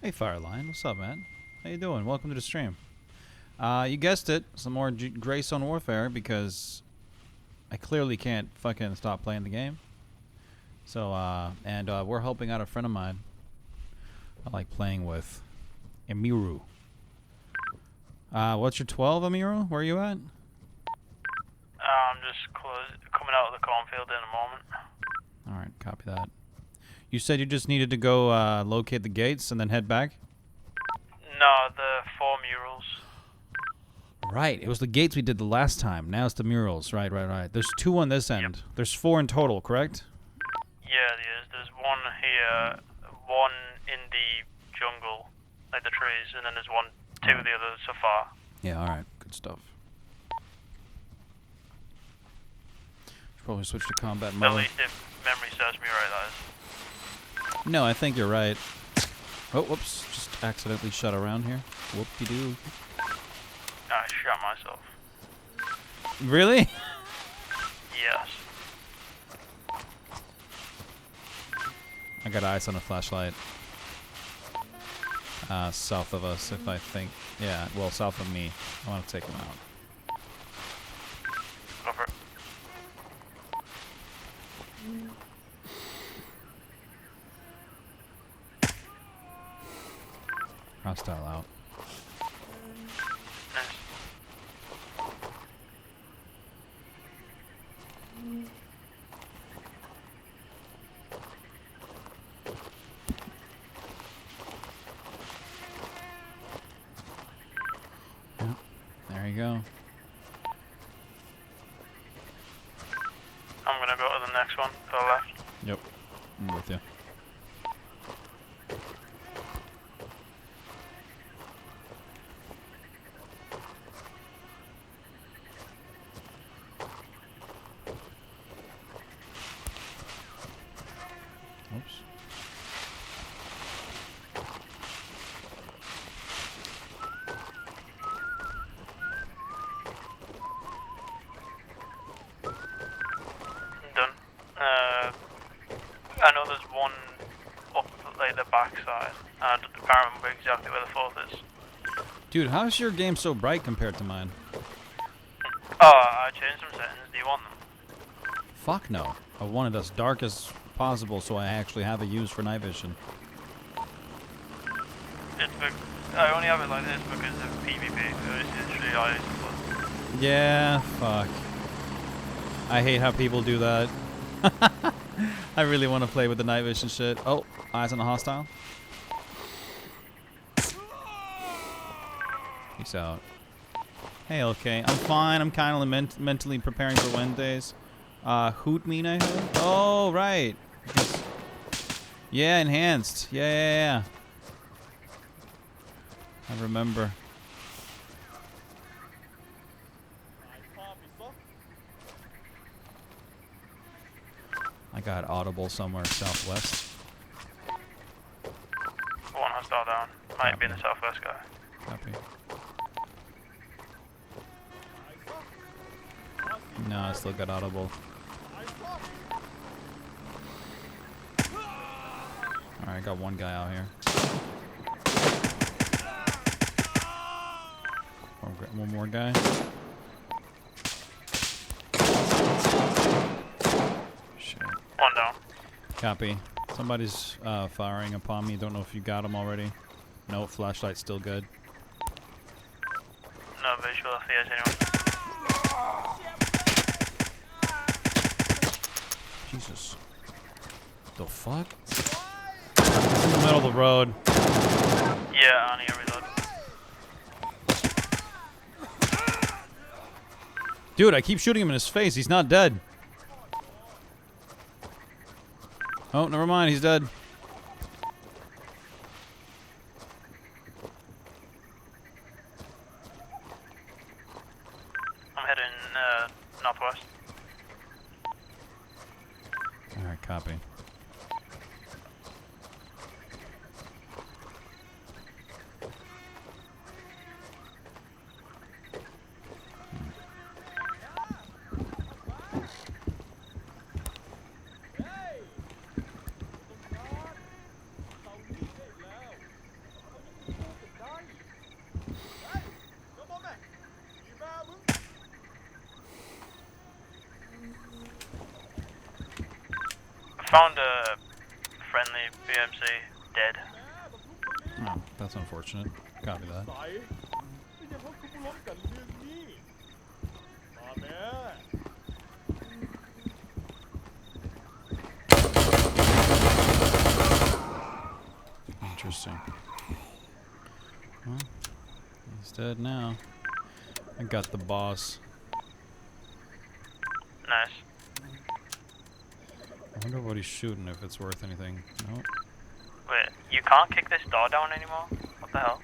Hey Fireline, what's up, man? How you doing? Welcome to the stream. You guessed it, some more Greystone Warfare because I clearly can't fucking stop playing the game. So, we're helping out a friend of mine I like playing with, Emiru. What's your 12, Emiru? Where are you at? I'm just coming out of the cornfield in a moment. Alright, copy that. You said you just needed to go locate the gates and then head back? No, the 4 murals. Right, it was the gates we did the last time. Now it's the murals. Right. There's 2 on this end. Yep. There's 4 in total, correct? Yeah, there is. There's 1 here, 1 in the jungle, like the trees, and then there's 2 of the others so far. Yeah, alright. Good stuff. Should probably switch to combat mode. At least if memory serves me right, that is. No, I think you're right. Oh, whoops. Just accidentally shut around here. Whoop-de-doo. I shot myself. Really? Yes. I got eyes on a flashlight. South of us, if I think. Yeah, well, south of me. I want to take him out. Go for it. Hostile out. Nice. Yeah, there you go. I'm gonna go to the next one, to the left. Yep, I'm with you. Oops. Done. I know there's 1 up like the back side. I can't remember exactly where the 4th is. Dude, how is your game so bright compared to mine? Oh, I changed some settings. Do you want them? Fuck no. I want it as dark as possible so I actually have a use for night vision. I only have it like this because of PvP. It's literally I. Yeah, fuck. I hate how people do that. I really want to play with the night vision shit. Oh, eyes on a hostile. Peace out. Hey, okay. I'm fine. I'm kind of mentally preparing for Wednesdays. Hoot mean I heard? Oh, right. Yeah, enhanced. Yeah. I remember. I got audible somewhere southwest. 1 hostile down. Might be in the southwest guy. Copy. No, I still got audible. Alright, got 1 guy out here. One more guy. Shit. 1 down. Copy. Somebody's firing upon me. Don't know if you got him already. No, flashlight's still good. No visual if he has anyone. Jesus. The fuck? It's in the middle of the road. Yeah, I need to reload. Dude, I keep shooting him in his face. He's not dead. Oh, never mind. He's dead. I'm heading northwest. Alright, copy. Found a friendly BMC dead. Oh, that's unfortunate. Copy that. Interesting. Well, he's dead now. I got the boss. Nice. I wonder what he's shooting, if it's worth anything. Nope. Wait, you can't kick this door down anymore? What the hell?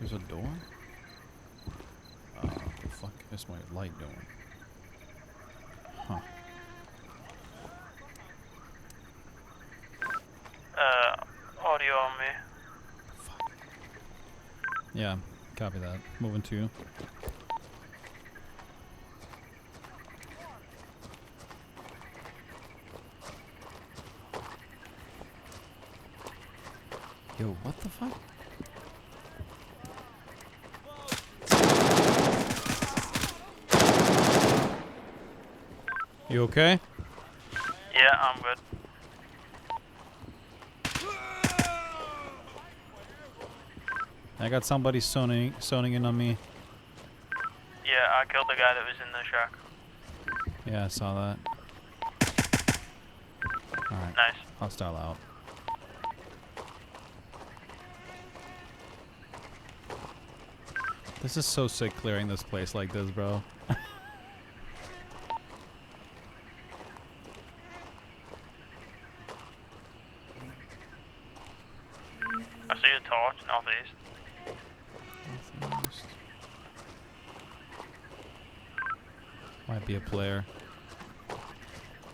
There's a door? What the fuck is my light doing? Huh. Audio on me. Fuck. Yeah, copy that. Moving to you. Yo, what the fuck? You okay? Yeah, I'm good. I got somebody zoning in on me. Yeah, I killed the guy that was in the shack. Yeah, I saw that. Alright. Nice. Hostile out. This is so sick clearing this place like this, bro. I see a torch northeast. Might be a player.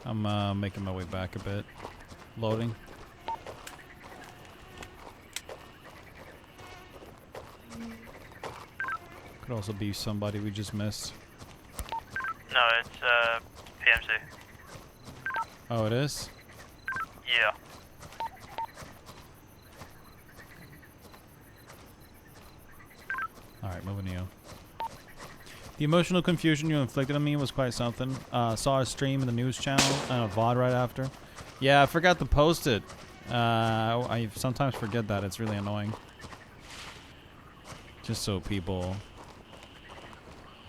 I'm making my way back a bit. Loading. Could also be somebody we just missed. No, it's PMC. Oh, it is? Yeah. Alright, moving to you. The emotional confusion you inflicted on me was quite something. Saw a stream in the news channel and a VOD right after. Yeah, I forgot to post it. I sometimes forget that. It's really annoying. Just so people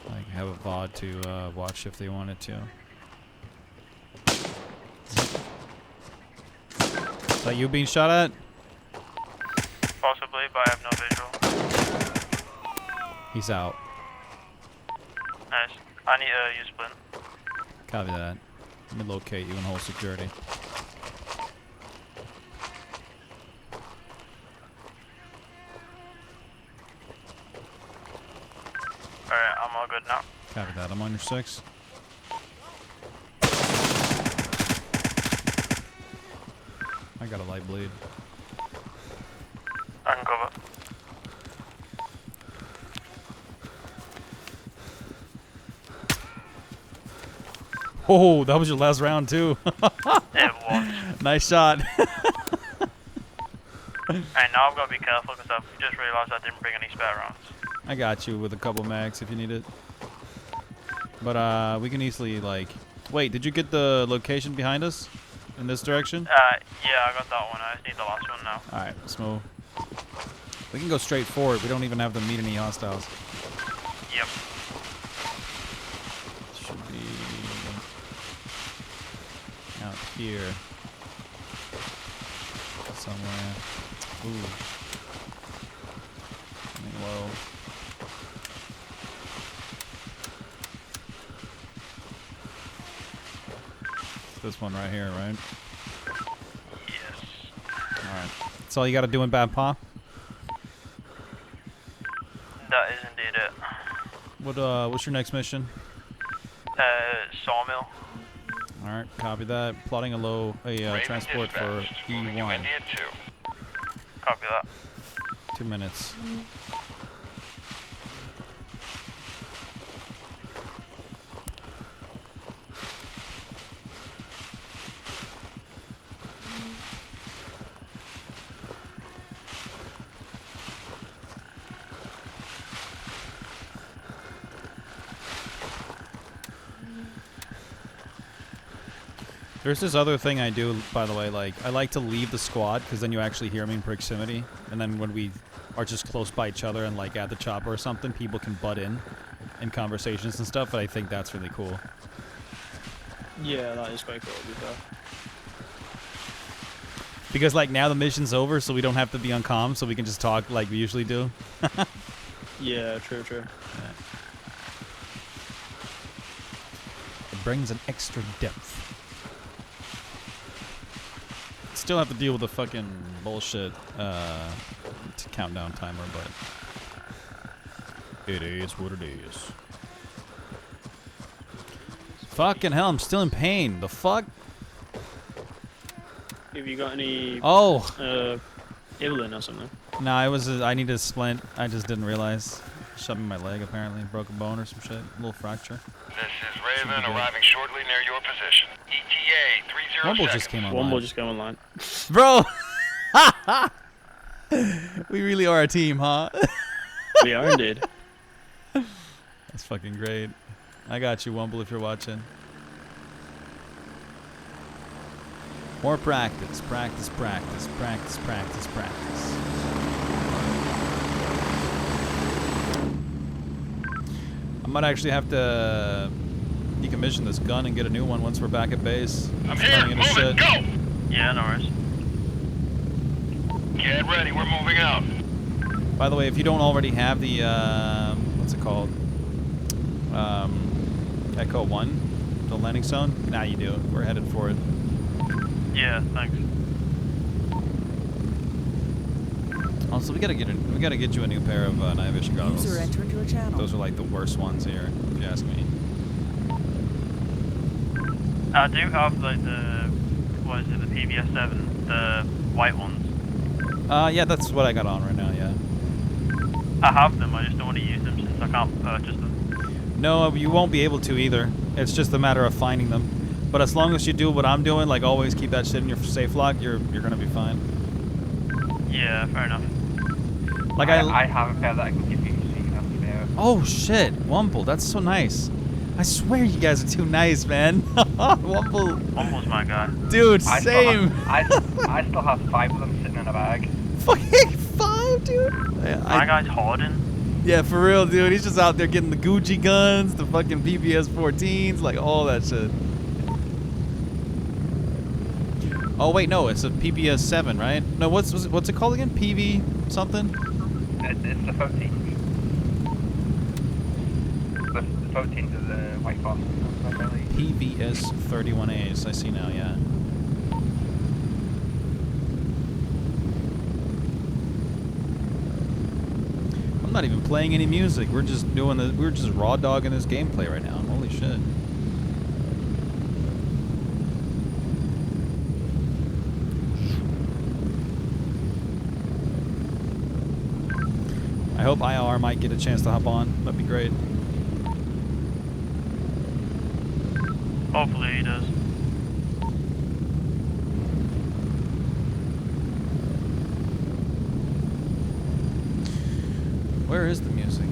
like have a VOD to watch if they wanted to. Is that you being shot at? Possibly, but I have no visual. He's out. Nice. I need to use splint. Copy that. Let me locate you and hold security. Alright, I'm all good now. Copy that. I'm on your 6. I got a light bleed. I can cover. Oh, that was your last round too. It was. Nice shot. Alright, now I've got to be careful because I've just realised I didn't bring any spare rounds. I got you with a couple mags if you need it. But we can easily like. Wait, did you get the location behind us? In this direction? Yeah, I got that one. I just need the last one now. All right, let's move. We can go straight forward. We don't even have to meet any hostiles. Yep. Should be out here somewhere. Ooh. Something low. This one right here, right? Yes. Alright. That's all you gotta do in Bad Paw? That is indeed it. What's your next mission? Sawmill. Alright, copy that. Plotting a transport for E1. Copy that. 2 minutes. There's this other thing I do, by the way. Like, I like to leave the squad because then you actually hear me in proximity. And then when we are just close by each other and like at the chopper or something, people can butt in conversations and stuff. But I think that's really cool. Yeah, that is quite cool, to be fair. Because like now the mission's over, so we don't have to be on comm, so we can just talk like we usually do. Yeah, true. Yeah. It brings an extra depth. Still have to deal with the fucking bullshit countdown timer, but it is what it is. Fucking hell, I'm still in pain. The fuck? Have you got any Oh! Evelyn or something? No, I needed a splint. I just didn't realize. Shoved in my leg, apparently. Broke a bone or some shit. A little fracture. This is Raven arriving shortly near your position. ETA 30 Wumble seconds. just came online. Wumble just came online. Bro! We really are a team, huh? We are indeed. That's fucking great. I got you, Wumble, if you're watching. More practice, practice, practice, practice, practice, practice. I might actually have to decommission this gun and get a new one once we're back at base. I'm It's here. turning into Move shit. it. Go. Yeah, no worries. Get ready. We're moving out. By the way, if you don't already have the, what's it called? Echo 1, the landing zone, now you do. We're headed for it. Yeah, thanks. Also, we gotta get you a new pair of night vision goggles. User entered your channel. Those are like the worst ones here, if you ask me. I do have like the, what is it, the PvS7, the white ones. Yeah, that's what I got on right now. Yeah. I have them, I just don't want to use them since I can't purchase them. No, you won't be able to either. It's just a matter of finding them. But as long as you do what I'm doing, like always keep that shit in your safe lock, you're gonna be fine. Yeah, fair enough. Like I have a pair that I can give you so you can have a spare. Oh shit, Wumble, that's so nice. I swear you guys are too nice, man. Wumble. Wumble's my guy. Dude, same. I still have 5 of them sitting in a bag. Fucking 5, dude. My guy's Harden. Yeah, for real, dude. He's just out there getting the Gucci guns, the fucking PPS 14s, like all that shit. Oh wait, no, it's a PPS 7, right? No, what's it called again? PV something? It's the 14. The 14s are the white box. PVS 31As. I see now, yeah. I'm not even playing any music. We're just doing the. We're just raw dogging this gameplay right now. Holy shit. I hope IR might get a chance to hop on. That'd be great. Hopefully he does. Where is the music?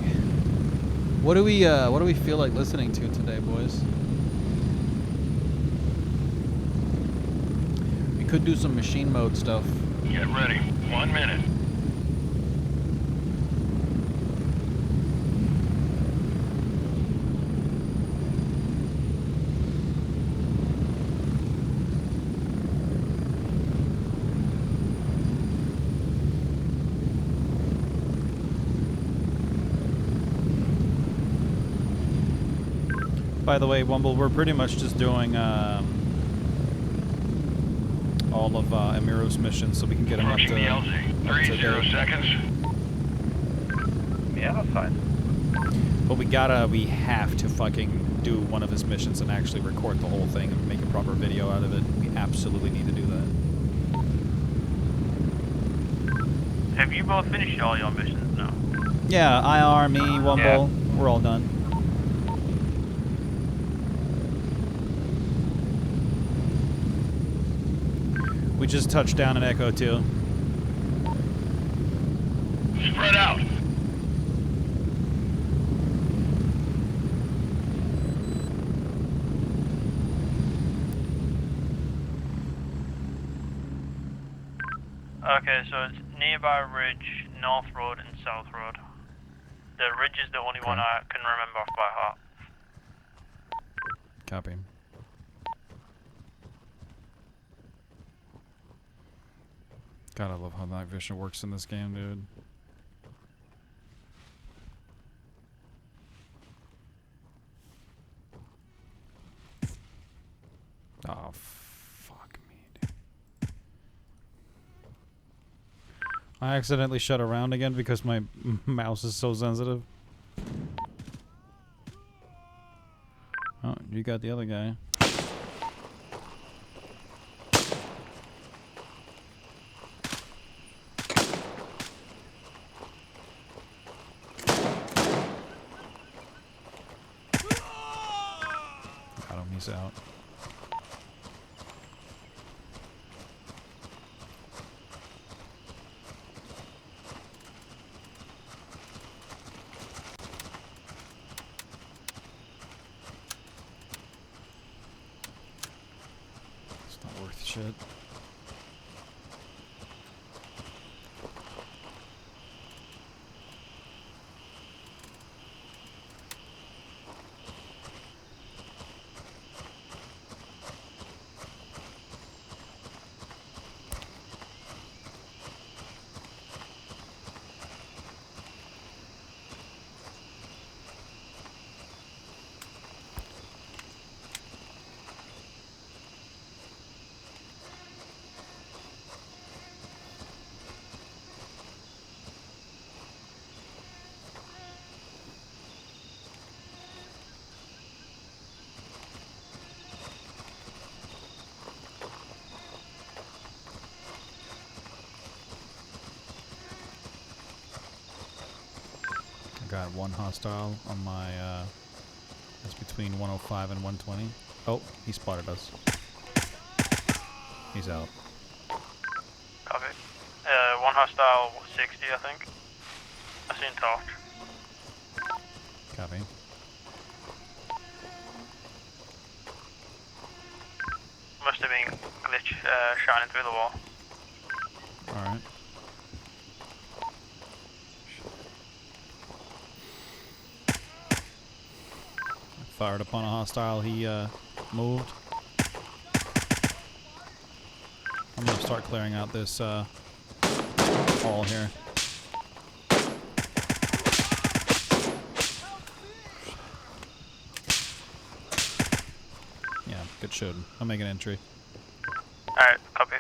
What do we feel like listening to today, boys? We could do some machine mode stuff. Get ready. 1 minute. By the way, Wumble, we're pretty much just doing all of Emiro's missions so we can get him up to, Approaching the LZ. up to 30 date. seconds. Yeah, that's fine. But we have to fucking do one of his missions and actually record the whole thing and make a proper video out of it. We absolutely need to do that. Have you both finished all your missions? No. Yeah, IR, me, Wumble, we're all done. We just touched down in Echo 2. Spread out. Okay, so it's nearby ridge, north road, and south road. The ridge is the only one Okay. I can remember off by heart. Copy. God, I love how night vision works in this game, dude. Oh, fuck me, dude. I accidentally shut around again because my mouse is so sensitive. Oh, you got the other guy. Got him, he's out. It's not worth shit. Got one hostile on my, it's between 105 and 120. Oh, he spotted us. He's out. Copy. One hostile 60, I think. I seen torch. Copy. Must have been glitch shining through the wall. Alright. Fired upon a hostile, he moved. I'm gonna start clearing out this hall here. Yeah, good shooting. I'll make an entry. Alright, copy.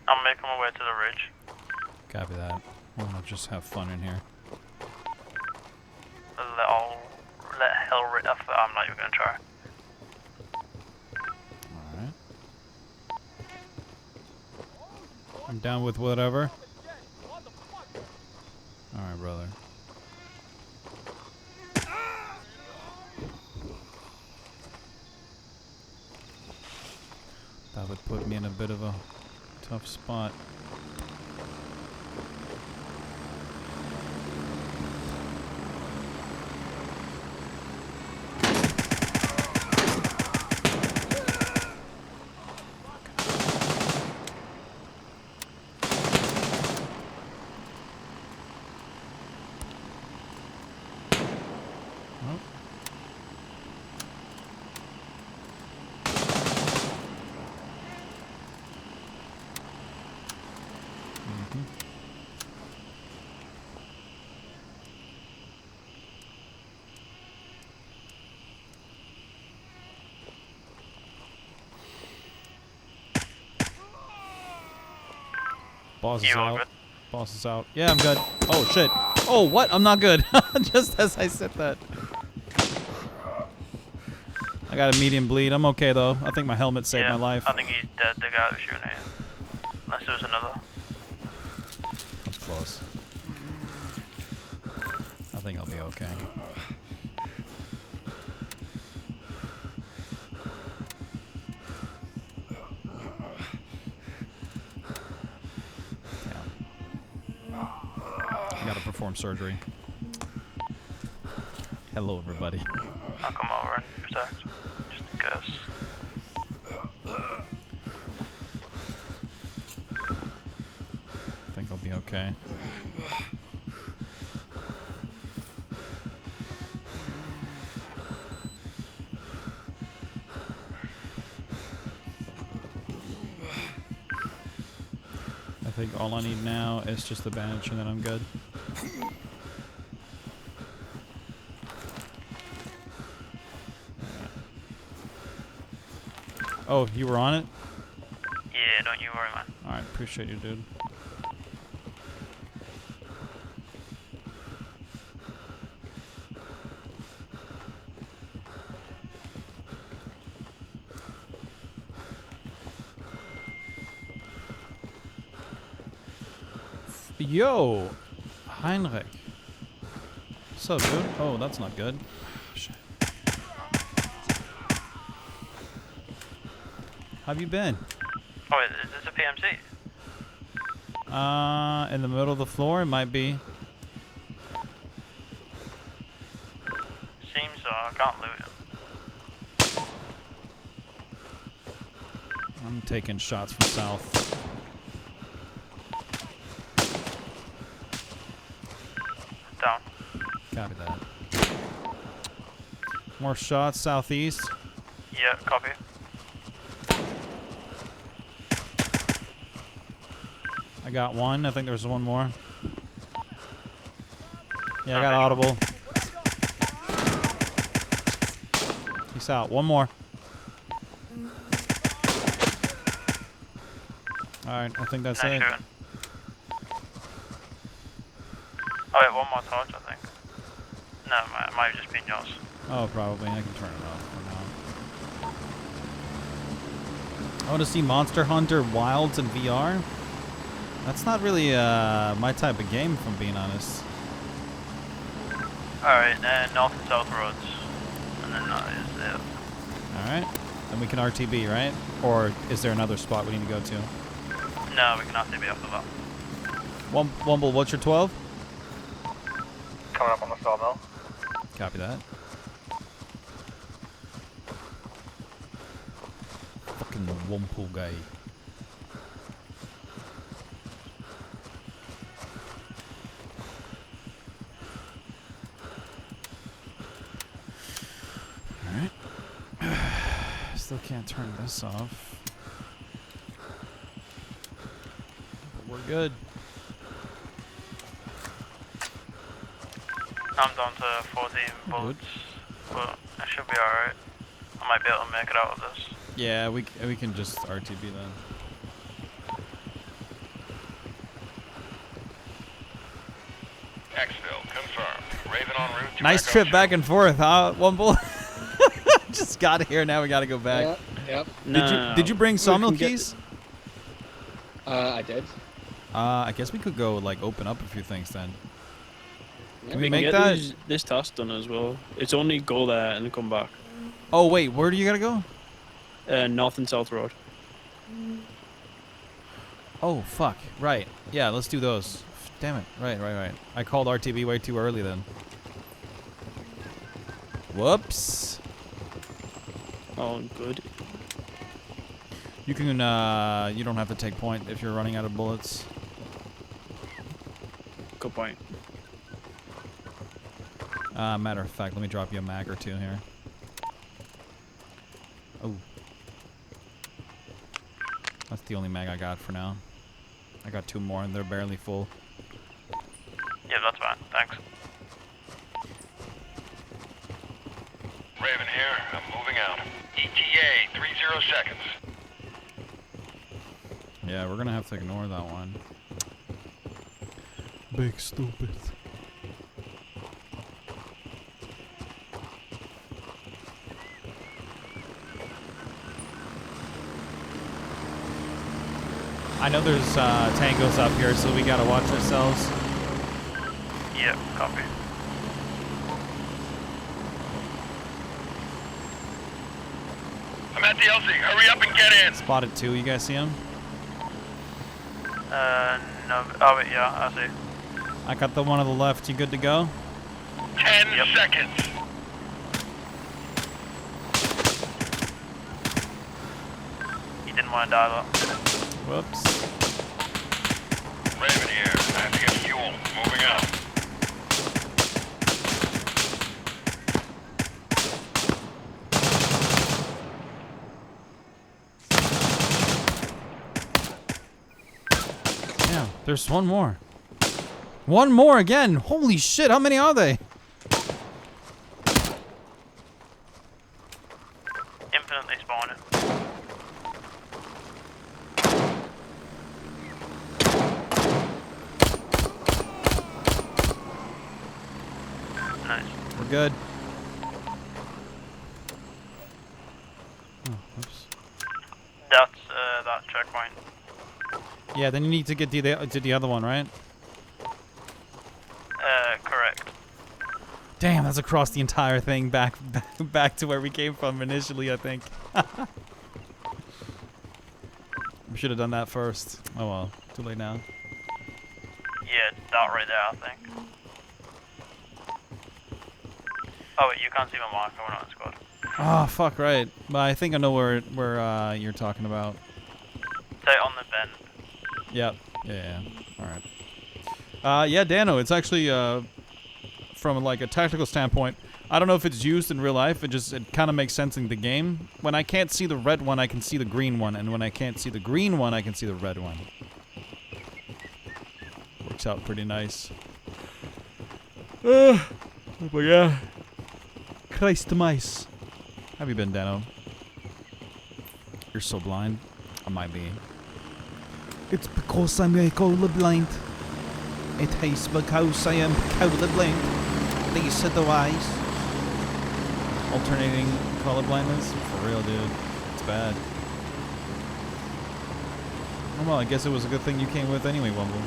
I'm making my way to the ridge. Copy that. We're gonna just have fun in here. Let hell rid of it. I'm not even gonna try. Alright. I'm down with whatever. Alright, brother. That would put me in a bit of a tough spot. Oh. Mhm. Boss is You all out. good? Boss is out. Yeah, I'm good. Oh, shit. Oh, what? I'm not good. Just as I said that. I got a medium bleed. I'm okay, though. I think my helmet saved Yeah, my life. I think he's dead. The guy that was shooting at you. Unless there was another. I'm close. I think I'll be okay. perform surgery. Hello, everybody. I'll come over and protect. Just in case. I think I'll be okay. I think all I need now is just the bandage and then I'm good. Oh, you were on it? Yeah, don't you worry, man. Alright, appreciate you, dude. Yo! Heinrich. What's up, dude? Oh, that's not good. Shit. How have you been? Oh, is this a PMC? In the middle of the floor, it might be. Seems so. I can't loot it. I'm taking shots from south. Down. Copy that. More shots southeast. Yeah, copy. I got one. I think there's one more. Yeah, I got audible. Peace out. One more. Alright, I think that's Nice it. shooting. Oh, yeah, one more torch, I think. No, it might have just been yours. Oh, probably. I can turn it off for now. I want to see Monster Hunter Wilds in VR. That's not really my type of game, if I'm being honest. Alright, north and south roads. And then that is it. Alright. Then we can RTB, right? Or is there another spot we need to go to? No, we can RTB after that. Wumble, what's your 12? Coming up on the sawmill. Copy that. Fucking Wumple guy. Alright. Still can't turn this off. But we're good. I'm down to 14 bullets, but I should be alright. I might be able to make it out of this. Yeah, we can just RTB then. Exfil, confirmed. Raven en route to Nice Echo trip 2. back and forth, huh, Wumble? Just got here, now we gotta go back. Yep. Did you bring sawmill can get- keys? I did. I guess we could go like open up a few things then. Yeah, Can we can make get that? this task done as well. It's only go there and come back. Oh wait, where do you gotta go? North and south road. Oh fuck, right. Yeah, let's do those. Damn it. Right. I called RTB way too early then. Whoops. Oh, good. You can you don't have to take point if you're running out of bullets. Good point. Matter of fact, let me drop you a mag or two here. Oh. That's the only mag I got for now. I got two more and they're barely full. Yeah, that's fine. Thanks. Raven here, I'm moving out. ETA, 30 seconds. Yeah, we're gonna have to ignore that one. Big stupid. I know there's tangos up here, so we gotta watch ourselves. Yeah, copy. I'm at the LZ. Hurry up and get in. Spotted two, you guys see him? No. Oh, wait, yeah, I see. I got the one on the left. You good to go? 10 seconds. He didn't want to die though. Whoops. Raven here. I have to get fuel. Moving out. Yeah, there's one more. One more again. Holy shit, how many are they? Infinitely spawning. Nice. We're good. Oh, oops. That's that checkpoint. Yeah, then you need to get to the other one, right? Correct. Damn, that's across the entire thing back to where we came from initially, I think. We should have done that first. Oh well, too late now. Yeah, that right there, I think. Oh wait, you can't see my marker. We're not in squad. Oh, fuck, right. But I think I know where you're talking about. Stay on the bend. Yep. Yeah. All right. Yeah, Dano. It's actually from like a tactical standpoint. I don't know if it's used in real life. It kind of makes sense in the game. When I can't see the red one, I can see the green one, and when I can't see the green one, I can see the red one. Works out pretty nice. But yeah. Christ mice. How have you been, Dano? You're so blind. I might be. It's because I'm colorblind. It is because I am colorblind. These are the wise. Alternating colorblindness? For real, dude. It's bad. Oh, well, I guess it was a good thing you came with anyway, Wumble.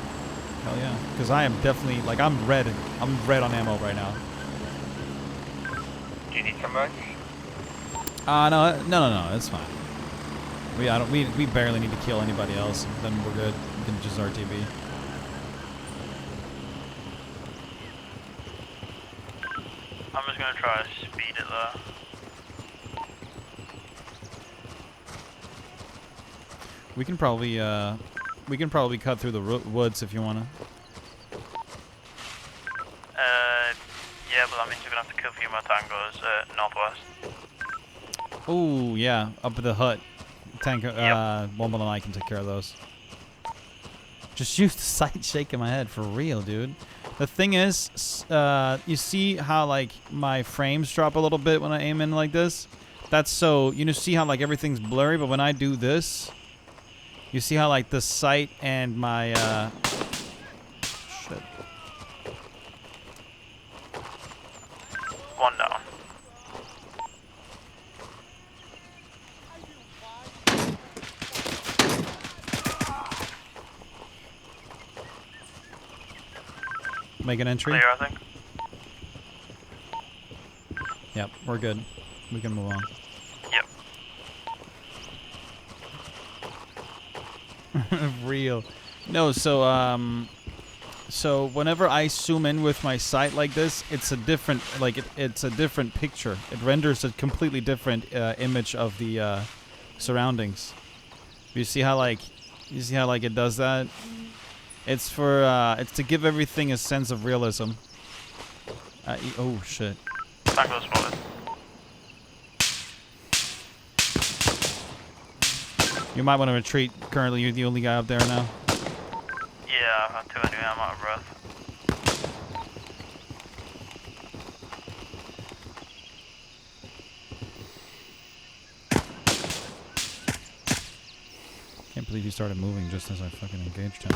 Hell yeah. Because I am definitely, like, I'm red. I'm red on ammo right now. Do you need some merch? No, it's fine. We barely need to kill anybody else, then we're good. We can just RTB. I'm just gonna try to speed it though. We can probably cut through the woods if you wanna. Yeah, but that means you're gonna have to kill a few more tangos northwest. Oh yeah, up at the hut. Tank, Wumble and I can take care of those. Just use the sight shake in my head, for real, dude. The thing is, you see how like my frames drop a little bit when I aim in like this? That's so, you know, see how like everything's blurry, but when I do this, you see how like the sight and my, shit. One down. Make an entry? Clear, I think. Yep, we're good. We can move on. Yep. Real. No, so whenever I zoom in with my sight like this, it's a different, like it's a different picture. It renders a completely different image of the surroundings. You see how like it does that? It's for it's to give everything a sense of realism. Oh shit. Tango spotted. You might want to retreat. Currently, you're the only guy up there now. Yeah, I've had two anyway, I'm out of breath. Can't believe you started moving just as I fucking engaged him.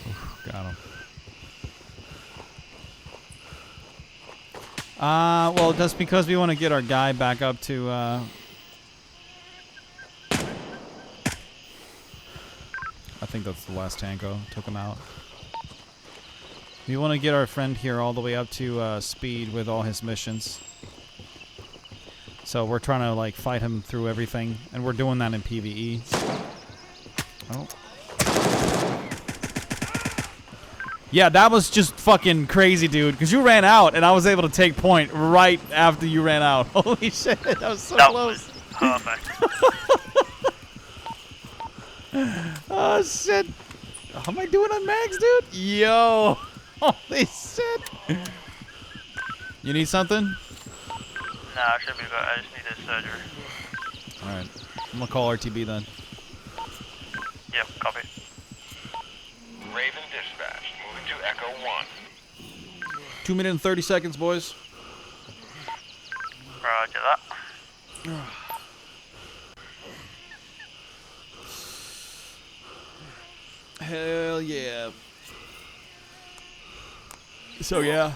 Oof, got him. Well, that's because we want to get our guy back up to, I think that's the last tango. Took him out. We want to get our friend here all the way up to speed with all his missions. So we're trying to like fight him through everything, and we're doing that in PvE. Oh. Yeah, that was just fucking crazy, dude. Because you ran out, and I was able to take point right after you ran out. Holy shit, that was so close. Was perfect. Oh shit. How am I doing on mags, dude? Yo. Holy shit. You need something? Nah, I should be good. I just need a surgery. Alright. I'm gonna call RTB then. Yep, copy. Raven dispatch. Moving to Echo 1. 2 minutes and 30 seconds, boys. Roger that. Hell yeah. So yeah.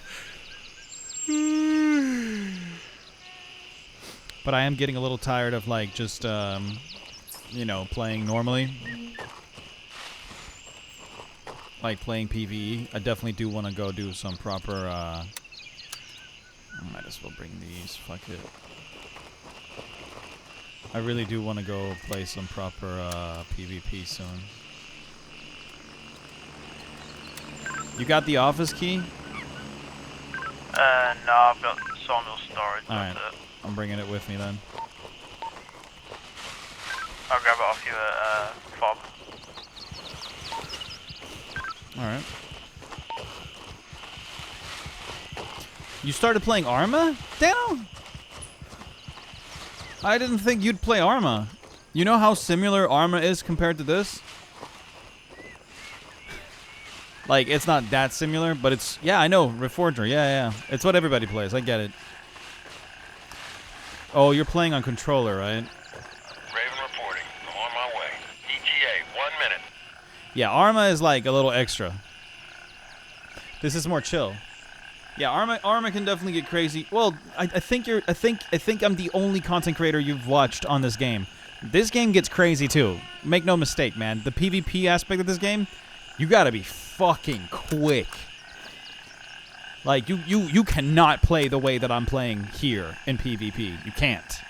But I am getting a little tired of like just you know, playing normally. Like playing PvE. I definitely do want to go do some proper I might as well bring these, fuck it. I really do want to go play some proper PvP soon. You got the office key? No, I've got sawmill storage. Alright, That's it. I'm bringing it with me then. I'll grab it off you at fob. Alright. You started playing Arma, Dano? I didn't think you'd play Arma. You know how similar Arma is compared to this? Like, it's not that similar, but it's... Yeah, I know. Reforger. Yeah. It's what everybody plays. I get it. Oh, you're playing on controller, right? Raven reporting. I'm on my way. ETA, 1 minute. Yeah, Arma is like a little extra. This is more chill. Yeah, Arma can definitely get crazy. Well, I think I'm the only content creator you've watched on this game. This game gets crazy too. Make no mistake, man. The PvP aspect of this game, you gotta be fucking quick. Like you cannot play the way that I'm playing here in PvP. You can't.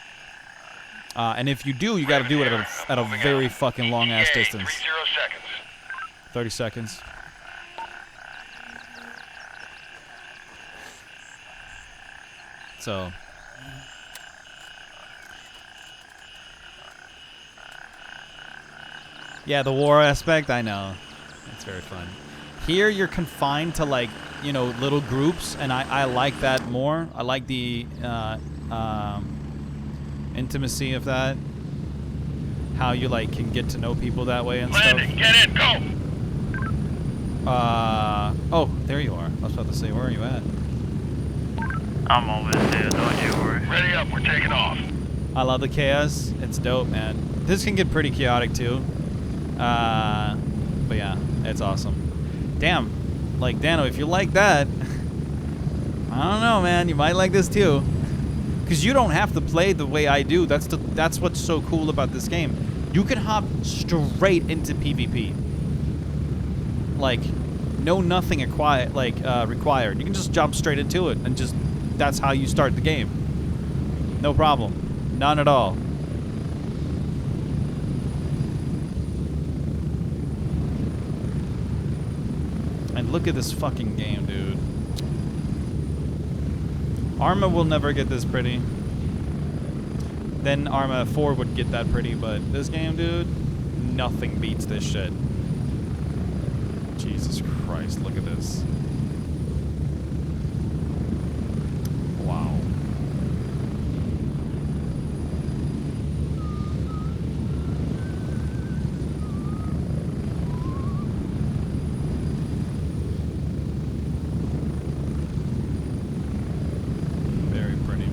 And if you do, you gotta do it at a very fucking long ass distance. 30 seconds. 30 seconds. So. Yeah, the war aspect, I know. It's very fun. Here, you're confined to, like, you know, little groups, and I like that more. I like the intimacy of that. How you, like, can get to know people that way and Landing, stuff. get in, go! Oh, there you are. I was about to say, where are you at? I'm always there, don't you worry. Ready up, we're taking off. I love the chaos. It's dope, man. This can get pretty chaotic, too. But yeah, it's awesome. Damn. Like, Dano, if you like that, I don't know, man. You might like this, too. Because you don't have to play the way I do. That's what's so cool about this game. You can hop straight into PvP. Like, nothing required. You can just jump straight into it and just... That's how you start the game. No problem. None at all. And look at this fucking game, dude. Arma will never get this pretty. Then Arma 4 would get that pretty, but this game, dude, nothing beats this shit. Jesus Christ, look at this. Wow. Very pretty.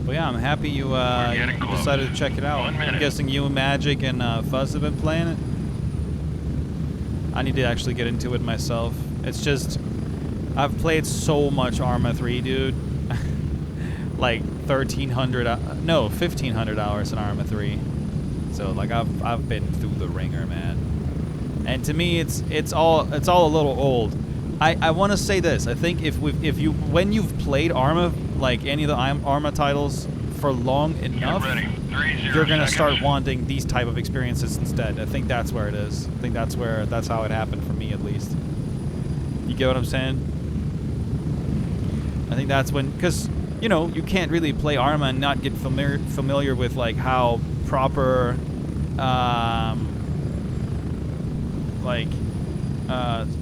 Well, yeah, I'm happy you decided to check it out. I'm guessing you, Magic, and Fuzz have been playing it. I need to actually get into it myself. It's just... I've played so much Arma 3, dude. Like 1,500 hours in Arma 3. So like I've been through the ringer, man. And to me, it's all a little old. I want to say this. I think when you've played Arma, like any of the Arma titles for long enough, Ready. 30 you're gonna seconds. start wanting these type of experiences instead. I think that's where it is. I think that's how it happened for me at least. You get what I'm saying? I think that's when, because you know you can't really play Arma and not get familiar with like how proper,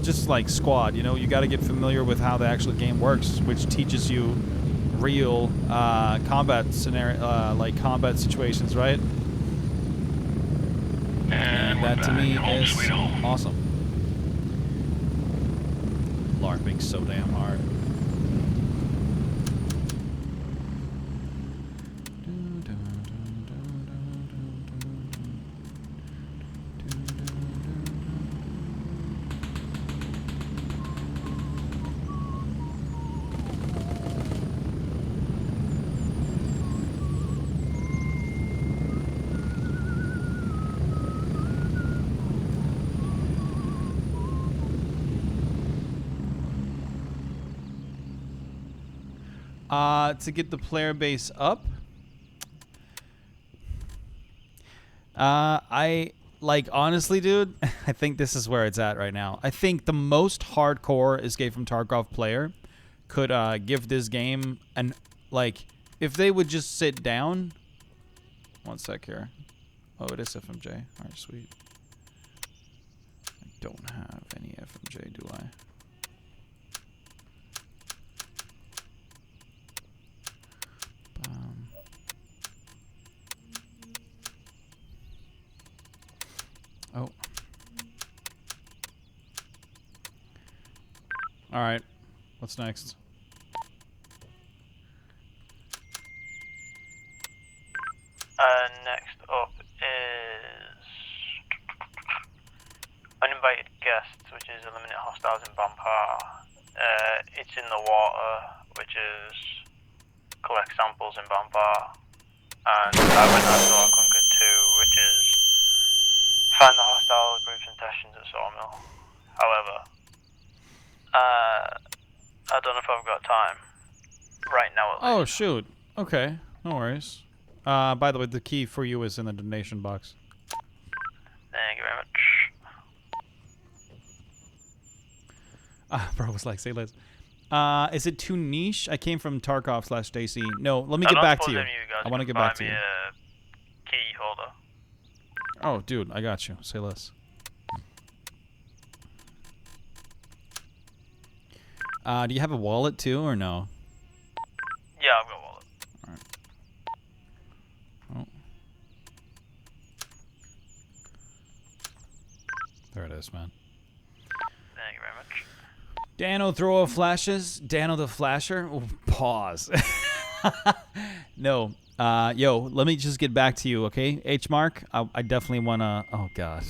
just like squad. You know, you got to get familiar with how the actual game works, which teaches you real combat scenario, like combat situations, right? And that to me is awesome. LARPing so damn hard. To get the player base up, I like honestly, dude. I think this is where it's at right now. I think the most hardcore Escape from Tarkov player could give this game an like if they would just sit down. One sec here. Oh, it is FMJ. All right, sweet. I don't have any FMJ, do I? Oh. All right. What's next? Next up is uninvited guests, which is eliminate hostiles in Bampar. It's in the water, which is collect samples in Bampar. And I went out to Conquer 2, which is find the hostile groups and stations at Sawmill. However, I don't know if I've got time right now. At least. Oh shoot. Okay. No worries. By the way, the key for you is in the donation box. Thank you very much. Bro was like, say less. Is it too niche? I came from Tarkov/Stacy. No, let me get back to you. I want to get back to you. Key holder. Oh, dude, I got you. Say less. Do you have a wallet too, or no? Yeah, I've got a wallet. Alright. Oh. There it is, man. Thank you very much. Dano throw of flashes. Dano the flasher. Oh, pause. No. Yo, let me just get back to you, okay? H Mark, I definitely wanna. Oh God.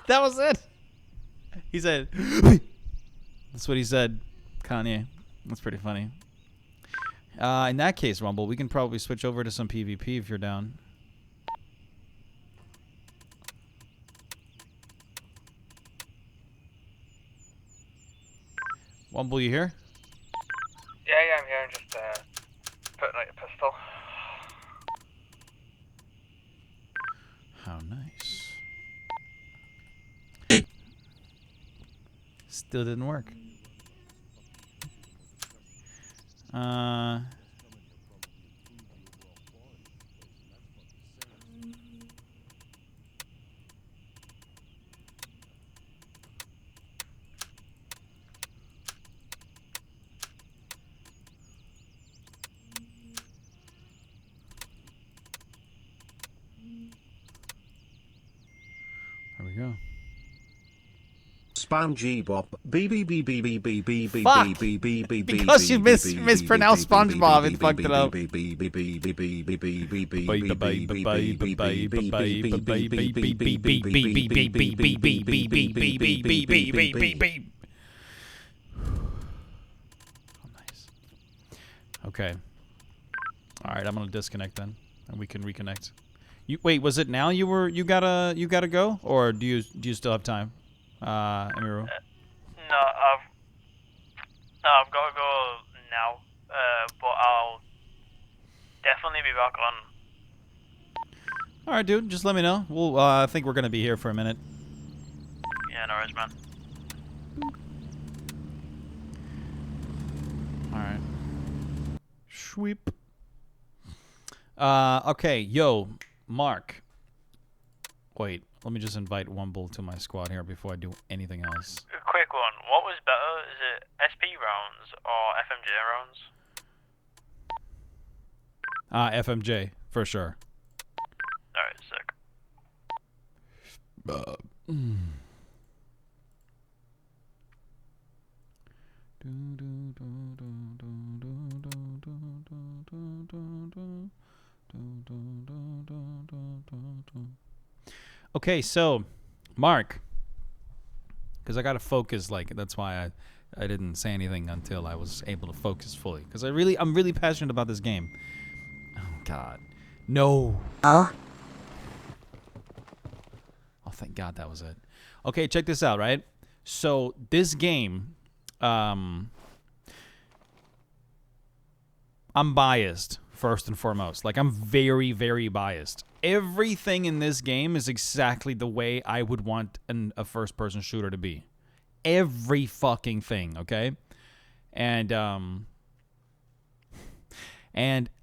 That was it. He said. That's what he said. Kanye. That's pretty funny. In that case, Rumble, we can probably switch over to some PvP if you're down. Wumble, you here? Yeah, I'm here. I'm just putting out a pistol. How nice. Still didn't work. There we go. SpongeBob Because you mispronounced SpongeBob and fucked it up. Okay. All right, I'm gonna disconnect then, and we can reconnect. You wait. Was it now you gotta go, or do you still have time? Emiru? No, I've got to go now. But I'll definitely be back on. All right, dude. Just let me know. We'll. I think we're gonna be here for a minute. Yeah, no worries, man. All right. Sweep. Okay, yo, Mark. Wait, let me just invite Wumble to my squad here before I do anything else. A quick one. What was better? Is it SP rounds or FMJ rounds? FMJ for sure. Alright, sick. Okay, so Mark, because I gotta focus. Like that's why I didn't say anything until I was able to focus fully. Because I'm really passionate about this game. Oh God, no. Oh, thank God that was it. Okay, check this out. Right, so this game, I'm biased first and foremost. Like I'm very, very biased. Everything in this game is exactly the way I would want a first-person shooter to be. Every fucking thing, okay? And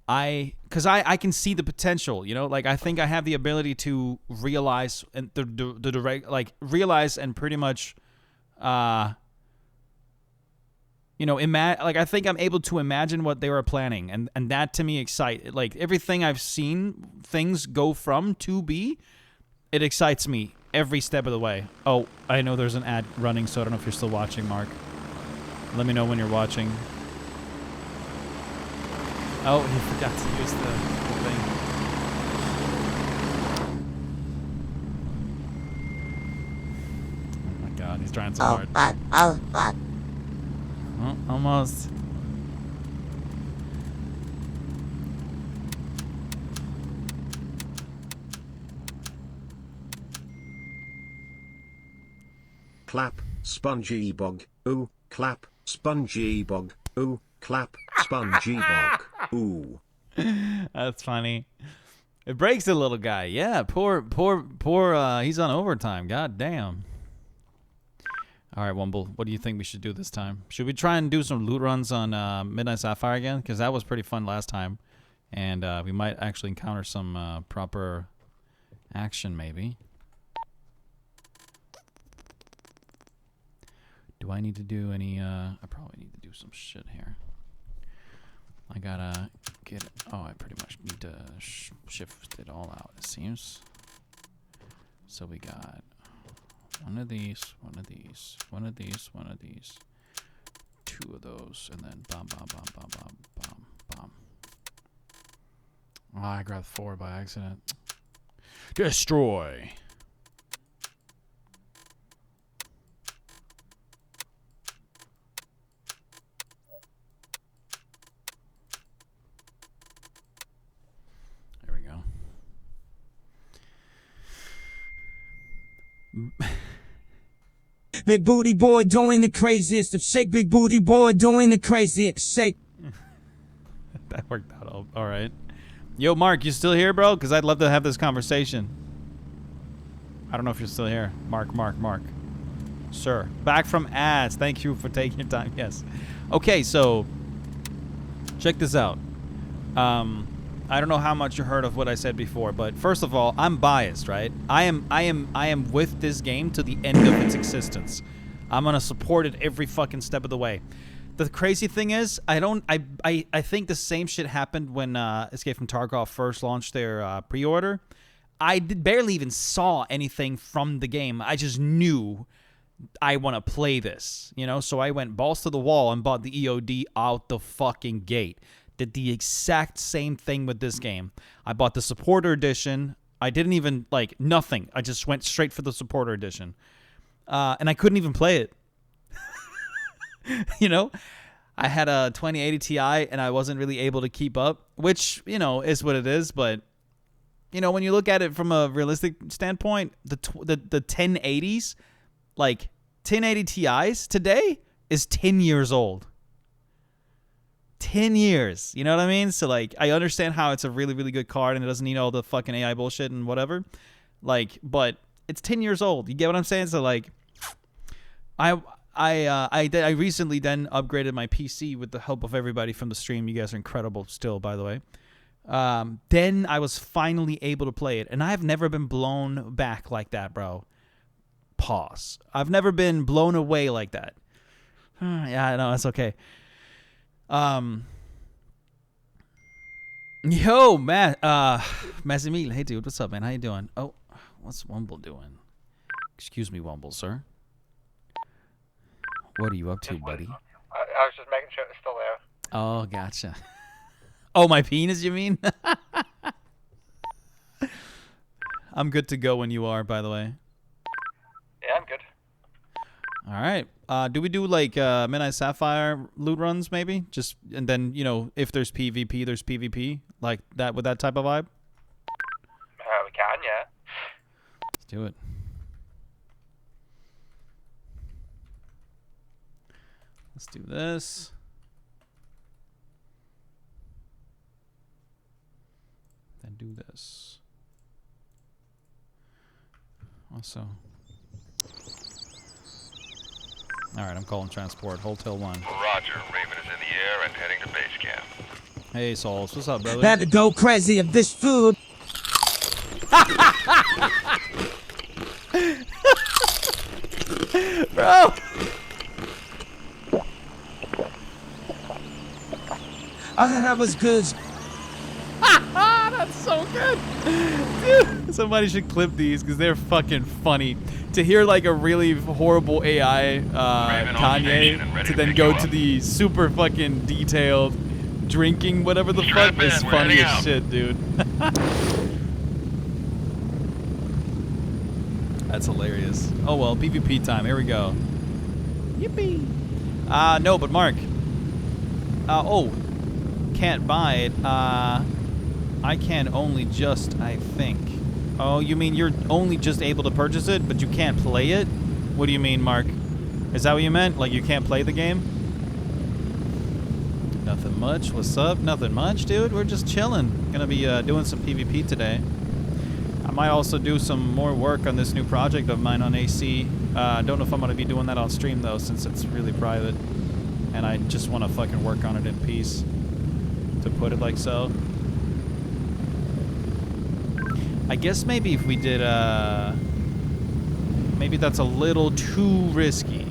because I can see the potential, you know, like I think I have the ability to realize and the direct, like realize and pretty much, you know, like I think I'm able to imagine what they were planning, and that to me excites. Like everything I've seen, things go from to be, it excites me every step of the way. Oh, I know there's an ad running, so I don't know if you're still watching, Mark. Let me know when you're watching. Oh, he forgot to use the thing. Oh my God, he's trying so hard. Oh, almost. Clap, spongy bog, ooh, clap, spongy bog, ooh, clap, spongy bog, ooh. That's funny. It breaks the little guy. Yeah, poor, he's on overtime. God damn. All right, Wumble, what do you think we should do this time? Should we try and do some loot runs on Midnight Sapphire again? Because that was pretty fun last time. And we might actually encounter some proper action, maybe. Do I need to do any... I probably need to do some shit here. I gotta get it. Oh, I pretty much need to shift it all out, it seems. So we got... one of these, one of these, one of these, one of these, two of those, and then bomb, bomb, bomb, bomb, bomb, bomb, bomb. Oh, I grabbed 4 by accident. Destroy. There we go. Big booty boy doing the craziest of shake. Big booty boy doing the craziest shake. That worked out all right. Yo, Mark, you still here, bro? Because I'd love to have this conversation. I don't know if you're still here. Mark. Sir. Back from ads. Thank you for taking your time. Yes. Okay, so check this out. I don't know how much you heard of what I said before, but first of all, I'm biased, right? I am with this game to the end of its existence. I'm gonna support it every fucking step of the way. The crazy thing is, I think the same shit happened when Escape from Tarkov first launched their pre-order. I barely even saw anything from the game. I just knew I want to play this, you know? So I went balls to the wall and bought the EOD out the fucking gate. Did the exact same thing with this game. I bought the supporter edition. I didn't even, like, nothing. I just went straight for the supporter edition. And I couldn't even play it. You know? I had a 2080 Ti, and I wasn't really able to keep up, which, you know, is what it is. But, you know, when you look at it from a realistic standpoint, the 1080s, like 1080 Ti's today is 10 years old. 10 years. You know what I mean? So like I understand how it's a really, really good card and it doesn't need all the fucking AI bullshit and whatever. Like, but it's 10 years old. You get what I'm saying? So like I recently then upgraded my PC with the help of everybody from the stream. You guys are incredible still, by the way. Then I was finally able to play it, and I've never been blown back like that, bro. Pause. I've never been blown away like that. Yeah, no, that's okay. Yo, Matt, Massimil, hey dude, what's up, man? How you doing? Oh, what's Wumble doing? Excuse me, Wumble, sir. What are you up to, buddy? I was just making sure it's still there. Oh, gotcha. Oh, my penis, you mean? I'm good to go when you are, by the way. Yeah, I'm good. All right. Do we do like Midnight Sapphire loot runs, maybe? Just and then if there's PvP, there's PvP, like that with that type of vibe. We can, yeah. Let's do it. Let's do this. Then do this. Also. Alright, I'm calling transport. Hotel 1. Roger. Raven is in the air and heading to base camp. Hey, Souls. What's up, brother? Had to go crazy of this food. Bro! I thought that was good. That's so good. Dude, somebody should clip these because they're fucking funny. To hear like a really horrible AI Kanye to then go to the super fucking detailed drinking whatever the fuck is funny as shit, dude. That's hilarious. Oh well, PvP time. Here we go. Yippee. No, but Mark. Oh. Can't buy it. I can only just, I think. Oh, you mean you're only just able to purchase it, but you can't play it? What do you mean, Mark? Is that what you meant? Like you can't play the game? Nothing much. What's up? Nothing much, dude. We're just chilling. Gonna be doing some PvP today. I might also do some more work on this new project of mine on AC. Don't know if I'm gonna be doing that on stream though, since it's really private. And I just want to fucking work on it in peace. To put it like so. I guess maybe if we did maybe that's a little too risky.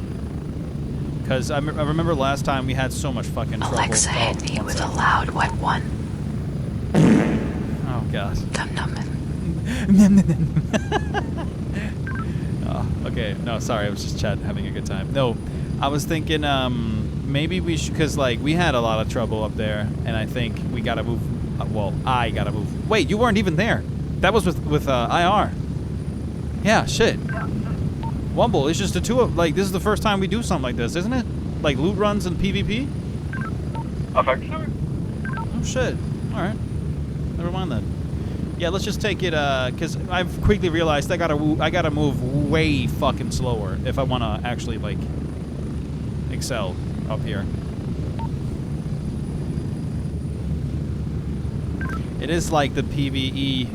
Because I remember last time we had so much fucking trouble. Alexa hit me with a loud wet one. Oh god. Oh, okay, no, sorry, I was just having a good time. No, I was thinking maybe we should, because like we had a lot of trouble up there, and I think we gotta move. Well, I gotta move. Wait, you weren't even there. That was with IR. Yeah, shit. Wumble, it's just the two of, like, this is the first time we do something like this, isn't it? Like loot runs and PvP? I think so. Oh shit. Alright. Never mind then. Yeah, let's just take it, because I've quickly realized I gotta move way fucking slower if I wanna actually, like, excel up here. It is like the PvE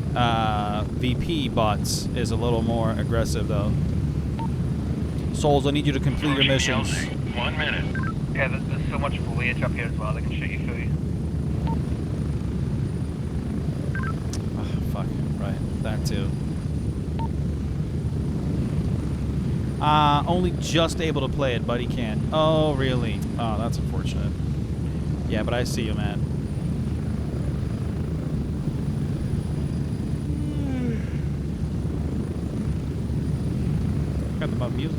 VP bots is a little more aggressive though. Souls, I need you to complete your missions. 1 minute. Yeah, there's so much foliage up here as well, they can shoot you through. Oh, fuck, right, that too. Only just able to play it, but he can't. Oh, really? Oh, that's unfortunate. Yeah, but I see you, man. Got the bump music.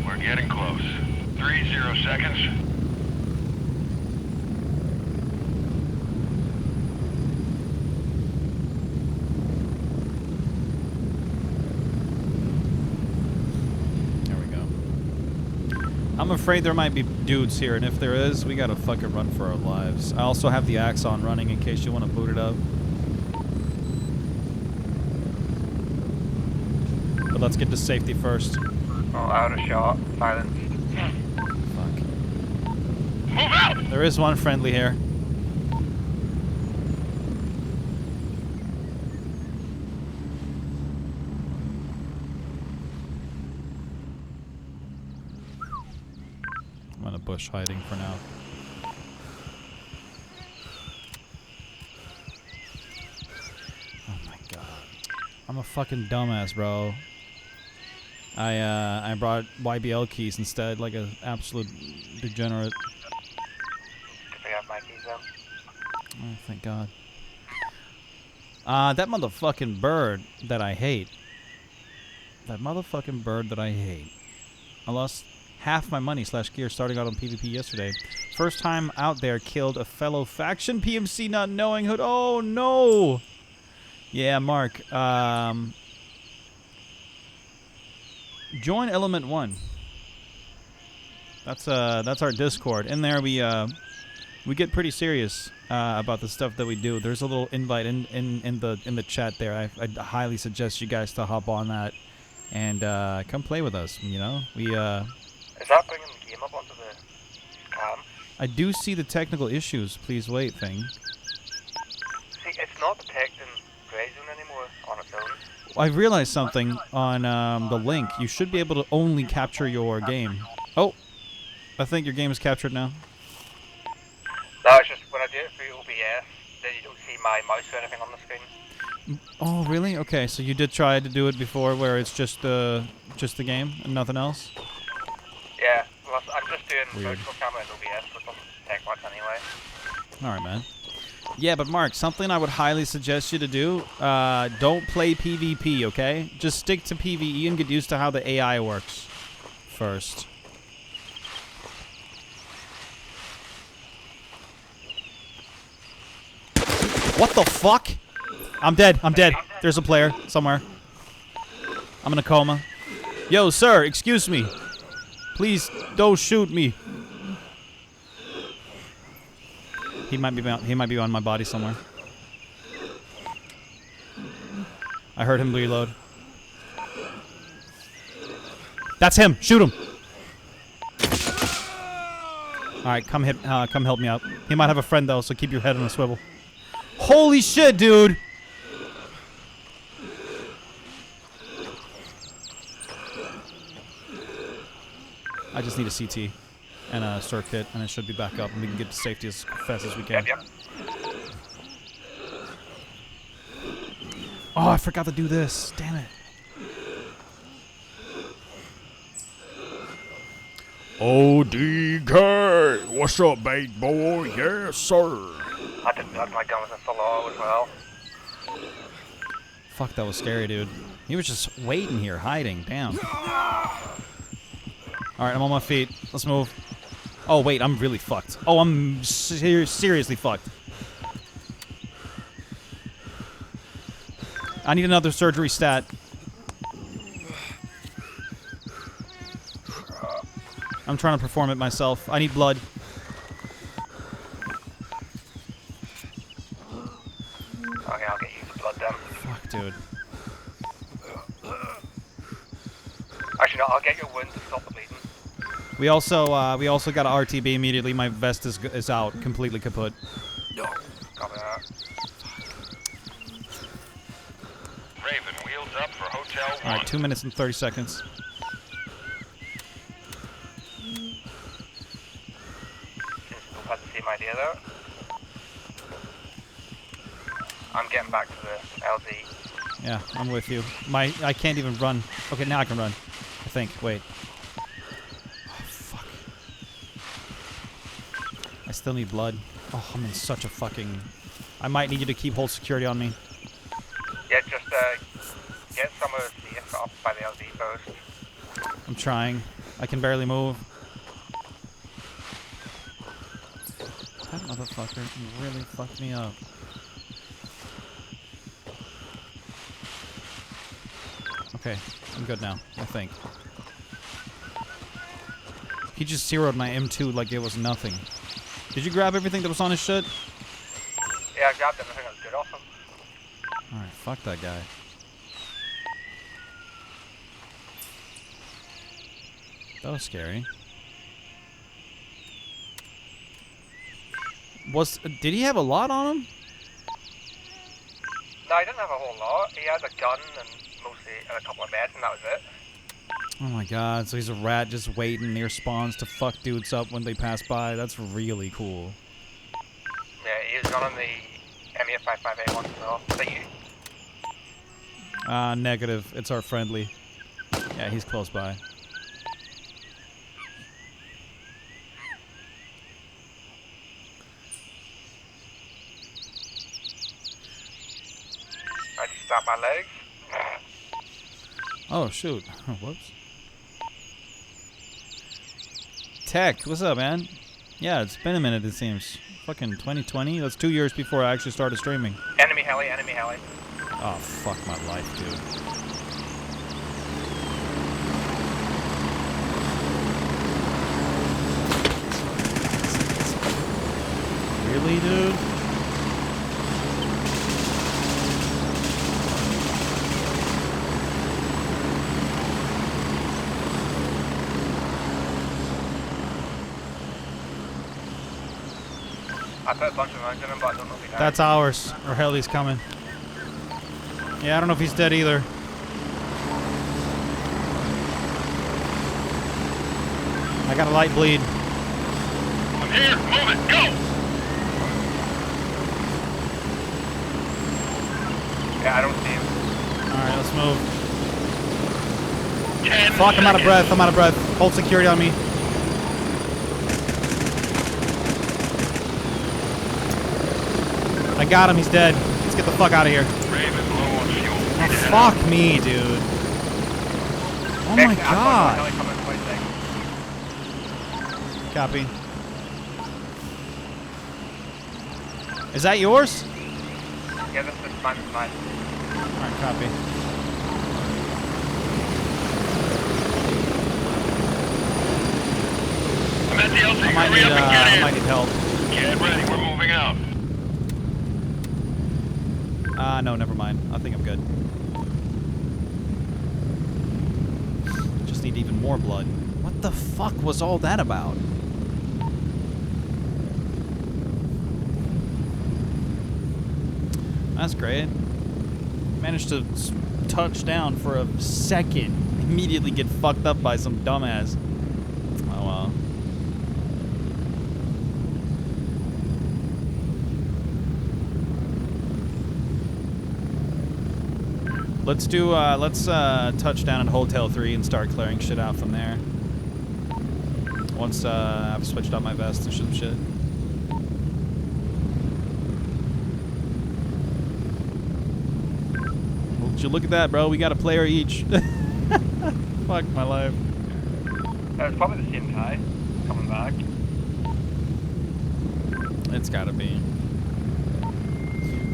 We're getting close. 30 seconds. There we go. I'm afraid there might be dudes here, and if there is, we gotta fucking run for our lives. I also have the Axon running in case you want to boot it up. But let's get to safety first. Oh, out of shot. Silence. Fuck. Move out! There is one friendly here. I'm in a bush hiding for now. Oh my god. I'm a fucking dumbass, bro. I brought YBL keys instead, like an absolute degenerate. Did I have my keys then? Oh, thank God. That motherfucking bird that I hate. That motherfucking bird that I hate. I lost half my money / gear starting out on PvP yesterday. First time out there, killed a fellow faction PMC not knowing who. Oh no! Yeah, Mark. Join Element 1. That's our Discord. In there we get pretty serious about the stuff that we do. There's a little invite in the chat there. I highly suggest you guys to hop on that and come play with us. You know, we. Is that bringing the game up onto the cam? I do see the technical issues. Please wait thing. See, it's not detecting gray zone anymore on its own. I realized something on the link. You should be able to only capture your game. Oh, I think your game is captured now. No, it's just when I do it through OBS, then you don't see my mouse or anything on the screen. Oh, really? Okay, so you did try to do it before, where it's just the game and nothing else. Yeah, well, I'm just doing Weird. virtual camera and OBS, which doesn't detect much anyway. All right, man. Yeah, but Mark, something I would highly suggest you to do, don't play PvP, okay? Just stick to PvE and get used to how the AI works first. What the fuck? I'm dead. I'm dead. There's a player somewhere. I'm in a coma. Yo, sir, excuse me. Please don't shoot me. He might be on my body somewhere. I heard him reload. That's him. Shoot him. All right, come help me out. He might have a friend though, so keep your head on a swivel. Holy shit, dude! I just need a CT and a SIR kit, and it should be back up, and we can get to safety as fast as we can. Yep. Oh, I forgot to do this. Damn it. ODK! What's up, big boy? Yes, sir. I didn't have my gun was in full auto as well. Fuck, that was scary, dude. He was just waiting here, hiding. Damn. Alright, I'm on my feet. Let's move. Oh, wait, I'm really fucked. Oh, I'm seriously fucked. I need another surgery stat. I'm trying to perform it myself. I need blood. Okay, I'll get you the blood then. Fuck, dude. Actually, no, I'll get your wound to stop the bleeding. We also got an RTB immediately. My vest is out, completely kaput. Copy that. Raven, wheels up for Hotel 1. All right, 2 minutes and 30 seconds. We've had the same idea though. I'm getting back to the LZ. Yeah, I'm with you. I can't even run. Okay, now I can run. I think. Wait. Oh, fuck. I still need blood. Oh, I'm in such a fucking... I might need you to keep hold security on me. Yeah, just get somewhere safe up by the LZ post. I'm trying. I can barely move. That motherfucker really fucked me up. Okay, I'm good now, I think. He just zeroed my M2 like it was nothing. Did you grab everything that was on his shit? Yeah, I grabbed everything that was good off him. Alright, fuck that guy. That was scary. Did he have a lot on him? No, he didn't have a whole lot. He had a gun and a couple of meds, and that was it. Oh my god, so he's a rat just waiting near spawns to fuck dudes up when they pass by. That's really cool. Yeah, he was running the ME55A1 as well. Is that you? Negative. It's our friendly. Yeah, he's close by. I just stopped my legs. Oh, shoot. Whoops. Tech, what's up, man? Yeah, it's been a minute, it seems. Fucking 2020? That's 2 years before I actually started streaming. Enemy heli, enemy heli. Oh, fuck my life, dude. Really, dude? I put a bunch of rounds in him, but I don't know if he died. That's ours. Our heli's coming. Yeah, I don't know if he's dead either. I got a light bleed. I'm here. Move it. Go. Yeah, I don't see him. Alright, let's move. 10 Fuck, I'm out of seconds. breath. I'm out of breath. Hold security on me. I got him. He's dead. Let's get the fuck out of here. Raven low on fuel. Oh, fuck me, dude. Oh my god. Heli coming 26. Copy. Is that yours? Yeah, this is mine. Alright, copy. I'm at the LZ. I might Hurry need, up and get I in. might need help. Get ready. We're moving out. No, never mind. I think I'm good. Just need even more blood. What the fuck was all that about? That's great. Managed to touch down for a second. Immediately get fucked up by some dumbass. Oh well. Let's touch down at Hotel 3 and start clearing shit out from there. Once I've switched out my vest and some shit. Would you look at that, bro? We got a player each. Fuck my life. It's probably the same guy coming back. It's gotta be.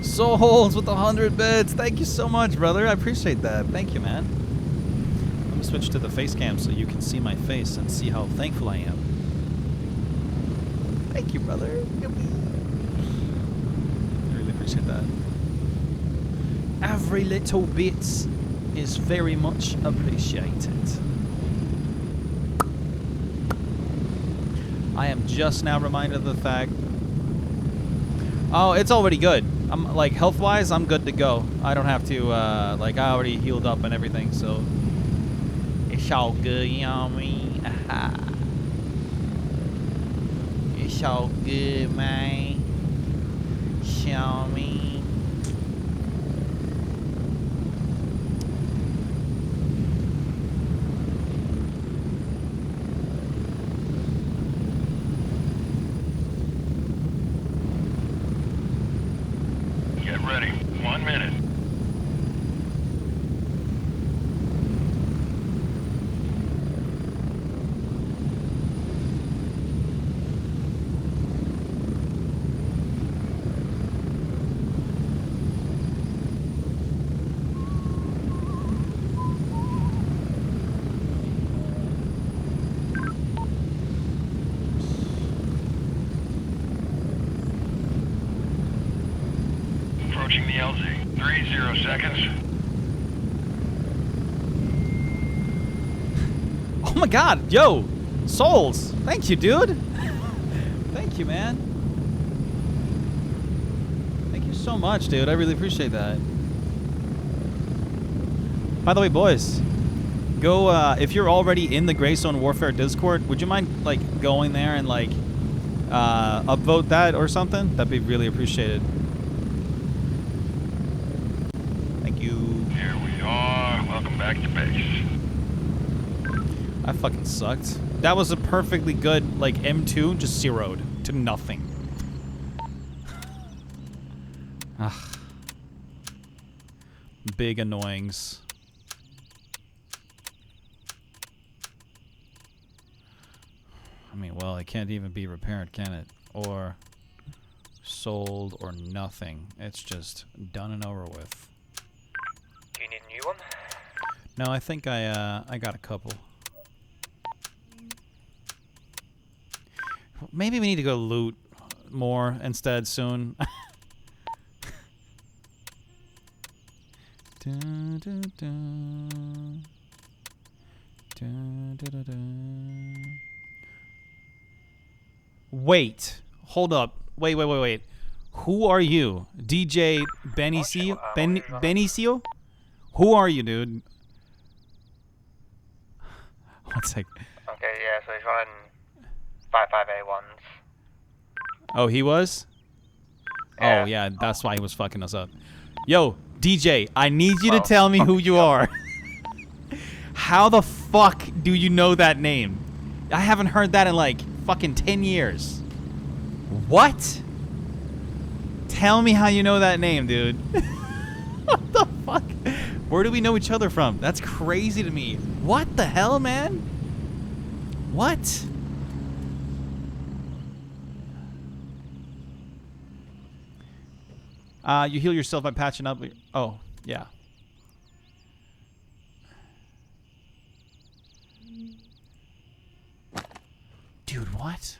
Souls with 100 bits. Thank you so much, brother. I appreciate that. Thank you, man. Let me switch to the face cam so you can see my face and see how thankful I am. Thank you, brother. I really appreciate that. Every little bit is very much appreciated. I am just now reminded of the fact. Oh, it's already good. I'm like health-wise, I'm good to go. I don't have to like I already healed up and everything, so it's all good. You know what I mean? It's all good, man. Show me. Get ready. 1 minute. Approaching the LZ. 30 seconds. Oh my god, yo! Souls! Thank you, dude! Thank you, man. Thank you so much, dude. I really appreciate that. By the way, boys, go, if you're already in the Greystone Warfare Discord, would you mind, like, going there and, like, upvote that or something? That'd be really appreciated. Thank you. Here we are. Welcome back to base. I fucking sucked. That was a perfectly good, like, M2, just zeroed to nothing. Ugh. Big annoyings. I mean, well, it can't even be repaired, can it? Or sold or nothing. It's just done and over with. Do you need a new one? No, I think I got a couple. Maybe we need to go loot more instead soon. Dun, dun, dun. Dun, dun, dun, dun. Wait, hold up. Wait. Who are you? DJ Benicio? Benicio? Who are you, dude? One sec. Okay, yeah, so he's running 55A1s. Oh, he was? Yeah. Oh, yeah, that's why he was fucking us up. Yo, DJ, I need you to tell me who you are. How the fuck do you know that name? I haven't heard that in like fucking 10 years. What? Tell me how you know that name, dude. What the fuck? Where do we know each other from? That's crazy to me. What the hell, man? What? You heal yourself by patching up. Oh, yeah. Dude, what?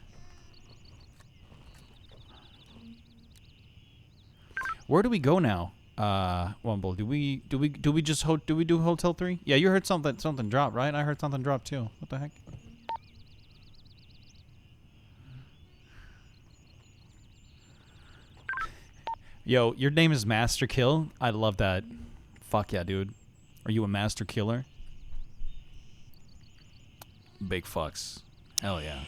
Where do we go now? Wumble, do we do Hotel 3? Yeah, you heard something drop, right? I heard something drop too. What the heck? Yo, your name is Master Kill? I love that. Fuck yeah, dude. Are you a master killer? Big fucks. Hell yeah.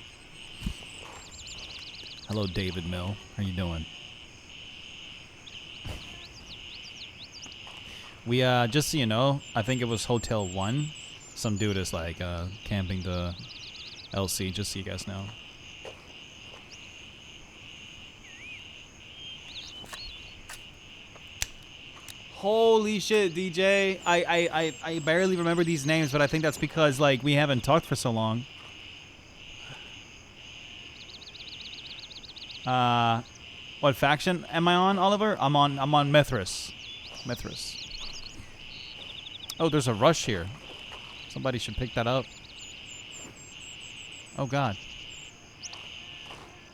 Hello, David Mill. How you doing? We, just so you know, I think it was Hotel 1. Some dude is, like, camping the LC, just so you guys know. Holy shit, DJ. I barely remember these names, but I think that's because, like, we haven't talked for so long. What faction am I on, Oliver? I'm on Mithras. Mithras. Oh, there's a rush here. Somebody should pick that up. Oh, God.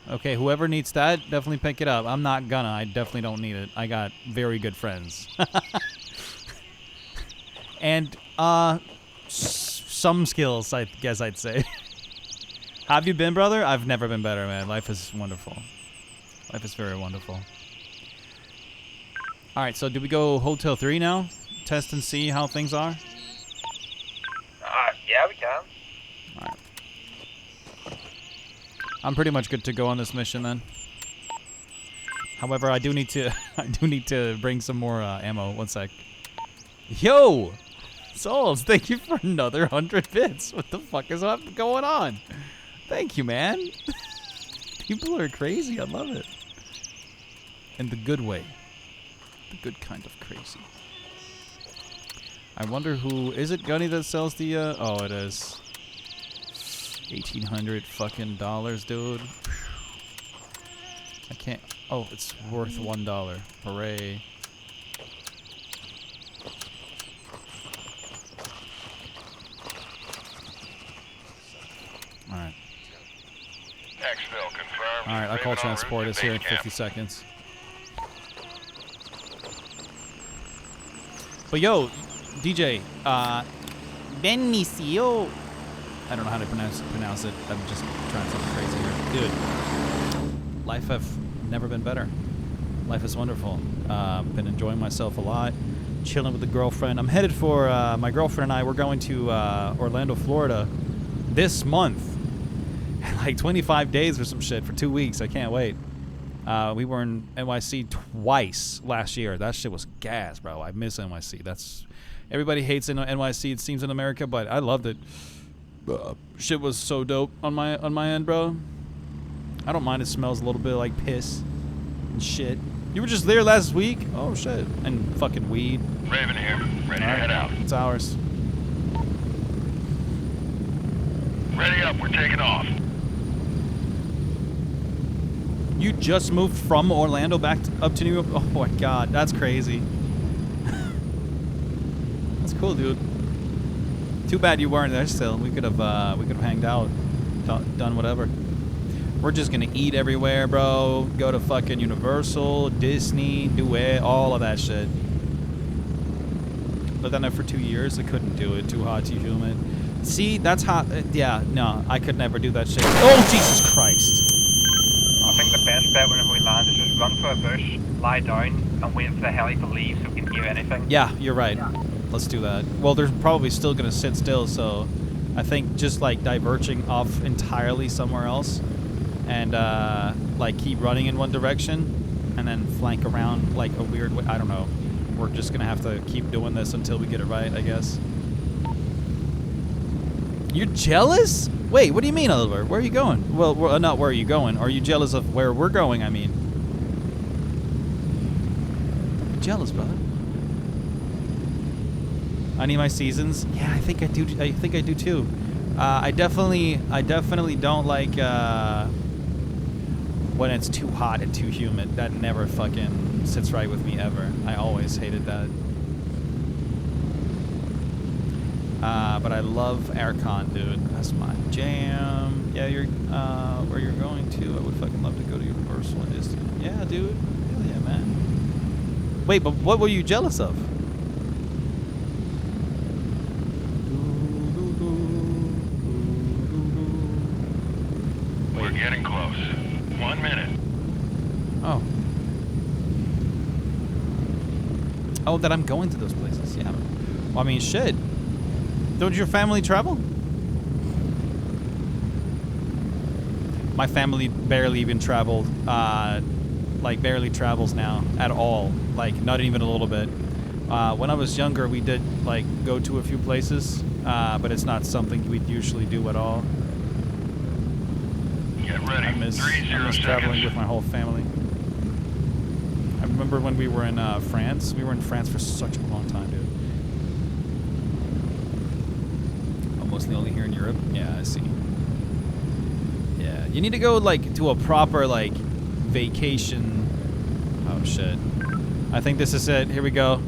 Okay, whoever needs that, definitely pick it up. I'm not gonna. I definitely don't need it. I got very good friends. And, some skills, I guess I'd say. Have you been, brother? I've never been better, man. Life is wonderful. Life is very wonderful. Alright, so do we go Hotel 3 now? Test and see how things are? Yeah, we can. Alright. I'm pretty much good to go on this mission then. However, I do need to bring some more ammo. One sec. Yo! Souls, thank you for another 100 bits. What the fuck is going on? Thank you, man. People are crazy. I love it. In the good way. The good kind of crazy. I wonder who... Is it Gunny that sells the... Oh, it is. 1,800 fucking dollars, dude. I can't... Oh, it's worth $1. Hooray. Alright. Exfil confirmed. Alright, I'll call Raven en route transport. to It's here in base camp. 50 seconds. But yo, DJ, Benicio, I don't know how to pronounce it. I'm just trying something crazy here. Dude, life have never been better. Life is wonderful. Been enjoying myself a lot. Chilling with the girlfriend. I'm headed for, my girlfriend and I, we're going to Orlando, Florida this month. Like 25 days or some shit for 2 weeks. I can't wait. We were in NYC twice last year. That shit was gas, bro. I miss NYC. Everybody hates NYC, it seems, in America, but I loved it. Shit was so dope on my end, bro. I don't mind. It smells a little bit like piss and shit. You were just there last week? Oh shit. And fucking weed. Raven here. Ready to head out. It's ours. Ready up. We're taking off. You just moved from Orlando back up to New York? Oh my god, that's crazy. That's cool, dude. Too bad you weren't there still. We could have hanged out, done whatever. We're just gonna eat everywhere, bro. Go to fucking Universal, Disney, do it, all of that shit. But then for 2 years, I couldn't do it. Too hot, too humid. See, that's hot. Yeah, no, I could never do that shit. Oh, Jesus Christ. I think the best bet whenever we land is just run for a bush, lie down, and wait for the heli to leave so we can hear anything. Yeah, you're right. Let's do that. Well, they're probably still gonna sit still, so I think just like diverging off entirely somewhere else, and like keep running in one direction, and then flank around like a weird way. I don't know. We're just gonna have to keep doing this until we get it right, I guess. You're jealous? Wait, what do you mean, Oliver? Where are you going? Well, not where are you going. Are you jealous of where we're going, I mean? I'm jealous, brother. I need my seasons. Yeah, I think I do. I think I do too. I definitely don't like when it's too hot and too humid. That never fucking sits right with me ever. I always hated that. But I love aircon, dude. That's my jam. Yeah, you're where you're going to. I would fucking love to go to Universal and Disney. Yeah, dude. Hell yeah, man. Wait, but what were you jealous of? We're getting close. 1 minute. Oh. Oh, that I'm going to those places. Yeah. Well, I mean, shit. Don't your family travel? My family barely even traveled. Like, barely travels now at all. Like, not even a little bit. When I was younger, we did, like, go to a few places. But it's not something we'd usually do at all. Get ready. I miss 30 traveling seconds. with my whole family. I remember when we were in France. We were in France for such a long time, dude. Mostly only here in Europe. Yeah, I see. Yeah, you need to go like to a proper like vacation. Oh shit. I think this is it. Here we go.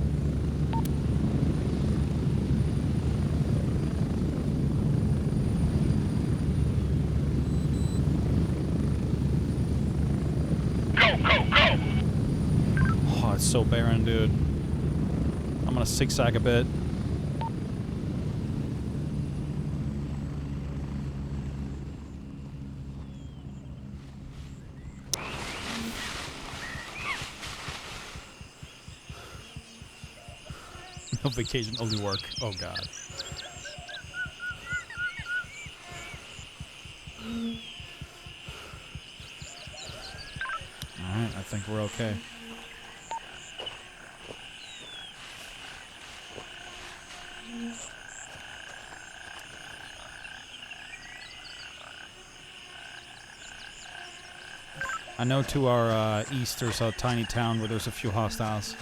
Go, go, go! Oh, it's so barren, dude. I'm gonna zigzag a bit. No vacation, only work. Oh god. Alright, I think we're okay. I know to our east there's a tiny town where there's a few hostiles.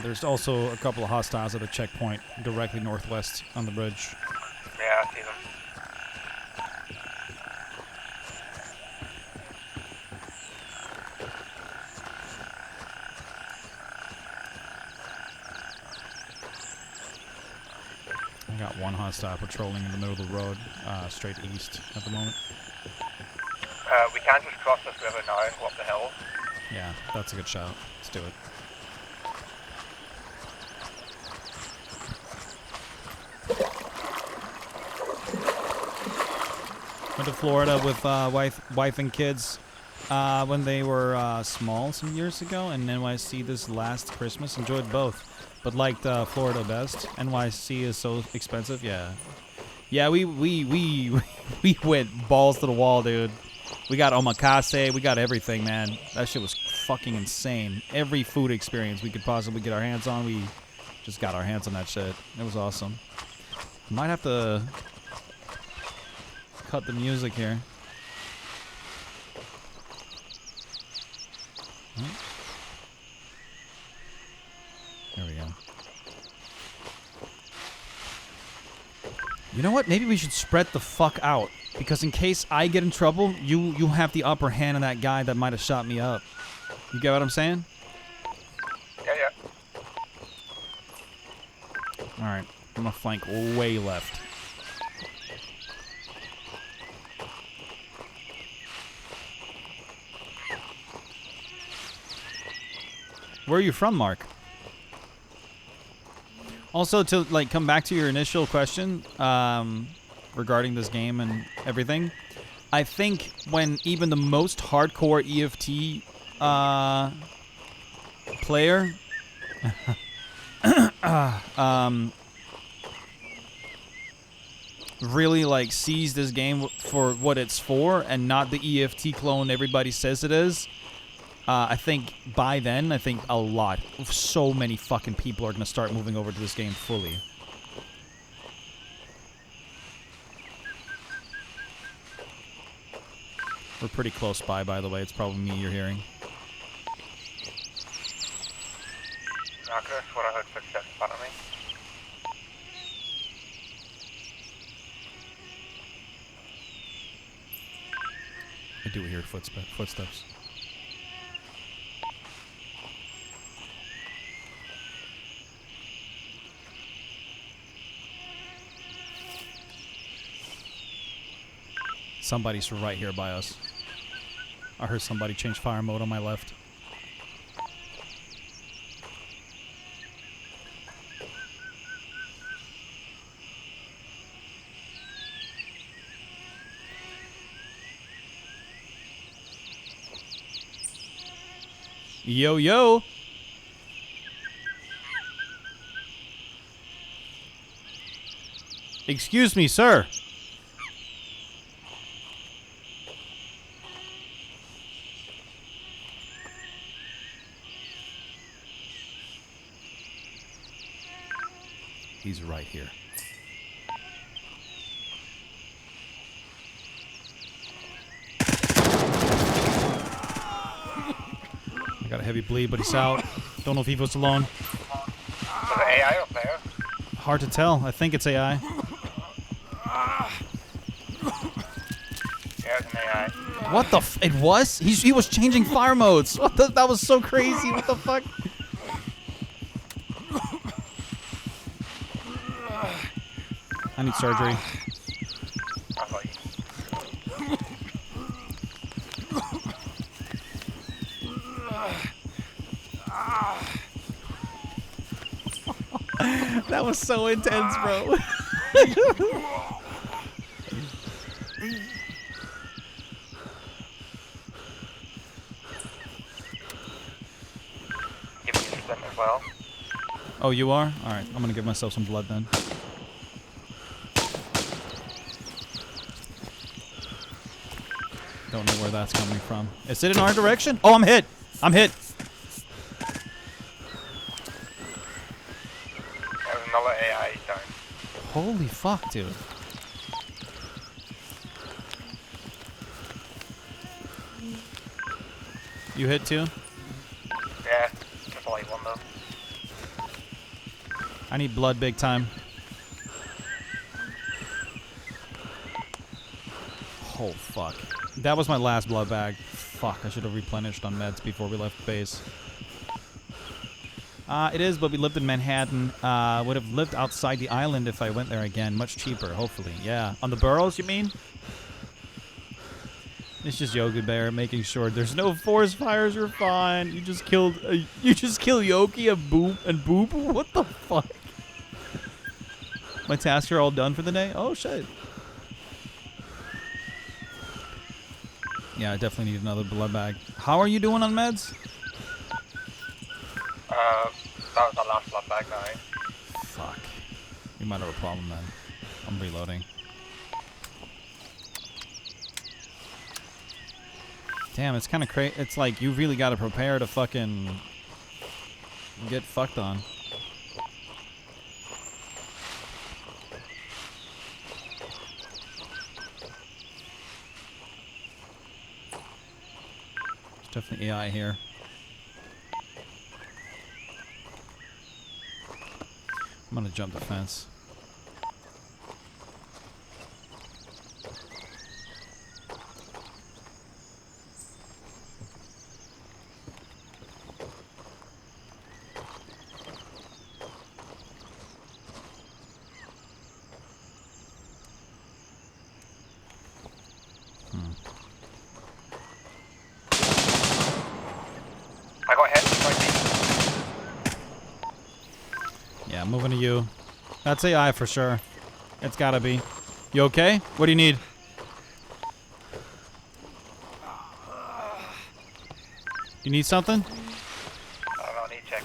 There's also a couple of hostiles at a checkpoint directly northwest on the bridge. Yeah, I see them. I got one hostile patrolling in the middle of the road, straight east at the moment. We can't just cross this river now and go up the hill. Yeah, that's a good shout. Let's do it. to Florida with wife and kids when they were small some years ago, and NYC this last Christmas. Enjoyed both, but liked Florida best. NYC is so expensive. Yeah, we went balls to the wall, dude. We got omakase, we got everything, man. That shit was fucking insane. Every food experience we could possibly get our hands on, we just got our hands on that shit. It was awesome. Might have to cut the music here. There we go. You know what? Maybe we should spread the fuck out. Because in case I get in trouble, you have the upper hand on that guy that might have shot me up. You get what I'm saying? Yeah. Alright. I'm gonna flank way left. Where are you from, Mark? Also, to like come back to your initial question regarding this game and everything, I think when even the most hardcore EFT player really like sees this game for what it's for and not the EFT clone everybody says it is, I think by then, so many fucking people are going to start moving over to this game fully. We're pretty close by the way. It's probably me you're hearing. I could have sworn I heard footsteps in front of me. I do hear footsteps. Somebody's right here by us. I heard somebody change fire mode on my left. Yo, yo! Excuse me, sir. He's right here. I got a heavy bleed, but he's out. Don't know if he was alone. Was it AI up there? Hard to tell. I think it's AI. Yeah, it's an AI. What the f- It was? He was changing fire modes. What the- That was so crazy. What the fuck? I need surgery. I thought you... That was so intense, bro. Give me a splint as well. Oh, you are? Alright, I'm gonna give myself some blood then. Don't know where that's coming from. Is it in our direction? Oh, I'm hit! I'm hit! There's another AI down. Holy fuck, dude. You hit too? Yeah, just a light one though. I need blood big time. Oh, fuck. That was my last blood bag. Fuck, I should have replenished on meds before we left base. It is, but we lived in Manhattan. Would have lived outside the island if I went there again. Much cheaper, hopefully. Yeah. On the burrows, you mean? It's just Yogi Bear making sure there's no forest fires. You're fine. You just killed. You just killed Yoki and Boop. What the fuck? My tasks are all done for the day. Oh shit. Yeah, I definitely need another blood bag. How are you doing on meds? That was our last blood bag now. Fuck. You might have a problem then. I'm reloading. Damn, it's kind of crazy. It's like you really got to prepare to fucking get fucked on. There's definitely AI here. I'm gonna jump the fence. I got hit. Yeah, moving to you. That's AI for sure. It's gotta be. You okay? What do you need? You need something? I need check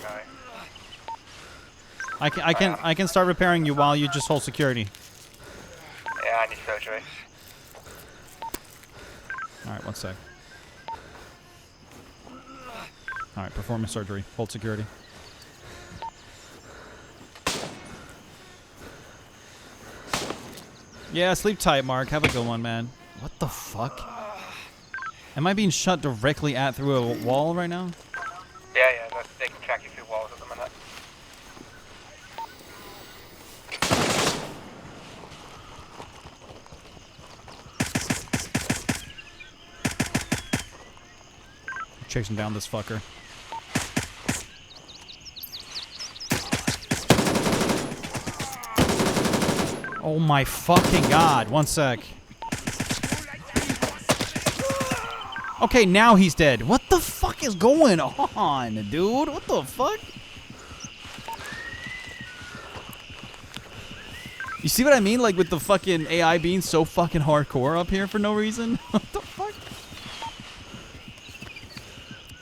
now. I can start repairing you while you just hold security. Yeah, I need surgery. All right, one sec. All right, performing surgery. Hold security. Yeah, sleep tight, Mark. Have a good one, man. What the fuck? Am I being shot directly at through a wall right now? Yeah, they can track you through walls at the minute. Chasing down this fucker. Oh my fucking god. One sec. Okay, now he's dead. What the fuck is going on, dude? What the fuck? You see what I mean? Like with the fucking AI being so fucking hardcore up here for no reason? What the fuck?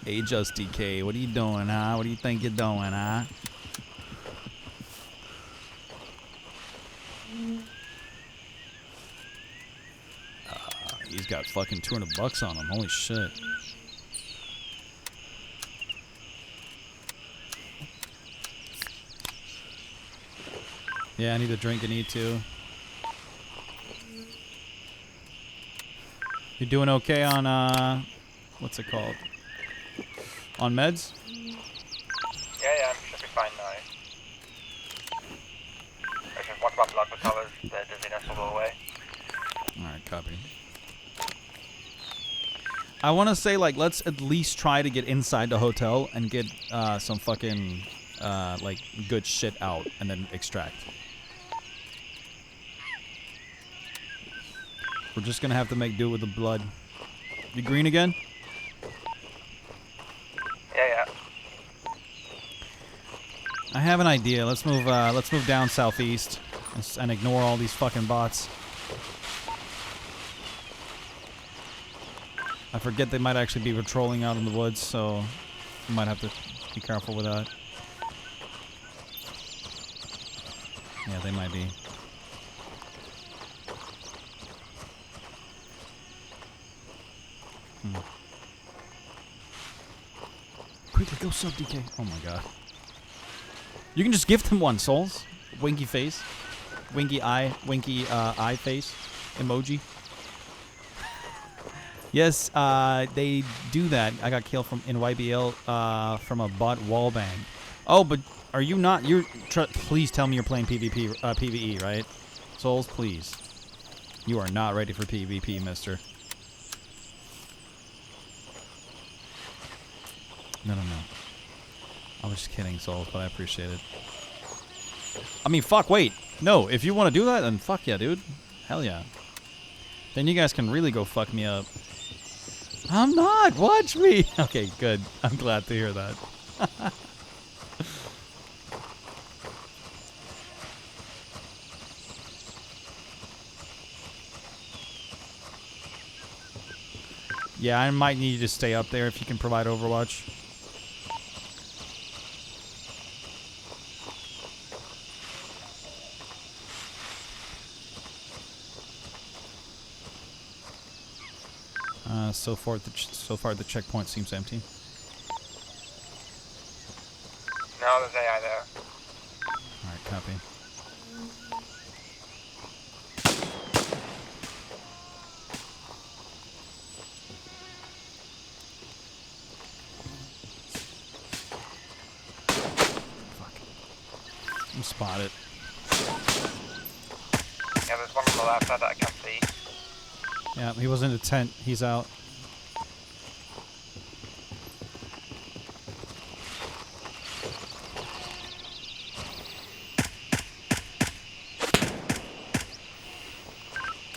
Hey, Just DK, what are you doing, huh? What do you think you're doing, huh? He's got fucking 200 bucks on him. Holy shit. Yeah, I need a drink. I need to. You doing okay on, what's it called? On meds? Yeah, should be fine now. It's just once my blood recovers, the dizziness will go away. Alright, copy. I want to say, like, let's at least try to get inside the hotel and get some fucking, like, good shit out and then extract. We're just gonna have to make do with the blood. You green again? Yeah. I have an idea. Let's move down southeast and ignore all these fucking bots. I forget they might actually be patrolling out in the woods, so we might have to be careful with that. Yeah, they might be. Quickly go sub DK. Oh my god. You can just gift him one, souls. Winky face. Winky eye face emoji. Yes, they do that. I got killed in YBL from a bot wallbang. Oh, but are you not? Please tell me you're playing PvE, right? Souls, please. You are not ready for PvP, mister. No. I was just kidding, Souls, but I appreciate it. I mean, fuck, wait. No, if you want to do that, then fuck yeah, dude. Hell yeah. Then you guys can really go fuck me up. I'm not! Watch me! Okay, good. I'm glad to hear that. Yeah, I might need you to stay up there if you can provide Overwatch. So far the checkpoint seems empty. No, there's AI there. Alright, copy. Fuck. I'm spotted. Yeah, there's one on the left side that I can't see. Yeah, he was in the tent. He's out.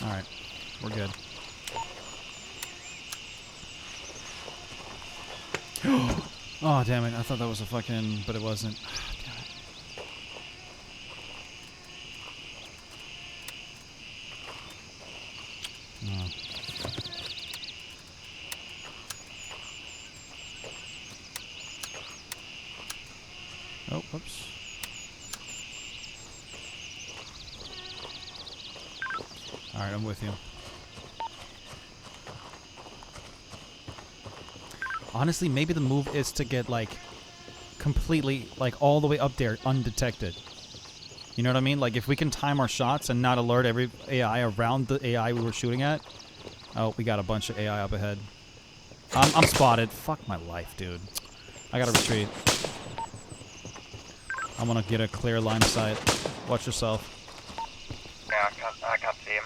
Alright, we're good. Oh, damn it. I thought that was a fucking... but it wasn't. Damn it. Oh. Oh, whoops. Alright, I'm with you. Honestly, maybe the move is to get, like, completely, like, all the way up there undetected. You know what I mean? Like, if we can time our shots and not alert every AI around the AI we were shooting at. Oh, we got a bunch of AI up ahead. I'm spotted. Fuck my life, dude. I gotta retreat. I wanna get a clear line of sight. Watch yourself. Yeah, I can't see him.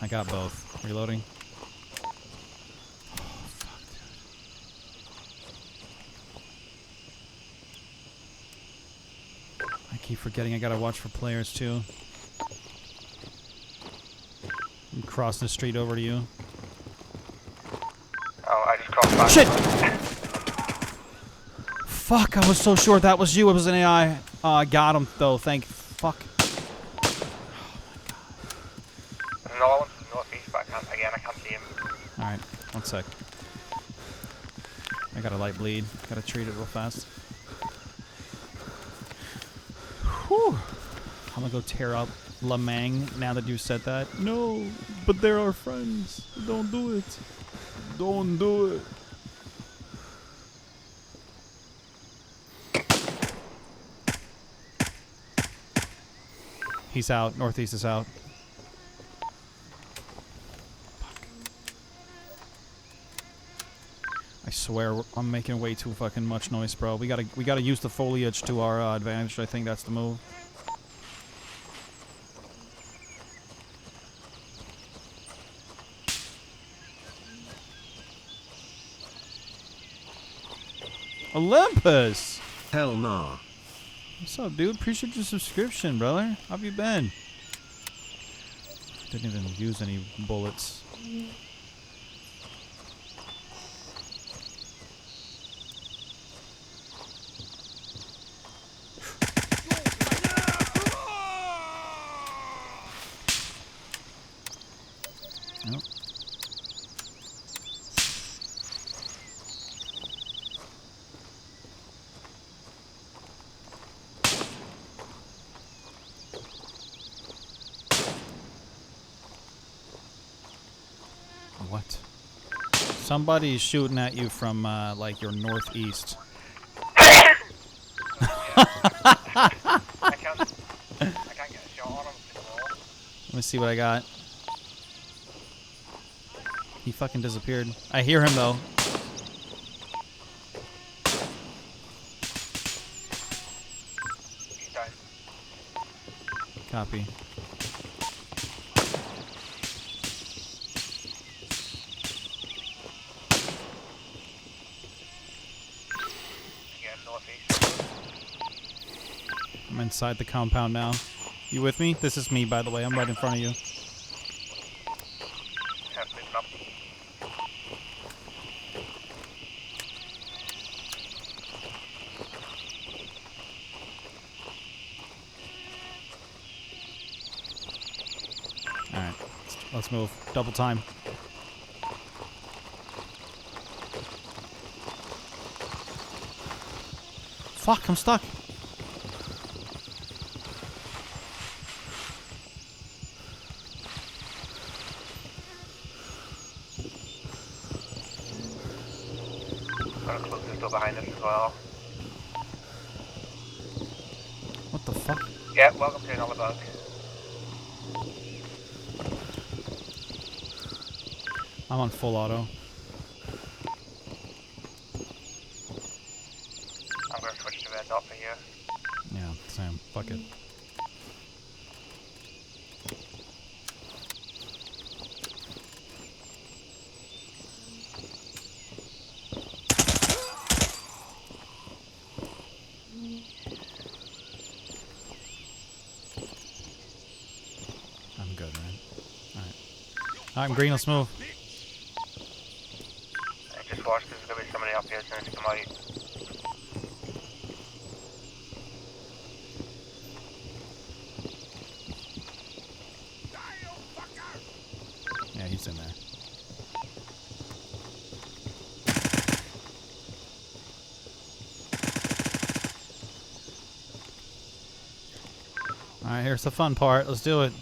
I got both. Reloading. Oh, fuck, dude. I keep forgetting I gotta watch for players, too. I'm crossing the street over to you. Oh, I just crossed back. Shit! Fuck, I was so sure that was you. It was an AI. I got him, though. Fuck. There's another one to the northeast, but I can't see him. Alright, 1 sec. I got a light bleed. Gotta treat it real fast. Whew. I'm gonna go tear up Lamang now that you said that. No, but they're our friends. Don't do it. Don't do it. He's out. Northeast is out. I swear I'm making way too fucking much noise, bro. We gotta use the foliage to our advantage. I think that's the move. Olympus! Hell nah. What's up, dude? Appreciate your subscription, brother. How have you been? Didn't even use any bullets. Nope. What? Somebody's shooting at you from, like, your northeast. I can't get a shot on him with the wall. Let me see what I got. He fucking disappeared. I hear him, though. He's down. Copy. Again, northeast. I'm inside the compound now. You with me? This is me, by the way. I'm right in front of you. Yeah, moving up. Alright, let's move. Double time. Fuck, I'm stuck. I'm gonna close this door behind us as well. What the fuck? Yeah, welcome to another bug. I'm on full auto. I'm gonna switch to red dot for you. Yeah, same. Fuck it. I'm good, man. Alright. I'm green, let's move. I just watched, there's gonna be somebody up here as soon as you come out. Yeah, he's in there. Alright, here's the fun part. Let's do it.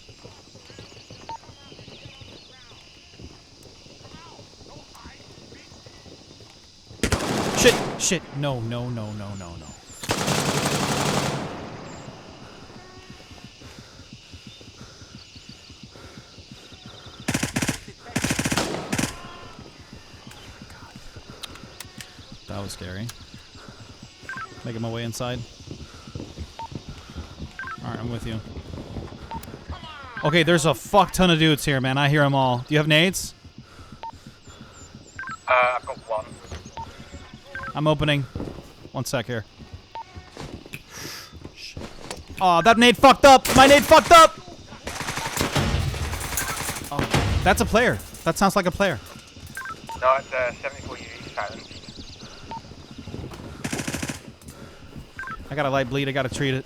Shit! Shit! No, no, no, no, no, no. That was scary. Making my way inside. Alright, I'm with you. Okay, there's a fuck ton of dudes here, man. I hear them all. Do you have nades? I've got one. I'm opening. One sec here. Oh, that nade fucked up! My nade fucked up! Oh, that's a player. That sounds like a player. No, it's 74 UV silenced. I got a light bleed. I gotta treat it.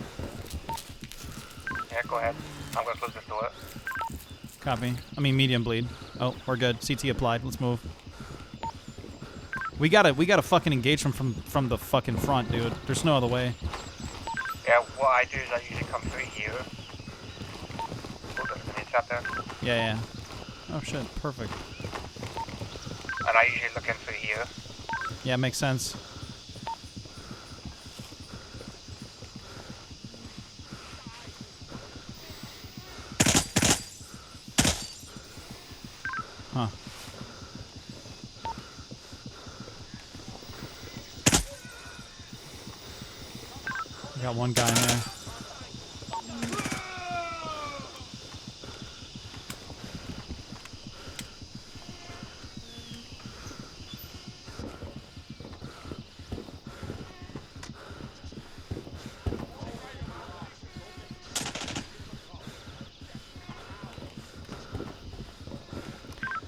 Yeah, go ahead. I'm gonna close this door. Copy. I mean, medium bleed. Oh, we're good. CT applied. Let's move. We gotta fucking engage from the fucking front, dude. There's no other way. Yeah, what I do is I usually come through here. Hold on, the nades up there. Yeah, yeah. Oh shit, perfect. And I usually look in through here. Yeah, makes sense. Huh. I got one guy in there.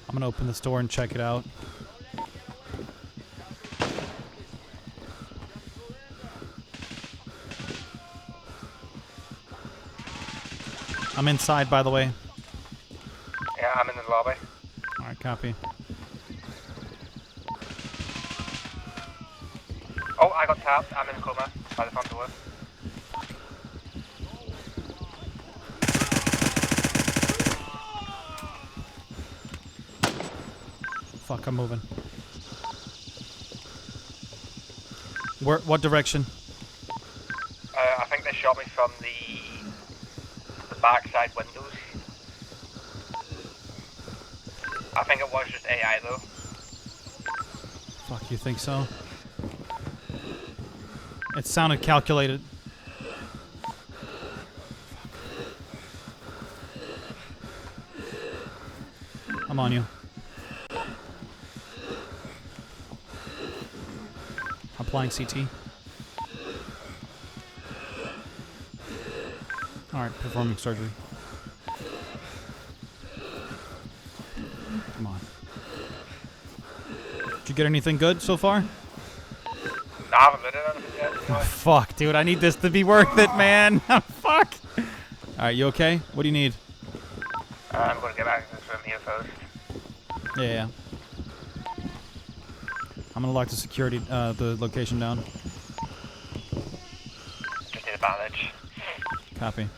I'm gonna open this door and check it out. I'm inside, by the way. Yeah, I'm in the lobby. Alright, copy. Oh, I got tapped. I'm in coma by the front door. Fuck, I'm moving. Where? What direction? I think they shot me from the backside windows. I think it was just AI though. Fuck, you think so? It sounded calculated. I'm on you. Applying CT. Alright, performing surgery. Come on. Did you get anything good so far? No, I haven't lit it anything yet. Oh, fuck, dude, I need this to be worth it, man. Fuck. Alright, you okay? What do you need? I'm going to get back to this room here first. Yeah. I'm gonna lock the security, the location down. Just need a bandage. Copy.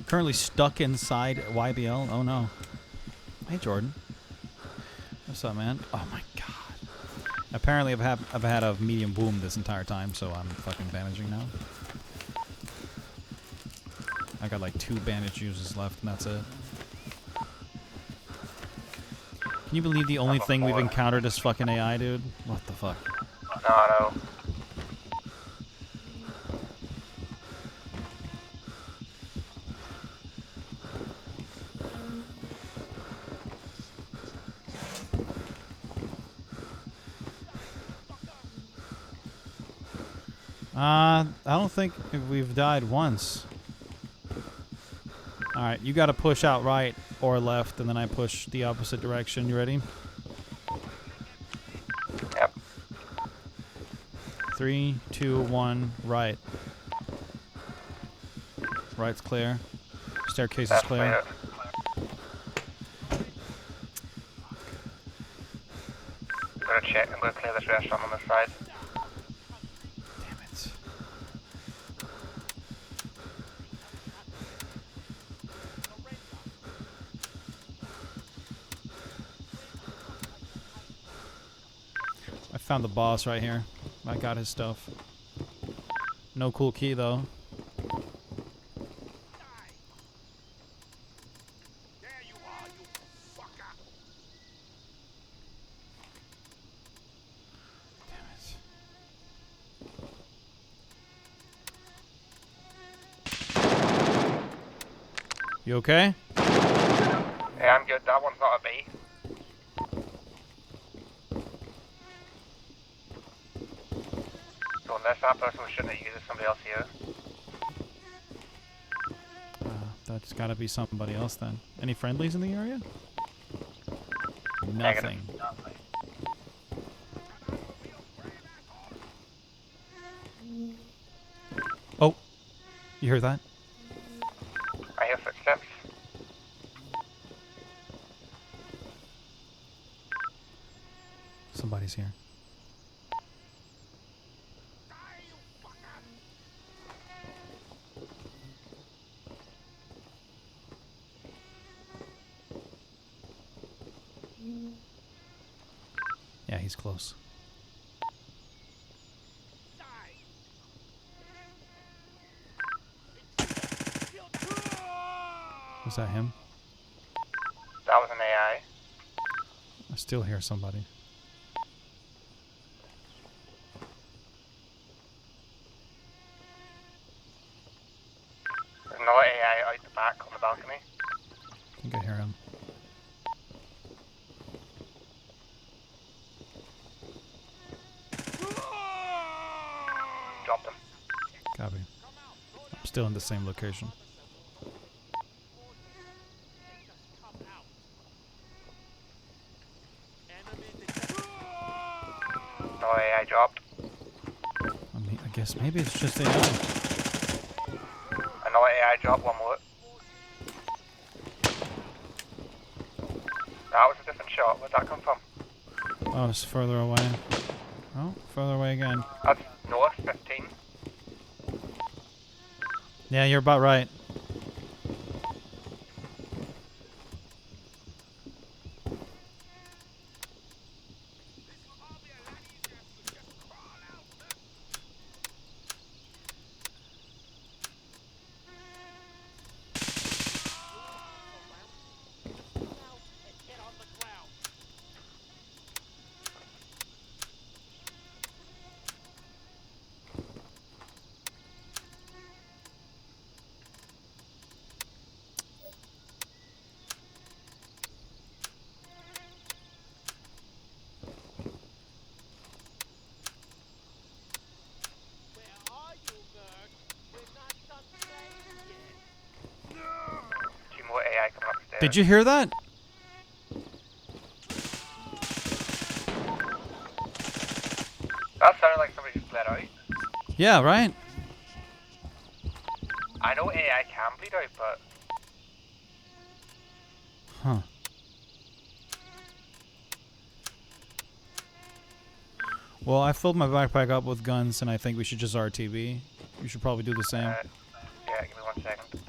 Currently stuck inside YBL. Oh no. Hey Jordan. What's up, man? Oh my god. Apparently I've had a medium boom this entire time, so I'm fucking bandaging now. I got like 2 bandage uses left, and that's it. Can you believe the only thing we've encountered is fucking AI, dude? What the fuck? No. I don't think we've died once. Alright, you gotta push out right or left, and then I push the opposite direction. You ready? Yep. 3, 2, 1, right. Right's clear. Staircase is clear. I'm gonna check. I'm gonna clear this restaurant on this side. Damn it. I found the boss right here. I got his stuff. No cool key though. You okay? Yeah, I'm good. That one's not a B. So unless that person was shooting at you, there's somebody else here. That's gotta be somebody else then. Any friendlies in the area? Negative. Nothing. Oh, you heard that? I hear footsteps. Somebody's here. Yeah, he's close. Was that him? That was an AI. I still hear somebody. There's another AI out the back on the balcony. I think I hear him. Dropped him. Copy. Still in the same location. No AI dropped. I mean, I guess maybe it's just AI. Another AI dropped, one more. That was a different shot. Where'd that come from? Oh, it's further away. Oh, further away again. That's north 15. Yeah, you're about right. Two more AI coming upstairs. Did you hear that? That sounded like somebody just bled out. Yeah, right? I know AI can bleed out, but Huh. Well, I filled my backpack up with guns, and I think we should just RTB. You should probably do the same. yeah, give me 1 second.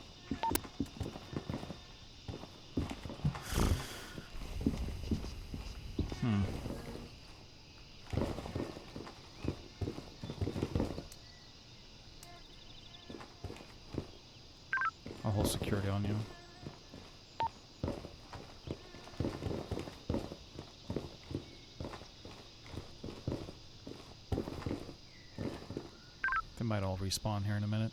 I'll hold security on you. They might all respawn here in a minute.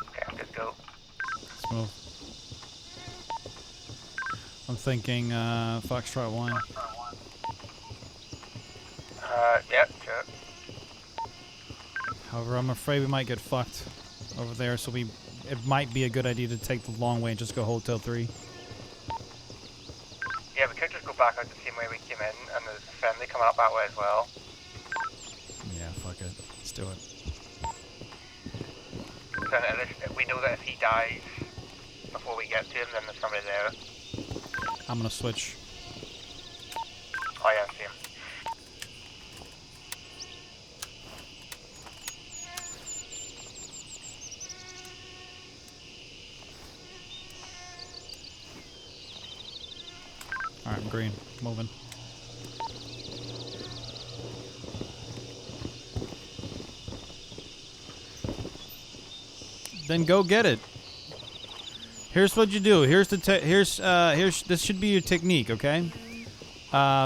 Okay, I'm good to go. Let's move. I'm thinking Foxtrot 1. Yep, sure. However, I'm afraid we might get fucked over there, so it might be a good idea to take the long way and just go Hotel 3. Yeah, we could just go back out the same way we came in, and there's a friendly coming up that way as well. Yeah, fuck it. Let's do it. So at least we know that if he dies before we get to him, then there's somebody there. I'm gonna switch. Oh yeah, same. Alright, I'm green. Moving. Then go get it. Here's what you do. Here's this should be your technique, okay?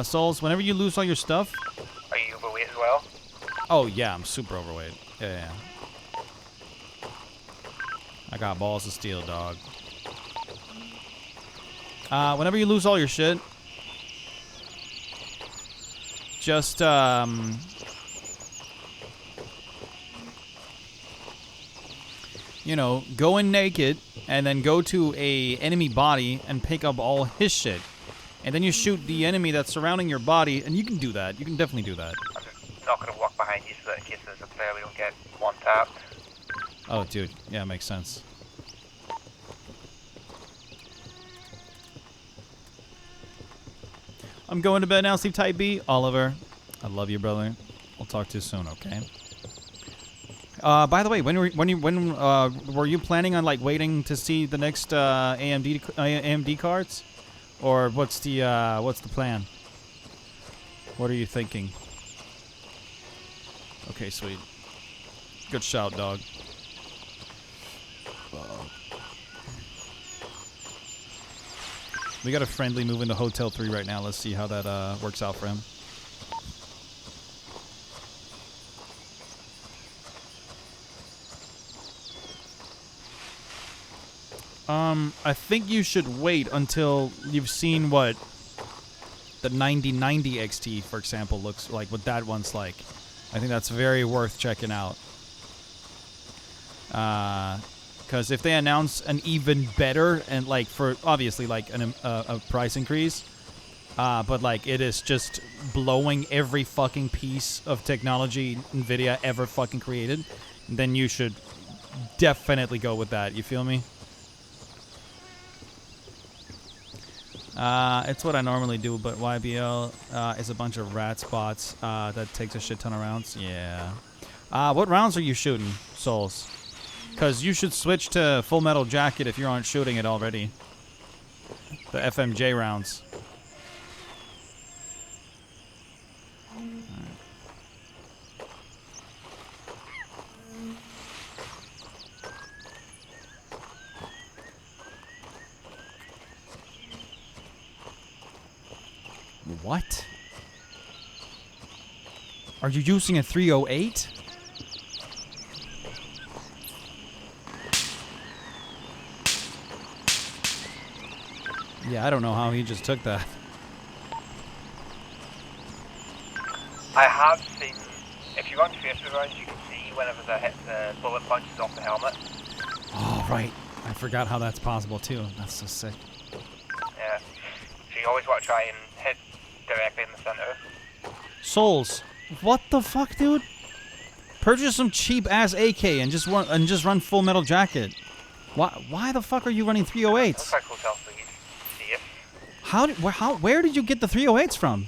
Souls, whenever you lose all your stuff. Are you overweight as well? Oh yeah, I'm super overweight. Yeah. I got balls of steel, dog. Whenever you lose all your shit, just you know, go in naked and then go to a enemy body and pick up all his shit. And then you shoot the enemy that's surrounding your body, and you can do that. You can definitely do that. I'm just not going to walk behind you so that in case there's a player we don't get one tapped. Oh, dude. Yeah, makes sense. I'm going to bed now. Sleep tight, B. Oliver, I love you, brother. I'll talk to you soon, okay? By the way, when were you planning on like waiting to see the next AMD cards, or what's the plan? What are you thinking? Okay, sweet. Good shout, dog. We got a friendly move into Hotel 3 right now. Let's see how that works out for him. I think you should wait until you've seen what the 9090 XT, for example, looks like, what that one's like. I think that's very worth checking out. Because if they announce an even better, and like for obviously like a price increase, but like it is just blowing every fucking piece of technology NVIDIA ever fucking created, then you should definitely go with that. You feel me? It's what I normally do, but YBL is a bunch of rat spots that takes a shit ton of rounds. Yeah. What rounds are you shooting, Souls? Because you should switch to Full Metal Jacket if you aren't shooting it already. The FMJ rounds. What? Are you using a 308? Yeah, I don't know how he just took that. I have seen, if you run faster rounds, you can see whenever the bullet punches off the helmet. Oh, right. I forgot how that's possible, too. That's so sick. Yeah. So you always want to try and hit directly in the center. Souls, what the fuck, dude? Purchase some cheap ass AK and just run full metal jacket. Why the fuck are you running 308s? Looks like Hotel Freeze. Safe. Where did you get the 308s from?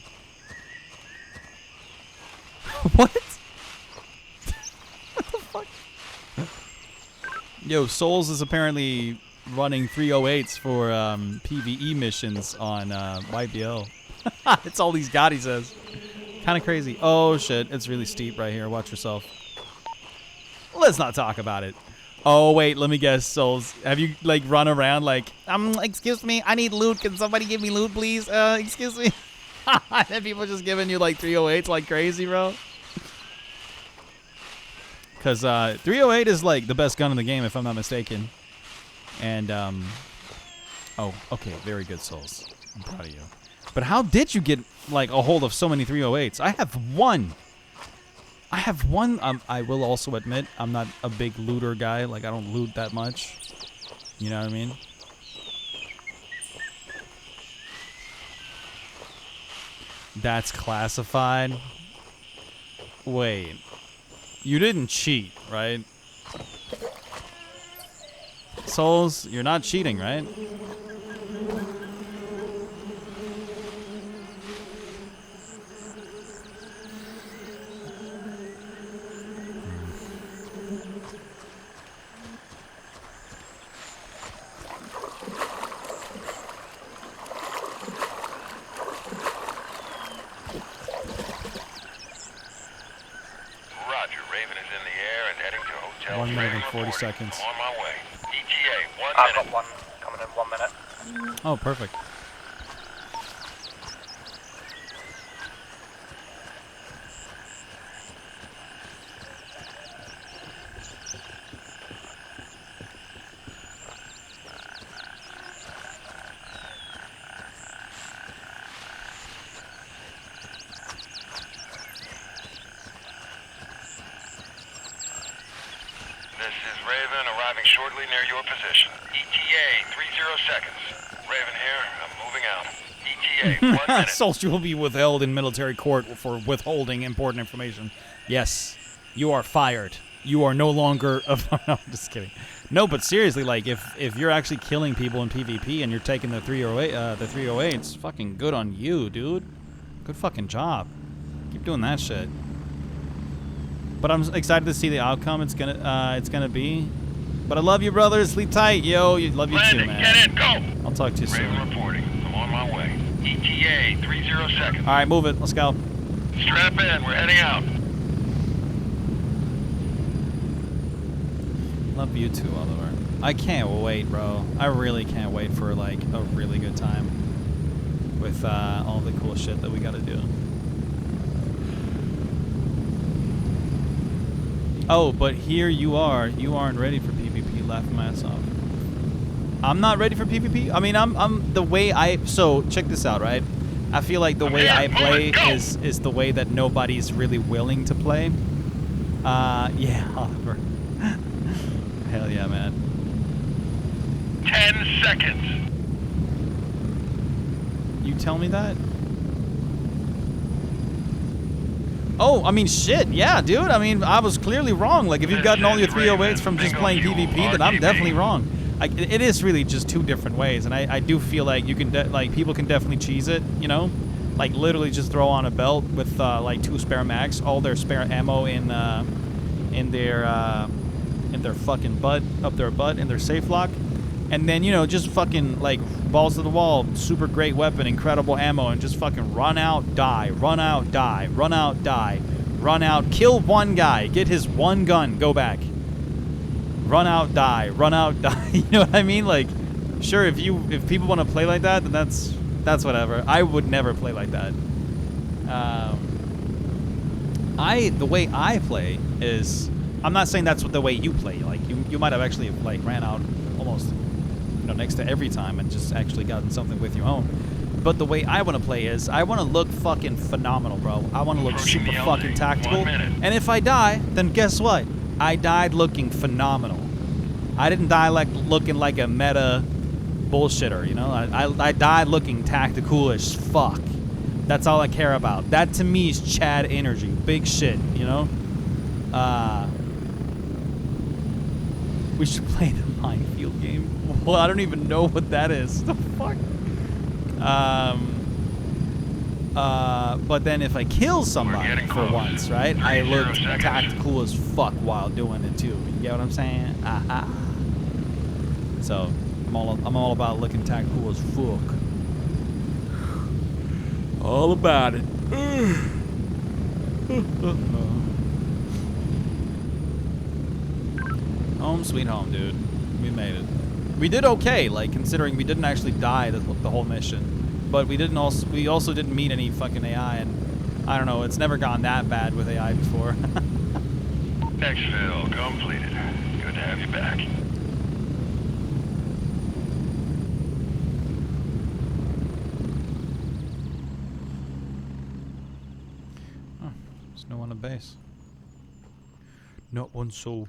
What? What the fuck? Yo, Souls is apparently running 308s for PvE missions on YBL. It's all he's got, he says. Kind of crazy. Oh shit, it's really steep right here. Watch yourself. Let's not talk about it. Oh wait, let me guess, Souls. Have you like run around like, excuse me, I need loot. Can somebody give me loot, please? Excuse me. And then people just giving you like 308s like crazy, bro. Because 308 is like the best gun in the game, if I'm not mistaken. And oh, okay, very good, Souls. I'm proud of you. But how did you get like a hold of so many 308s? I have one. I will also admit I'm not a big looter guy. Like I don't loot that much. You know what I mean? That's classified. Wait. You didn't cheat, right? Souls, you're not cheating, right? Roger, Raven is in the air and heading to Hotel 1 minute and Freeze 40 reporting. seconds. I'm on my way. ETA, 1 I've minute. got one coming in 1 minute. Oh, perfect. This is Raven arriving shortly near your position. ETA, 30 seconds. Raven here, I'm moving out. ETA, 1 minute. Soldier will be withheld in military court for withholding important information. Yes, you are fired. You are no longer. No, I'm just kidding. No, but seriously, like if you're actually killing people in PvP and you're taking the 308s, fucking good on you, dude. Good fucking job. Keep doing that shit. But I'm excited to see the outcome it's gonna be. But I love you, brother. Sleep tight, yo. Love you too, Landing, man. get in, go! I'll talk to you soon. Raven reporting. I'm on my way. ETA, 30 seconds. All right, move it. Let's go. Strap in, we're heading out. Love you too, Oliver. I can't wait, bro. I really can't wait for like a really good time with all the cool shit that we gotta do. Oh, but here you are. You aren't ready for PvP. Laughing my ass off. I'm not ready for PvP. I mean, I'm the way so check this out, right? I feel like the way I play is the way that nobody's really willing to play. Yeah, Oliver. Hell yeah, man. 10 seconds. You tell me that? Oh, I mean, shit, yeah, dude. I mean, I was clearly wrong. Like, if you've gotten all your 308s from just playing PvP, then I'm definitely wrong. It is really just two different ways, and I do feel like you can, like, people can definitely cheese it, you know? Like, literally just throw on a belt with, like, 2 spare mags, all their spare ammo in their fucking butt, up their butt, in their safe lock. And then, you know, just fucking, like, balls to the wall, super great weapon, incredible ammo, and just fucking run out, die, run out, die, run out, die, run out, kill one guy, get his one gun, go back. Run out, die, run out, die. You know what I mean? Like, sure, if people want to play like that, then that's whatever. I would never play like that. The way I play is, I'm not saying that's the way you play. Like, you might have actually, like, ran out almost next to every time and just actually gotten something with your own. But the way I want to play is I want to look fucking phenomenal, bro. I want to look Approaching super the fucking LZ. tactical. 1 minute. And if I die, then guess what? I died looking phenomenal. I didn't die like looking like a meta bullshitter, you know? I died looking tactical as fuck. That's all I care about. That to me is Chad energy. Big shit, you know? We should play the minefield game. Well, I don't even know what that is. The fuck? But then if I kill somebody getting for close. once, right? I 30 look seconds. tactical as fuck while doing it too. You get what I'm saying? Aha. So I'm all about looking tactical as fuck. All about it. Home sweet home, dude. We made it. We did okay, like considering we didn't actually die the whole mission, but we also didn't meet any fucking AI, and I don't know. It's never gone that bad with AI before. Exfil completed. Good to have you back. Oh, there's no one at base. Not one soul.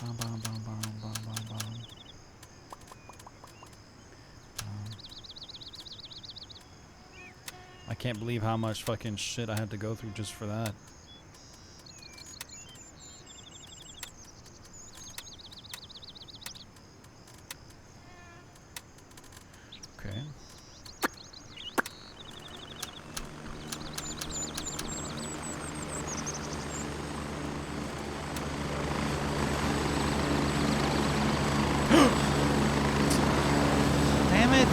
Bum, bum, bum, bum, bum, bum, bum. I can't believe how much fucking shit I had to go through just for that. Okay. Damn it!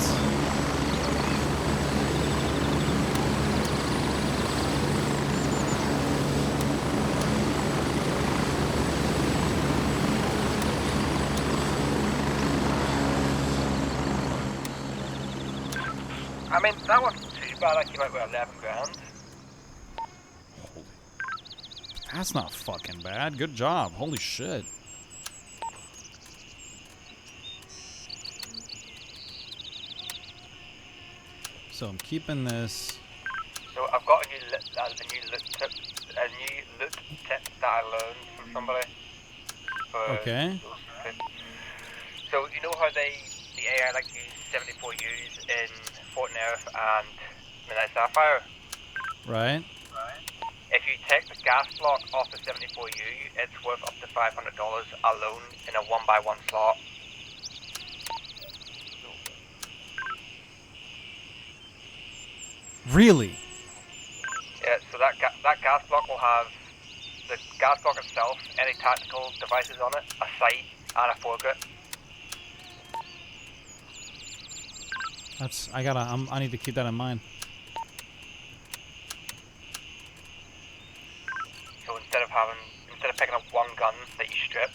I mean, that wasn't too bad. I came out with 11 grand. Holy. That's not fucking bad. Good job. Holy shit. So I'm keeping this. So I've got a new loot tip that I learned from somebody. Okay. So you know how the AI like to use 74Us in Fortnite and Midnight Sapphire? Right. If you take the gas block off the 74U, it's worth up to $500 alone in a 1x1 slot. Really? Yeah, so that gas block will have the gas block itself, any tactical devices on it, a sight, and a foregrip. That's. I need to keep that in mind. So instead of picking up one gun that you strip,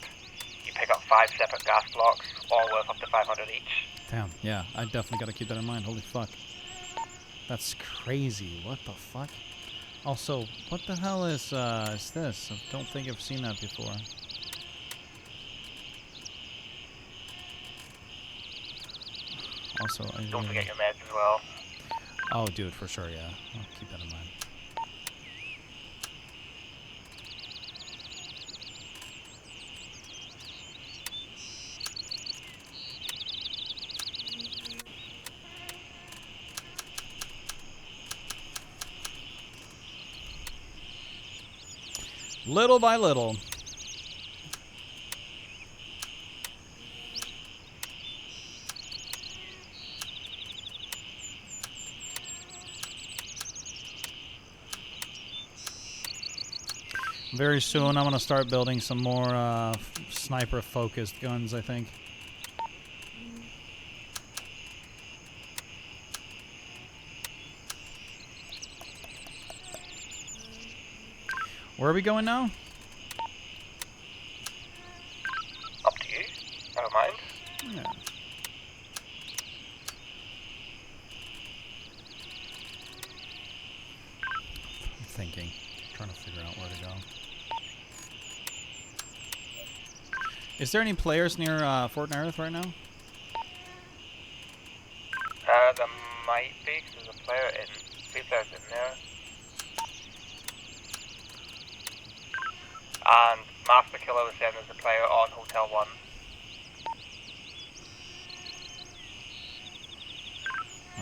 you pick up 5 separate gas blocks, all worth up to 500 each. Damn. Yeah. I definitely got to keep that in mind. Holy fuck. That's crazy. What the fuck? Also, what the hell is this? I don't think I've seen that before. Also, Don't forget your meds as well. Oh, dude, for sure, yeah. I'll keep that in mind. Little by little. Very soon, I'm going to start building some more sniper-focused guns, I think. Where are we going now? Up to you. I don't mind. Yeah. I'm thinking. Trying to figure out where to go. Is there any players near Fort Nerith right now? There might be, 'cause there's a player in, 3 players in there. And Master Killer was saying there's a player on Hotel 1.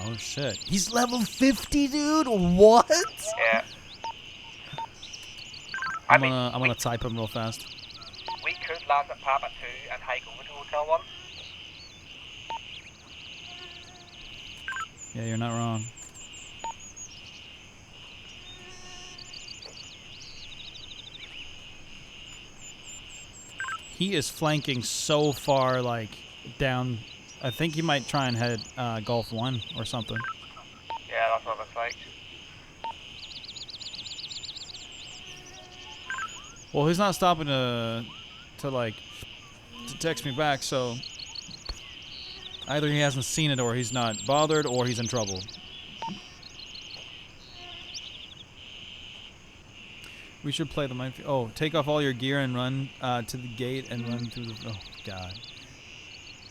Oh shit. He's level 50, dude? What? Yeah. I'm gonna type him real fast. We could land at Papa 2 and hike over to Hotel 1. Yeah, you're not wrong. He is flanking so far, like, down. I think he might try and head Gulf 1 or something. Yeah, that's what it looks like. Well, he's not stopping to text me back, so either he hasn't seen it or he's not bothered or he's in trouble. We should play the minefield. Oh, take off all your gear and run to the gate and run through the... Oh, God.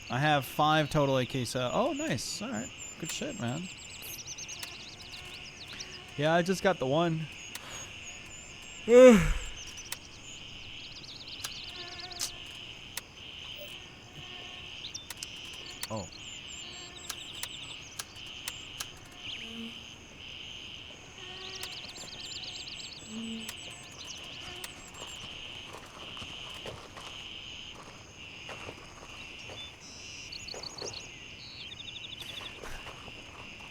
I have 5 total AKs. Oh, nice. All right. Good shit, man. Yeah, I just got the one. Oh.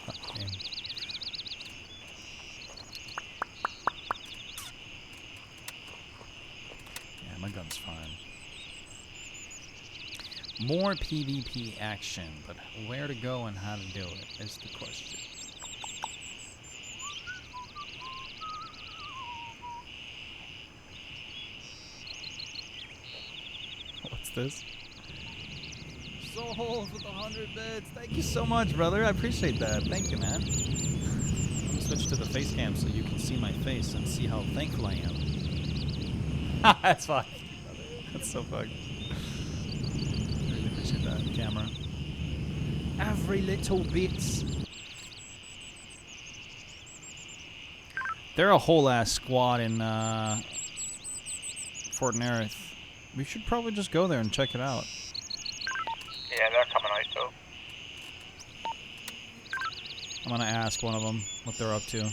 Fuck game. Yeah, my gun's fine. More PvP action, but where to go and how to do it is the question. What's this? Souls with 100 bits. Thank you so much, brother. I appreciate that. Thank you, man. I'm gonna switch to the face cam so you can see my face and see how thankful I am. That's fine. That's so fucked. Really appreciate that camera. Every little bit. They're a whole ass squad in Fort Nerith. We should probably just go there and check it out. Yeah, they're coming out too. I'm gonna ask one of them what they're up to.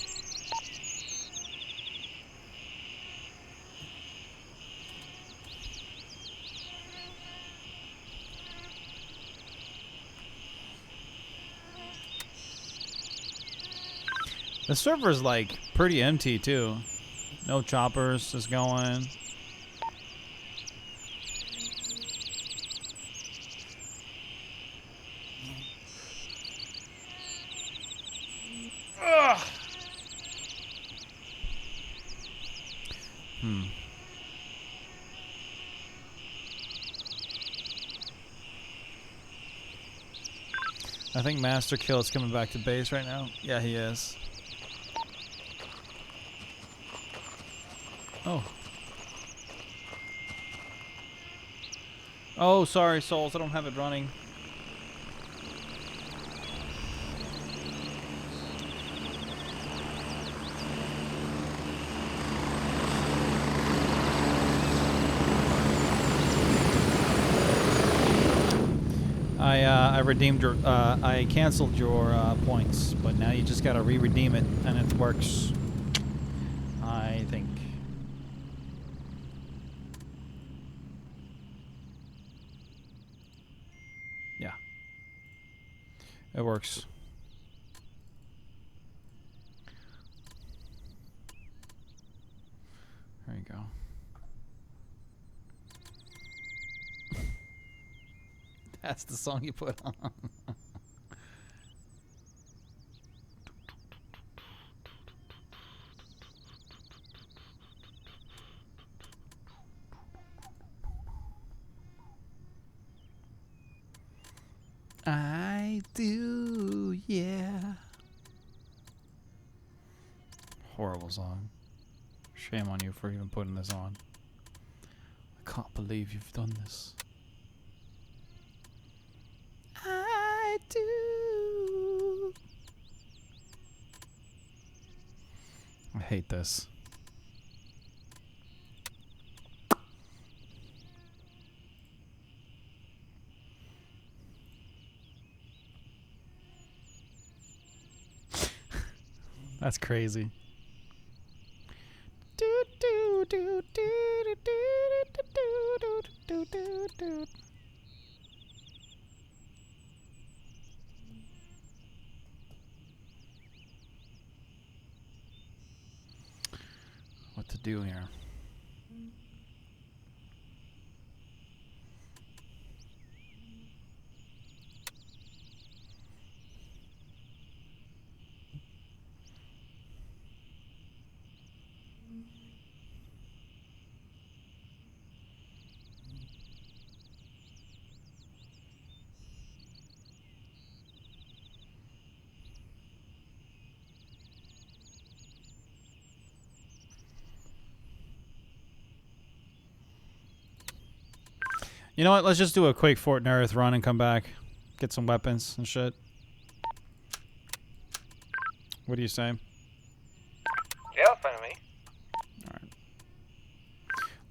The server's like pretty empty too. No choppers is going. Ugh. I think Master Kill is coming back to base right now. Yeah, he is. Oh. Oh, sorry, Souls. I don't have it running. I redeemed your, I canceled your points, but now you just gotta re-redeem it, and it works. I think. Yeah. It works. There you go. That's the song you put on. I do, yeah. Horrible song. Shame on you for even putting this on. I can't believe you've done this. I hate this. That's crazy. What to do here? You know what? Let's just do a quick Fort Nerith run and come back. Get some weapons and shit. What do you say? Yeah, that's fine with me. Alright.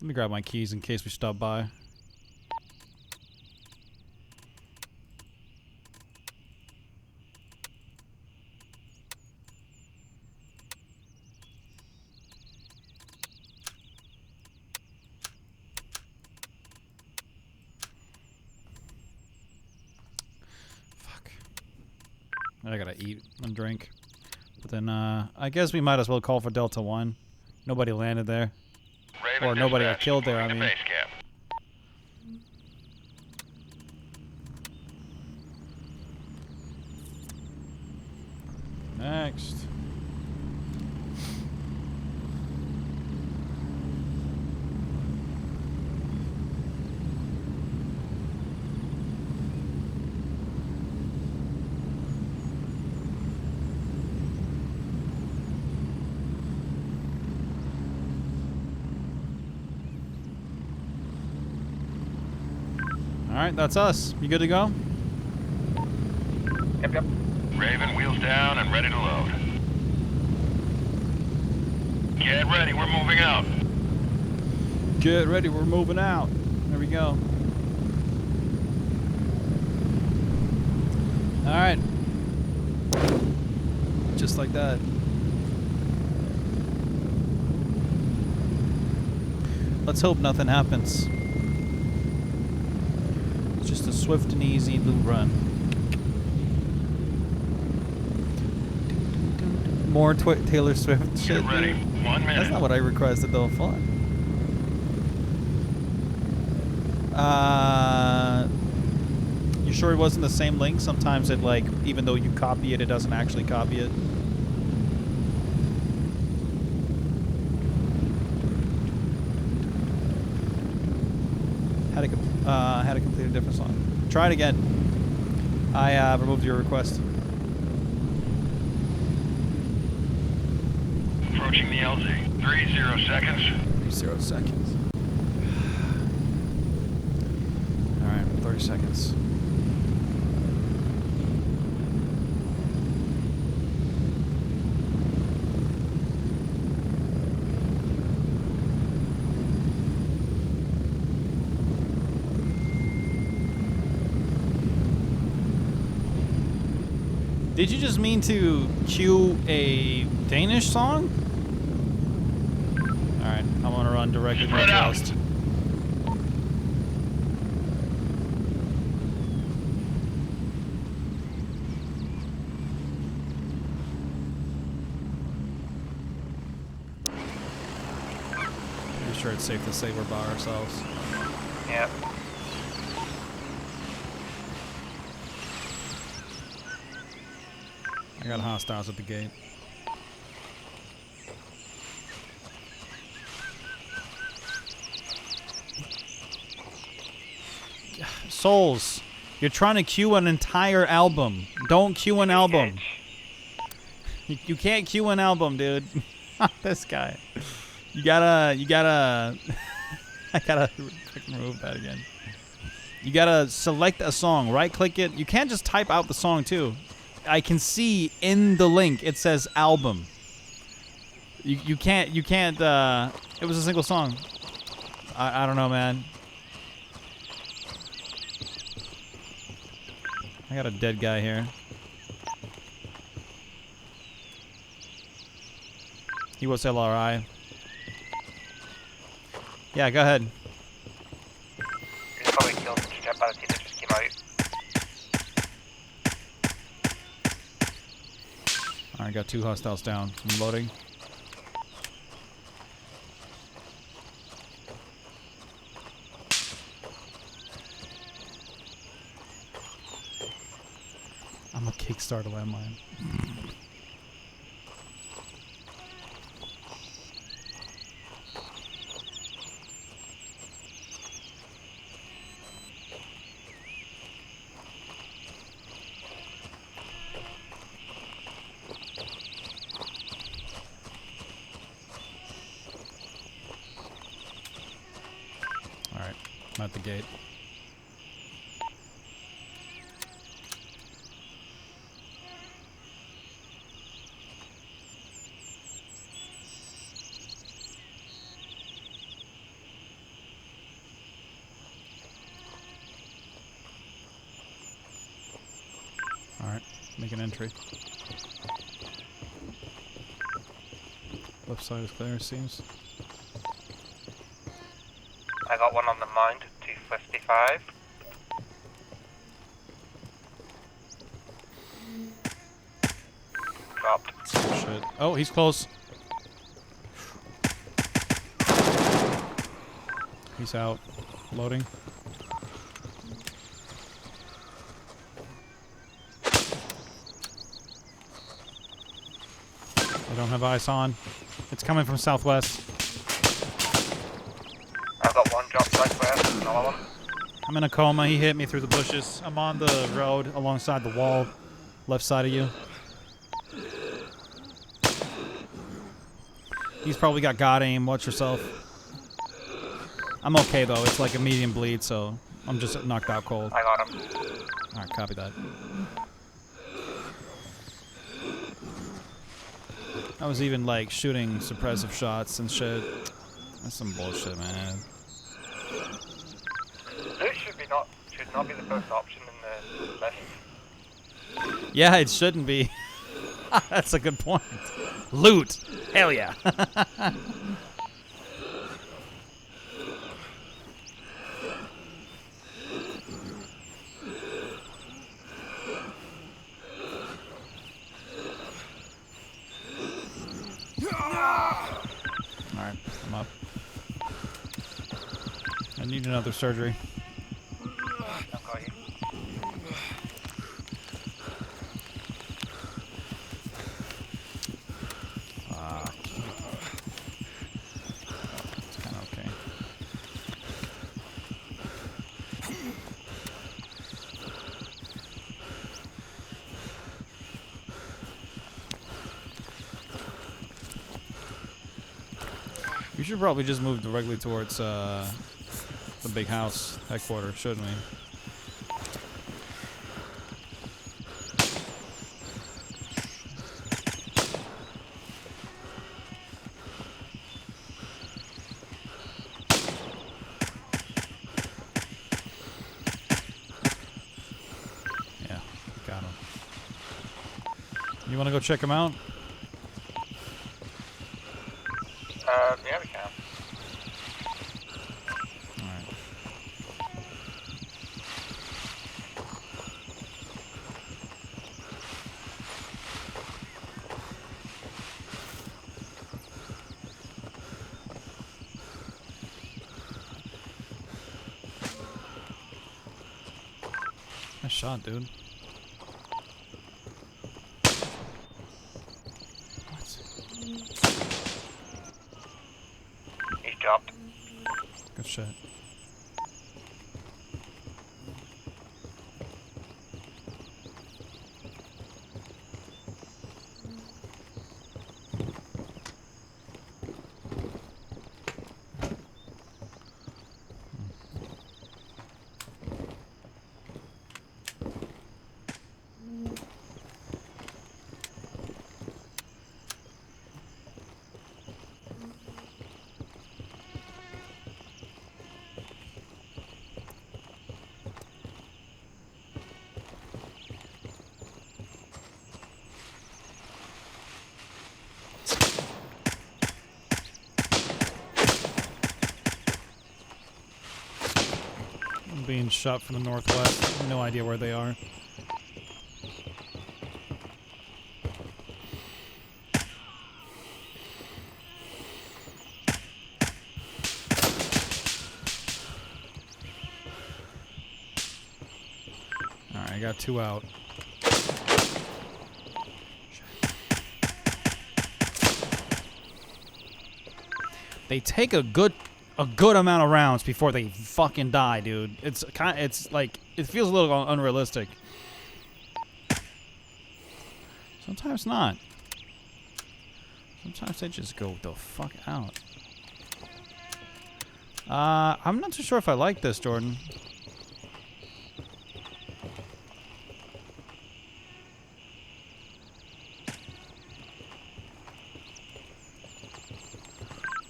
Let me grab my keys in case we stop by. I gotta eat and drink. But then, I guess we might as well call for Delta 1. Nobody landed there. Raven Or nobody got dispatch, killed there, I moving to mean. base camp. Next. Alright, that's us. You good to go? Yep, yep. Raven, wheels down and ready to load. Get ready, we're moving out. Get ready, we're moving out. There we go. Alright. Just like that. Let's hope nothing happens. It's just a swift and easy loot run. More Taylor Swift shit. Get ready, Dude. 1 minute. That's not what I requested though. Fuck. You sure it wasn't the same link? Sometimes it like, even though you copy it, it doesn't actually copy it. Had to complete a different song. Try it again. I removed your request. Approaching the LZ. 30 seconds. 0 seconds. Alright, 30 seconds. Did you just mean to cue a Danish song? Alright, I'm gonna run directly Spread out. northwest. Pretty sure it's safe to say we're by ourselves. Yep. I got hostiles at the gate. Souls, you're trying to queue an entire album. Don't queue an album. You can't queue an album, dude. This guy. You gotta. I gotta remove that again. You gotta select a song, right-click it. You can't just type out the song too. I can see in the link it says album. You can't it was a single song. I don't know, man. I got a dead guy here. He was LRI. Yeah, go ahead. He's probably killed some shit by the team that just came out. Alright, got 2 hostiles down. I'm loading. I'm a Kickstarter landmine. Alright, I'm at the gate. Alright, make an entry. Left side is clear, it seems. I got one on the mound, 255. Dropped. Shit. Oh, he's close. He's out. Loading. I don't have ice on. It's coming from southwest. I've got one drop southwest, another one. I'm in a coma. He hit me through the bushes. I'm on the road alongside the wall, left side of you. He's probably got God aim. Watch yourself. I'm okay though. It's like a medium bleed, so I'm just knocked out cold. I got him. Alright, copy that. I was even like shooting suppressive shots and shit. That's some bullshit, man. Loot should not be the first option in the list. Yeah, it shouldn't be. That's a good point. Loot! Hell yeah! Alright, I'm up. I need another surgery. I've got you. It's kind of okay. We should probably just move directly towards the big house headquarters, shouldn't we? Yeah, got him. You want to go check him out? Yeah, we can. Alright. Nice shot, dude. He's dropped. Good shit. I'm being shot from the northwest. No idea where they are. Alright, I got 2 out. They take a good amount of rounds before they fucking die, dude. It's like it feels a little unrealistic. Sometimes not. Sometimes they just go the fuck out. I'm not too sure if I like this, Jordan.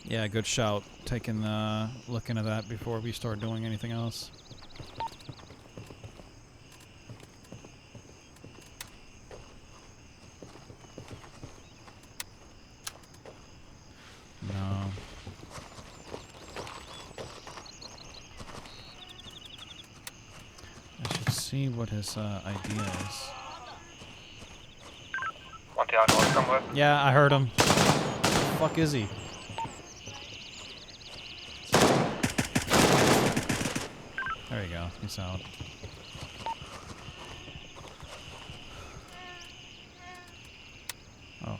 Yeah, good shout. Looking at that before we start doing anything else. No. I should see what his idea is. One to our north somewhere. Yeah, I heard him. The fuck is he? There you go. He's out. Oh.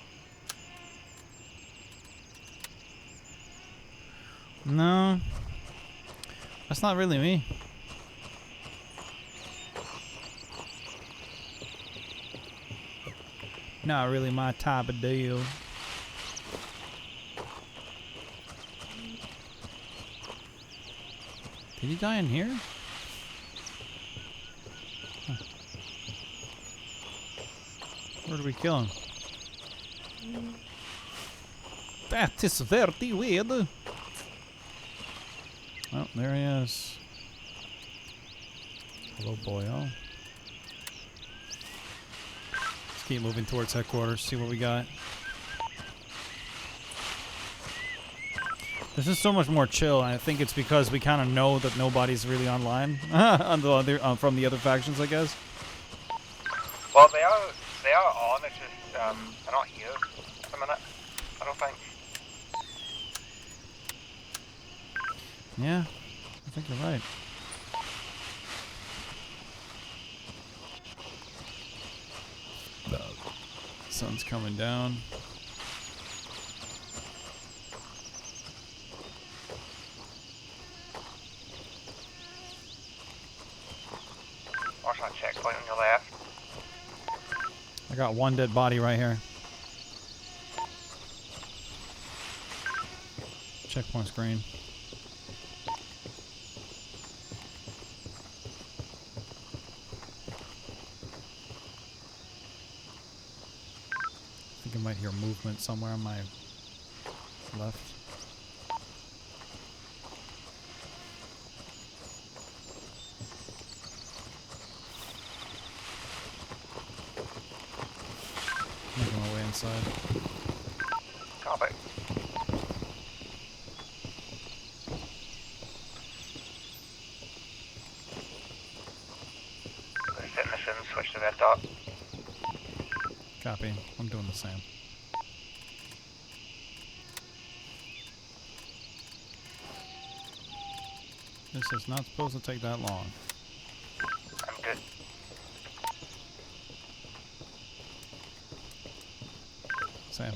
No. That's not really me. Not really my type of deal. Did he die in here? Huh. Where did we kill him? That is very weird. Oh, there he is. Hello, boyo. Let's keep moving towards headquarters, see what we got. This is so much more chill, and I think it's because we kind of know that nobody's really online on the other, from the other factions, I guess. Well, they are on. It's just they're not here at the minute. I don't think. Yeah, I think you're right. The sun's coming down. Watch that checkpoint on your left. I got 1 dead body right here. Checkpoint screen. I think I might hear movement somewhere on my left. Making my way inside. Copy. Sit mission, switch to red dot. Copy. I'm doing the same. This is not supposed to take that long. I'm good. Same.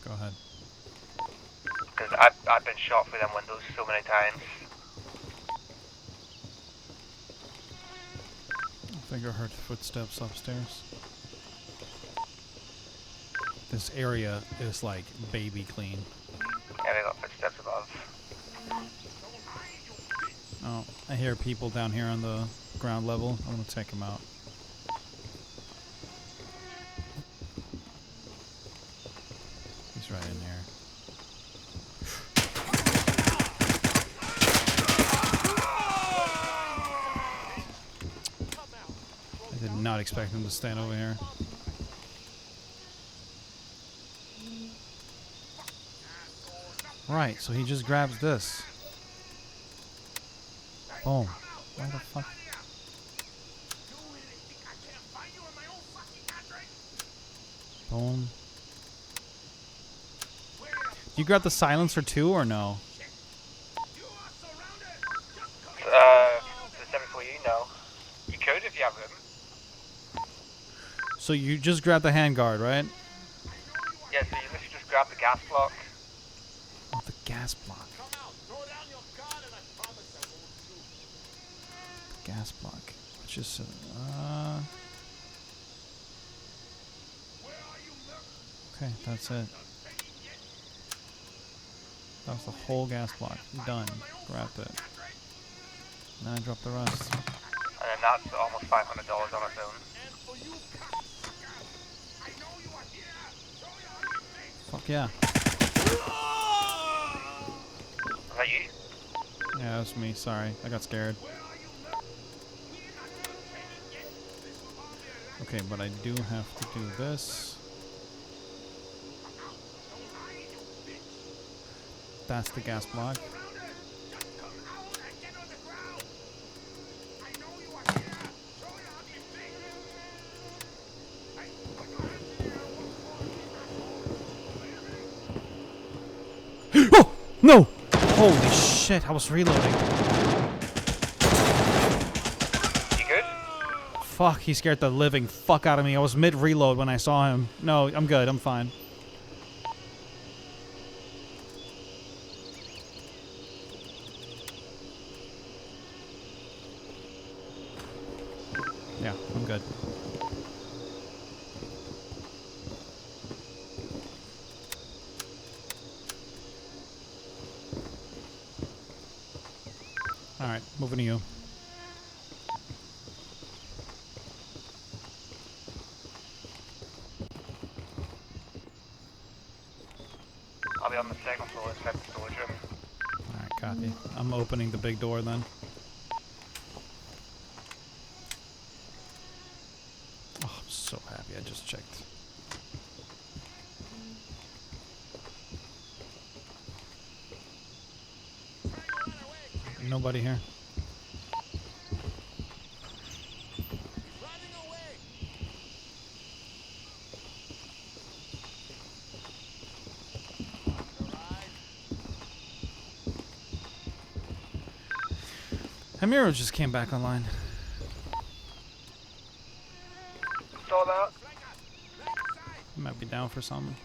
Go ahead. Because I've been shot through them windows so many times. I think I heard footsteps upstairs. this area is like baby clean. Yeah, they got footsteps above. Oh, I hear people down here on the ground level. I'm gonna check them out. He's right in here. I did not expect him to stand over here. Right, so he just grabs this. Boom. Why the fuck? Boom. You grab the silencer too, or no? Specifically, you know. You could if you have room. So you just grab the handguard, right? Yeah, so you literally just grab the gas block. Oh, the gas block. The gas block. Which is okay, that's it. That was the whole gas block. Done. Grabbed it. Now I drop the rest. And then that's almost $500 on its own. Fuck yeah. Is that you? Yeah, that's me. Sorry. I got scared. Okay, but I do have to do this. That's the gas block. Oh! No! Holy shit, I was reloading. You good? Fuck, he scared the living fuck out of me. I was mid-reload when I saw him. No, I'm good. I'm fine. Yeah, I'm good. Alright, moving to you. I'll be on the second floor inside the storage room. Alright, copy. I'm opening the big door then. Oh, I'm so happy I just checked. Nobody here. Hamiro just came back online. Saw that? Might be down for something.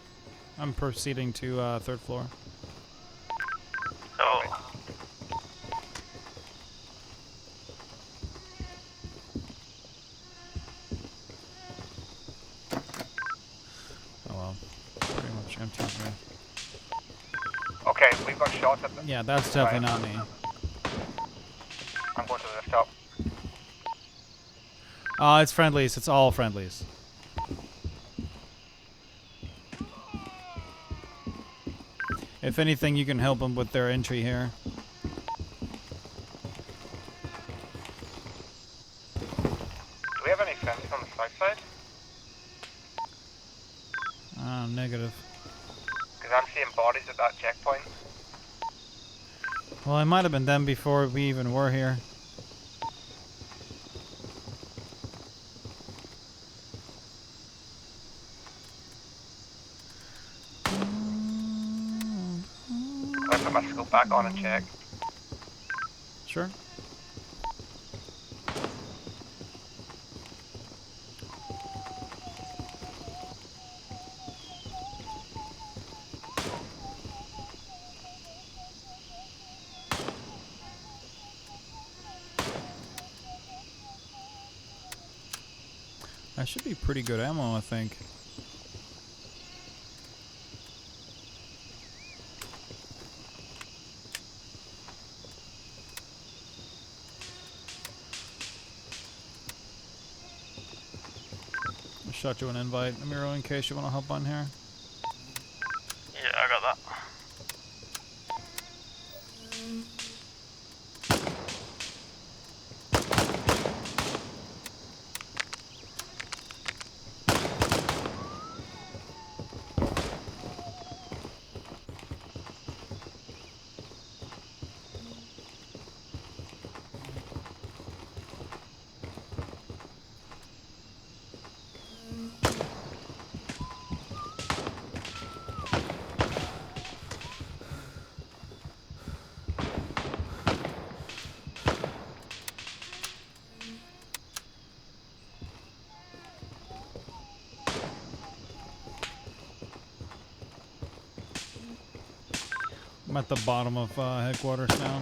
I'm proceeding to third floor. Oh. Oh well. Pretty much empty here. Okay, we've got shots at them. Yeah, that's definitely not me. I'm going to the rooftop. It's friendlies. It's all friendlies. If anything, you can help them with their entry here. Do we have any friendlies on the south side? Negative. Because I'm seeing bodies at that checkpoint. Well, it might have been them before we even were here. I put my scope back on and check. Sure. That should be pretty good ammo, I think. shot you an invite, Amiro, in case you want to hop on here. Yeah, I got that. I'm at the bottom of headquarters now.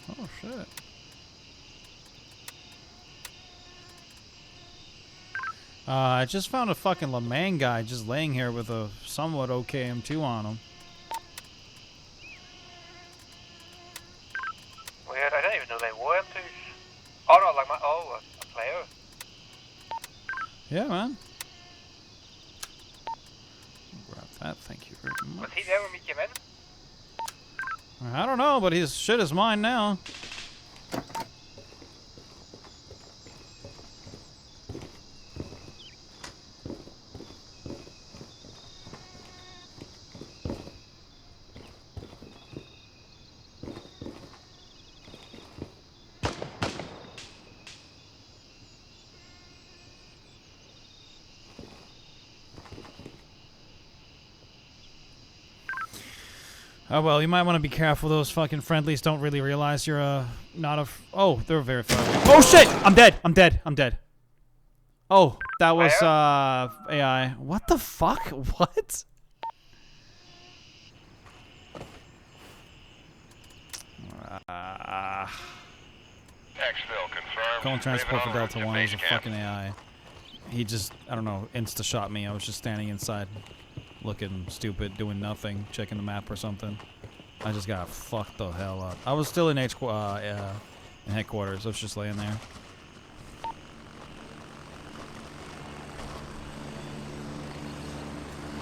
Oh shit. I just found a fucking LeMan guy just laying here with a somewhat okay M2 on him. Weird, I didn't even know they wore M2s. Oh no, like a player. Yeah, man. Grab that, thank you very much. Was he there when we came in? I don't know, but his shit is mine now. Oh well, you might want to be careful. Those fucking friendlies don't really realize you're not a. Oh, they're very far away. Oh shit! I'm dead. I'm dead. I'm dead. Oh, that was AI. What the fuck? What? Exfil confirmed. Calling transport for Raven en route Delta to 1 base was a camp. fucking AI. He just, I don't know, insta-shot me. I was just standing inside, looking stupid, doing nothing, checking the map or something. I just got fucked the hell up. I was still in headquarters. I was just laying there.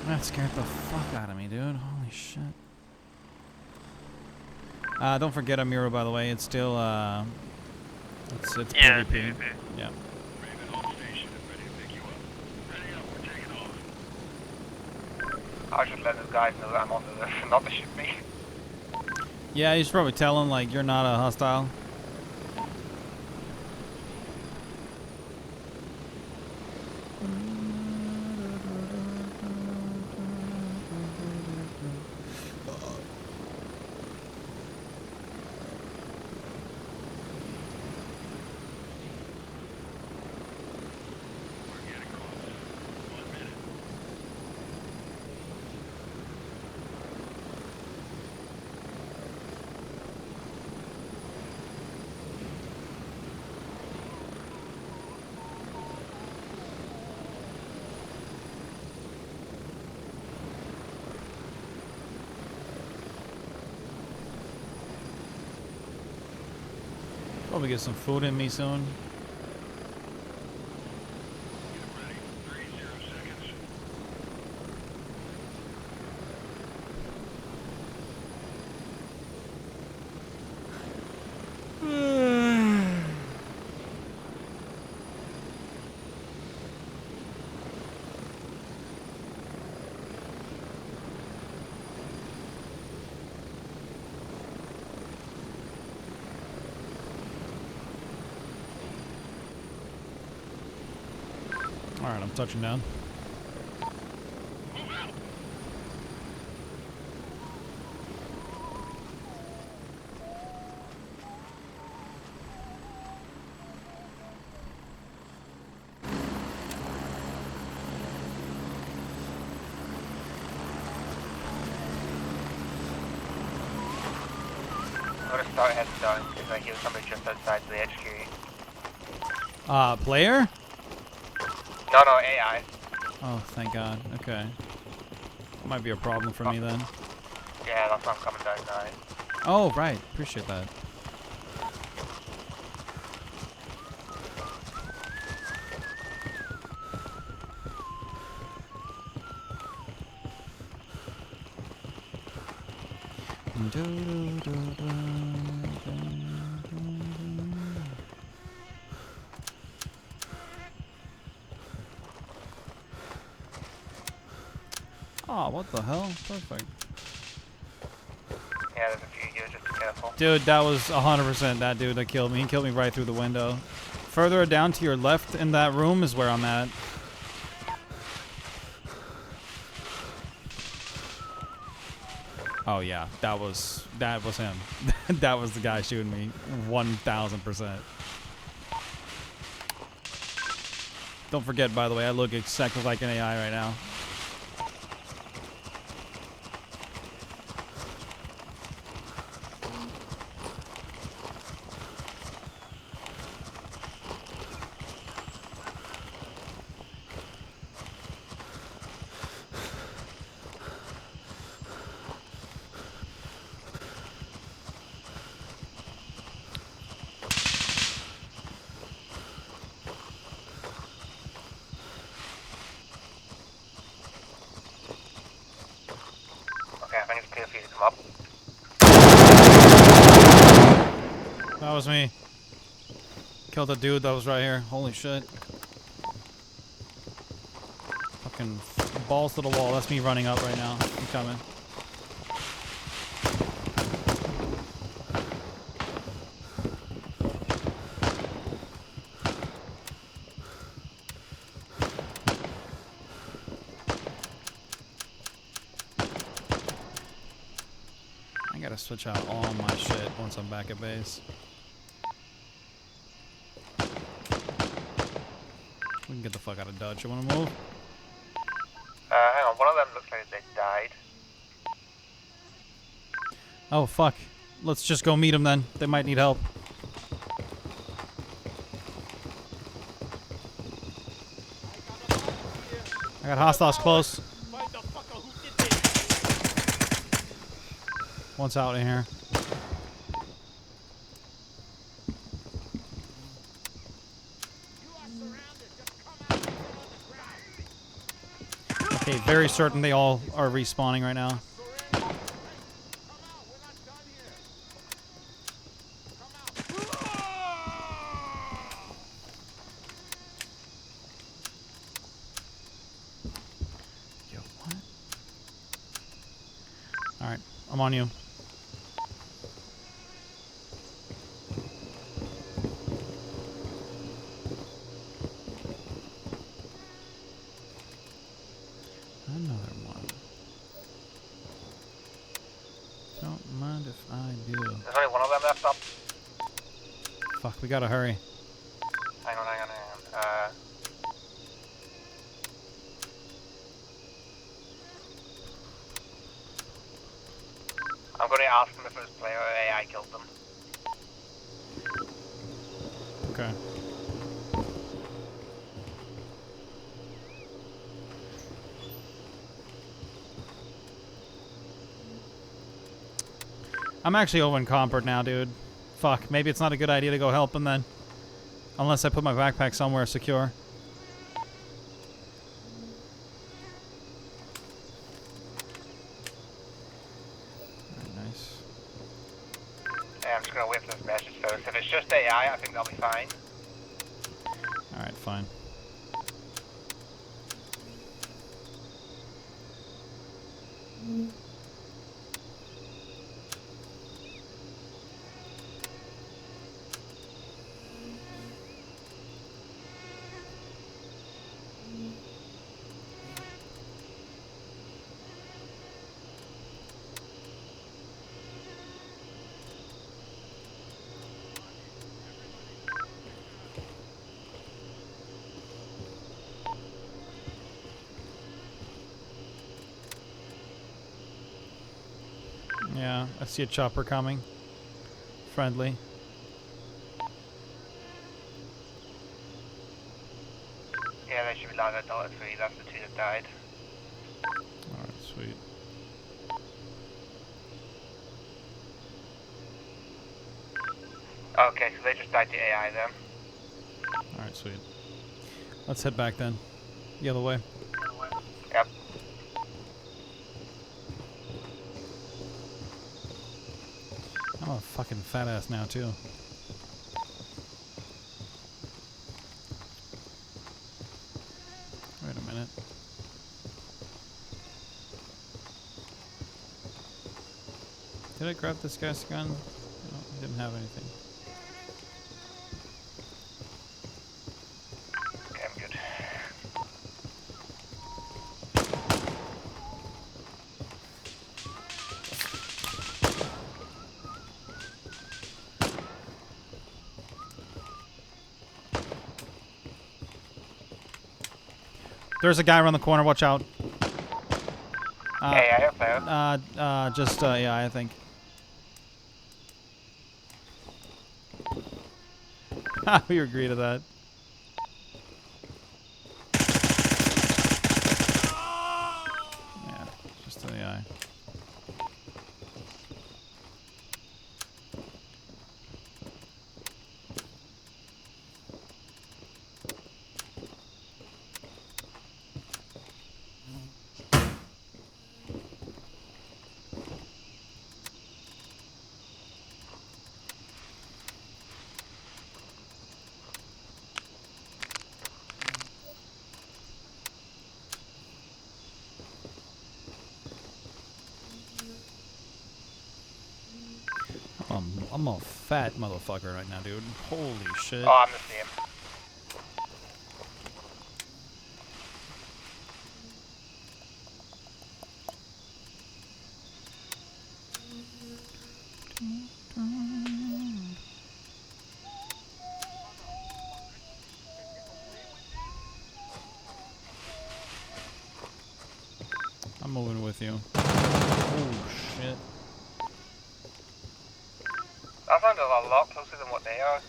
That scared the fuck out of me, dude. Holy shit. Don't forget Amiro, by the way. It's still, it's Yeah, PvP. Yeah. Raven on station and ready to pick you up. Ready up, we're taking off. I should let those guys know that I'm onto this, not to shoot me. Yeah, you should probably tell them, like, you're not a hostile. Probably get some food in me soon. Ready, 30 seconds. Alright, I'm touching down. I'm gonna start heading down because I hear somebody just outside the HQ. Player? No, AI. Oh, thank God. Okay. That might be a problem for me then. Yeah, that's why I'm coming down now. Oh, right. Appreciate that. Oh, what the hell? Perfect. Yeah, there's a few here, just be careful. Dude, that was 100% that dude that killed me. He killed me right through the window. Further down to your left in that room is where I'm at. Oh yeah, that was him. That was the guy shooting me. 1000%. Don't forget, by the way, I look exactly like an AI right now. Okay, I think it's clear for you to come up. That was me. Killed the dude that was right here. Holy shit. Fucking balls to the wall. That's me running up right now. I'm coming. I gotta switch out all my shit once I'm back at base. We can get the fuck out of Dutch. You wanna move? Hang on, one of them looks like they died. Oh, fuck. Let's just go meet them then. They might need help. I got hostiles close. One's out in here. Okay, very certain they all are respawning right now. Yo, what? Alright, I'm on you. Another one. Don't mind if I do. There's only one of them left up. Fuck, we gotta hurry. Hang on. I'm going to ask them if it was player or AI killed them. Okay. I'm actually over in Comport now, dude. Fuck, maybe it's not a good idea to go help him then. Unless I put my backpack somewhere secure. Very nice. Yeah, I'm just going to wait for this message first. If it's just AI, I think they'll be fine. Alright, fine. Yeah, I see a chopper coming. Friendly. Yeah, they should be landed at $3. That's the 2 that died. Alright, sweet. Okay, so they just died to AI then. Alright, sweet. Let's head back then. The other way. Yep. I'm a fucking fat ass now, too. Wait a minute. Did I grab this guy's gun? No, he didn't have anything. Okay, I'm good. There's a guy around the corner, watch out. AI up there. Yeah, I think. We agree to that. Yeah, just an AI. I'm a fat motherfucker right now, dude. Holy shit. Oh, I'm the same. I'm moving with you. Oh shit. That sounded a lot closer than what they are.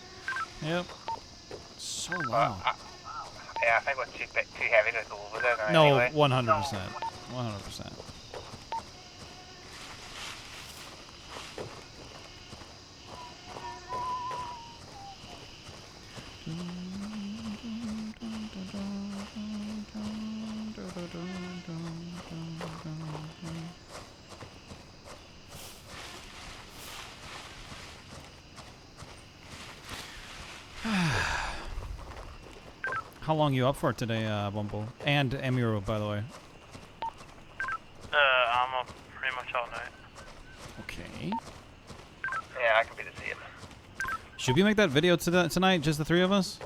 Yep. So loud. Yeah, I think we're too heavy to go over there now No, anyway. 100%. 100%. How long you up for today, Bumble? And Emiro, by the way. I'm up pretty much all night. Okay. Yeah, I can be the same. Should we make that video tonight, just the three of us?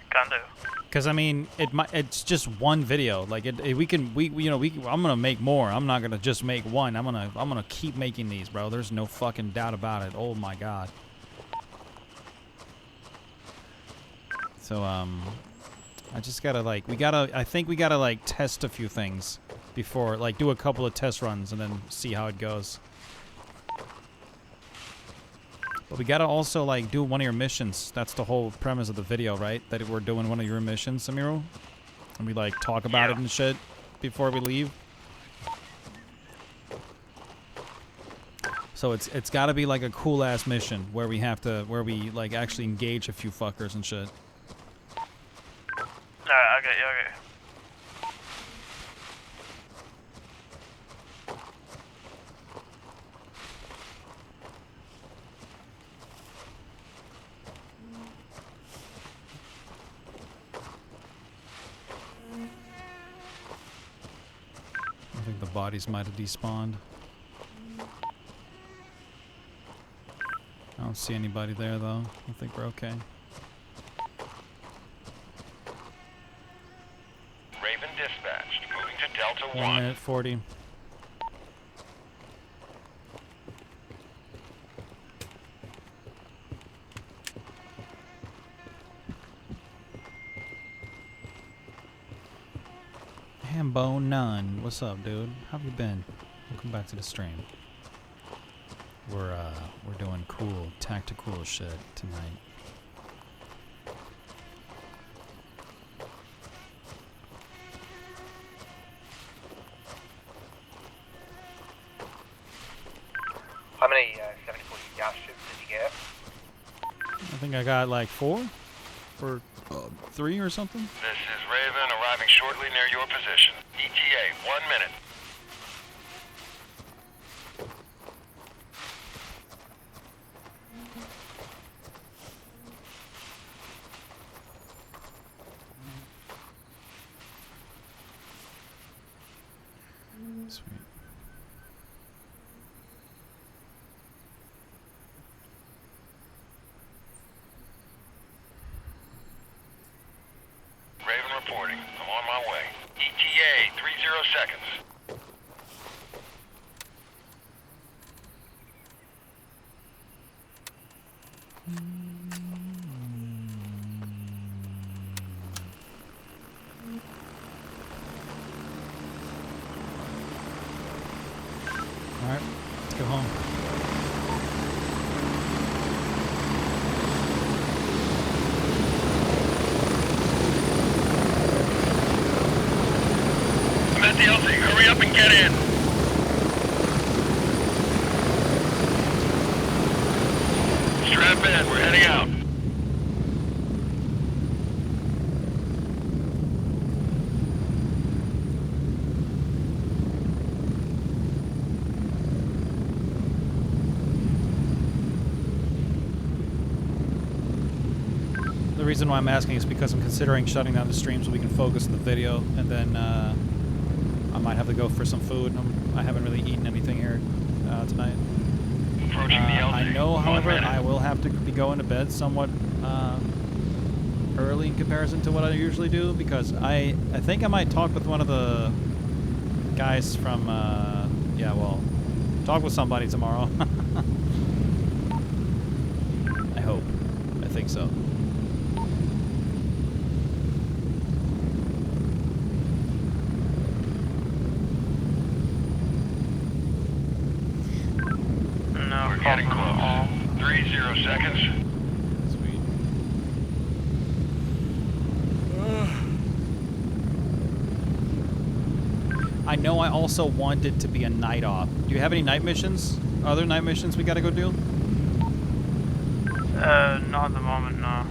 Can do. Because I mean, it's just one video. Like I'm gonna make more. I'm not gonna just make one. I'm gonna keep making these, bro. There's no fucking doubt about it. Oh my god. So I just gotta I think we gotta like test a few things before, like do a couple of test runs and then see how it goes. But we gotta also like do one of your missions. That's the whole premise of the video, right? That we're doing one of your missions, Samiro, and we like talk about it and shit before we leave. So it's gotta be like a cool ass mission where we like actually engage a few fuckers and shit. Alright, I get you. I think the bodies might have despawned. I don't see anybody there though. I think we're okay. Raven dispatched. Moving to Delta 1 1. minute 40. Hambo None. What's up, dude? How have you been? Welcome back to the stream. We're doing cool tactical shit tonight. gas tubes did you get? I think I got like 4 or 3 or something. This is Raven arriving shortly near your position. ETA, 1 minute. Sweet. Raven reporting. I'm on my way. ETA, 30 seconds. All right, let's go home. I'm at the LZ. Hurry up and get in. Strap in. We're heading out. The reason why I'm asking is because I'm considering shutting down the stream so we can focus on the video, and then I might have to go for some food. I haven't really eaten anything here tonight. Approaching the LZ. I know, 1 however, minute. I will have to be going to bed somewhat early in comparison to what I usually do, because I think I might talk with one of the guys from, yeah, well, talk with somebody tomorrow. I hope. I think so. No We're getting problem at all. close. 30 seconds. Sweet. I know I also want it to be a night off. Do you have any night missions? Other night missions we gotta go do? Not at the moment, no.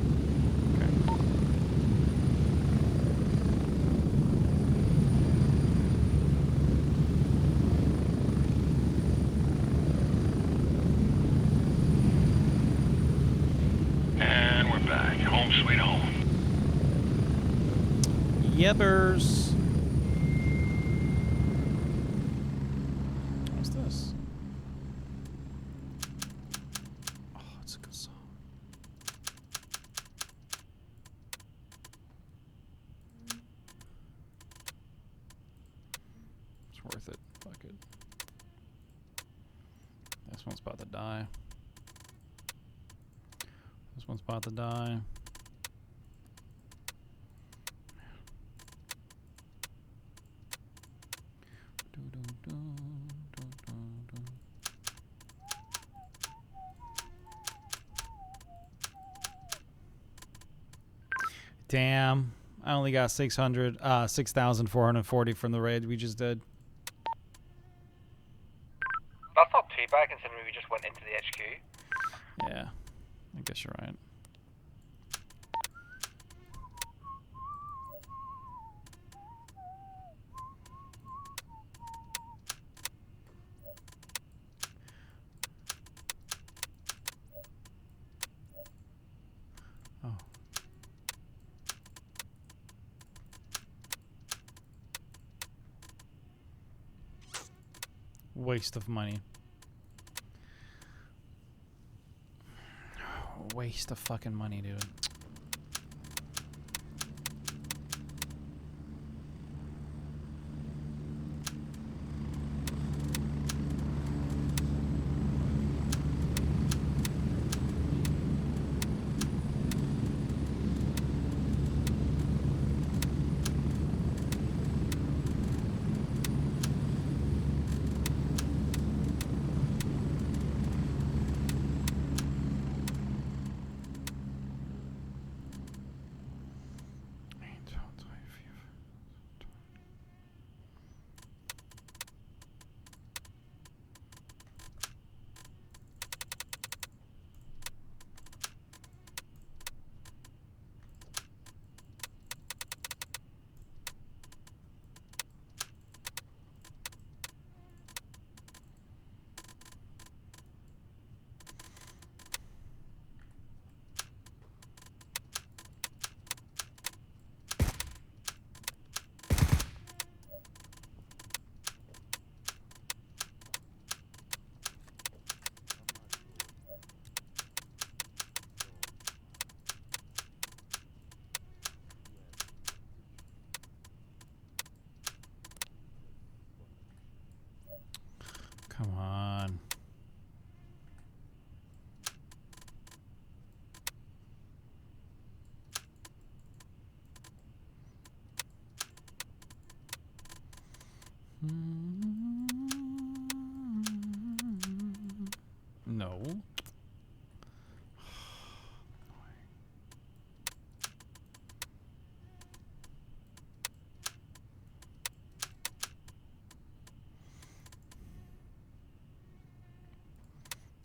And we're back. Home sweet home. Yebbers. What's this? Oh, it's a good song. It's worth it. Fuck it. This one's about to die. This one's about to die. Damn. I only got 6,440 from the raid we just did. That's not too bad considering we just went into the HQ. Yeah. I guess you're right. Oh. Waste of money. Waste of fucking money, dude. No.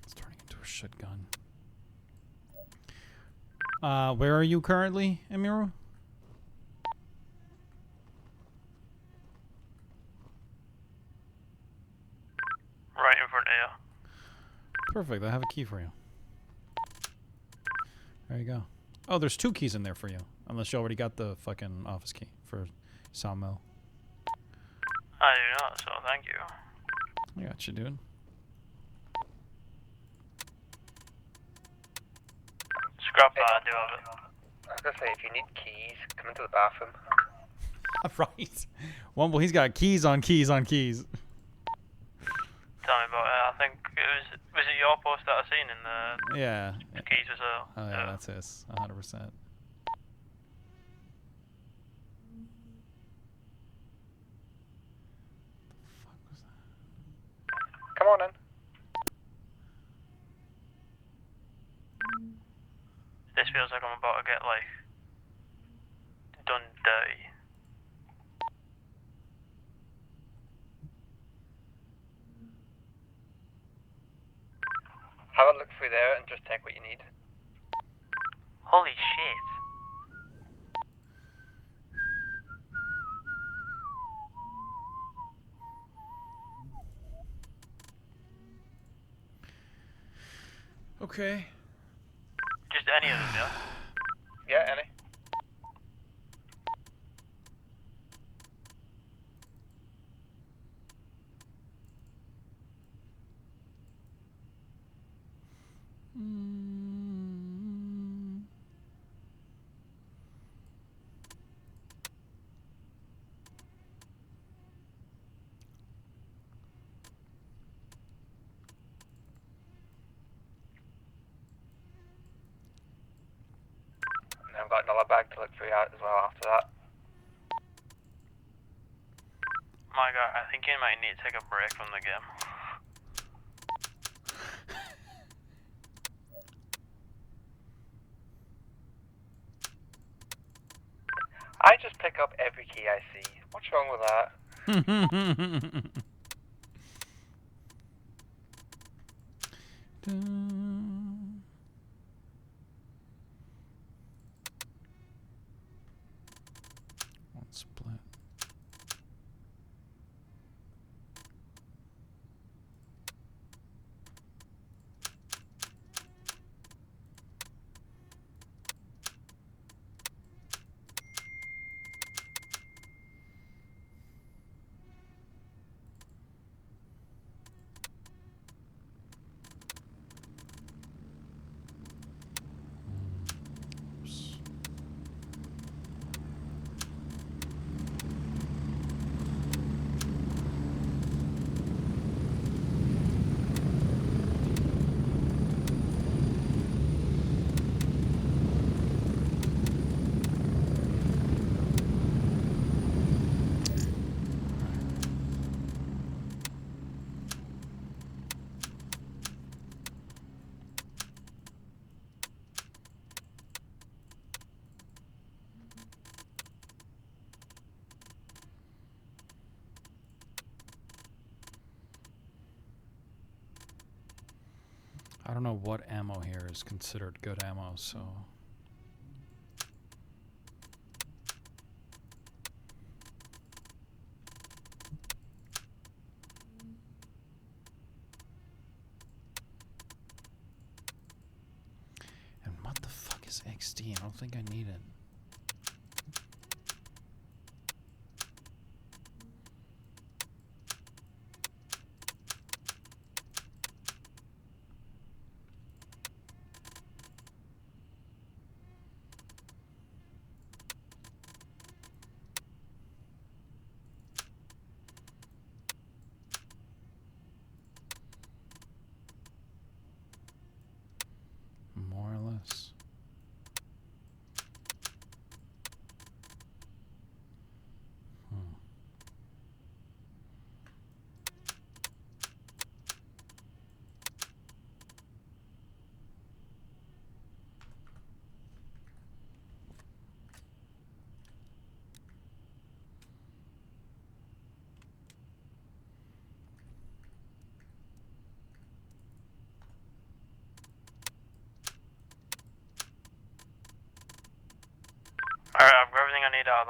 It's turning into a shit gun. Where are you currently, Emiru? Right in front of you. Perfect. I have a key for you. There you go. Oh, there's 2 keys in there for you. Unless you already got the fucking office key for Sawmill. I do not, so thank you. I got you, dude. Scrap that, I do have it. I was gonna say, if you need keys, come into the bathroom. Right. Wumble, he's got keys on keys on keys. Tell me about it. I think it was it your post that I seen in the Yeah. keys as well? Oh, yeah, that's his. 100%. Come on in. This feels like I'm about to get, like, done dirty. Have a look through there and just take what you need. Holy shit. Okay. Just any of them, yeah? Yeah, any? And I've got another bag to look through out as well after that. My god, I think you might need to take a break from the game. I just pick up every key I see. What's wrong with that? One split. I don't know what ammo here is considered good ammo, so... And what the fuck is XD? I don't think I need it. More or less.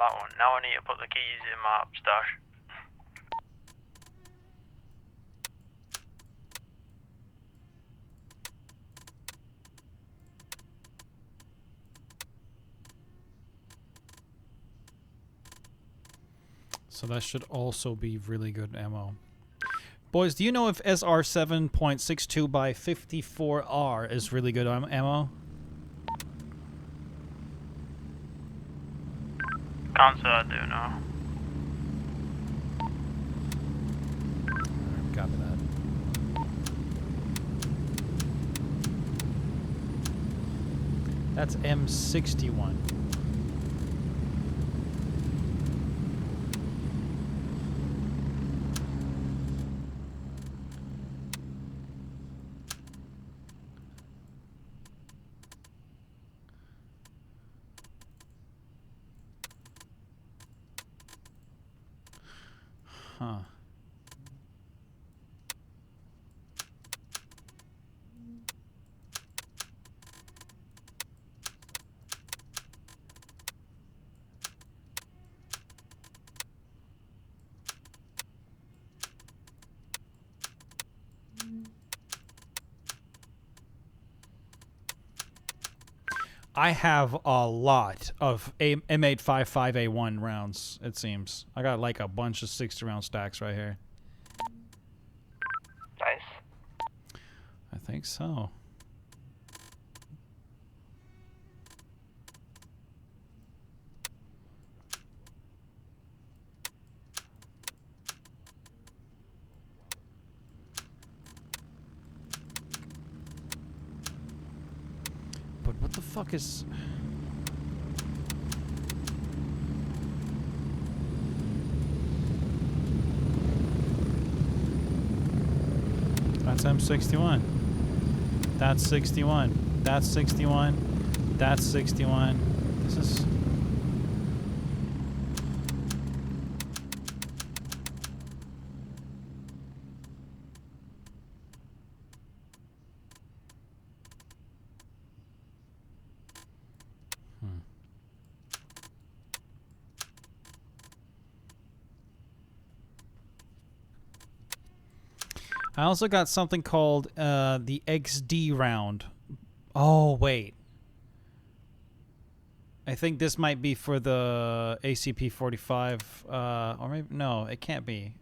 that one. Now I need to put the keys in my stash. So that should also be really good ammo. Boys, do you know if SR 7.62 by 54R is really good ammo? Can't say I do know. Copy that. That's M61. Huh. I have a lot of M855A1 rounds, it seems. I got like a bunch of 60-round stacks right here. Nice. I think so. But what the fuck is... That's M61. That's 61. That's 61. That's 61. This is... I also got something called the XD round. Oh, wait. I think this might be for the ACP-45, or maybe, no, it can't be.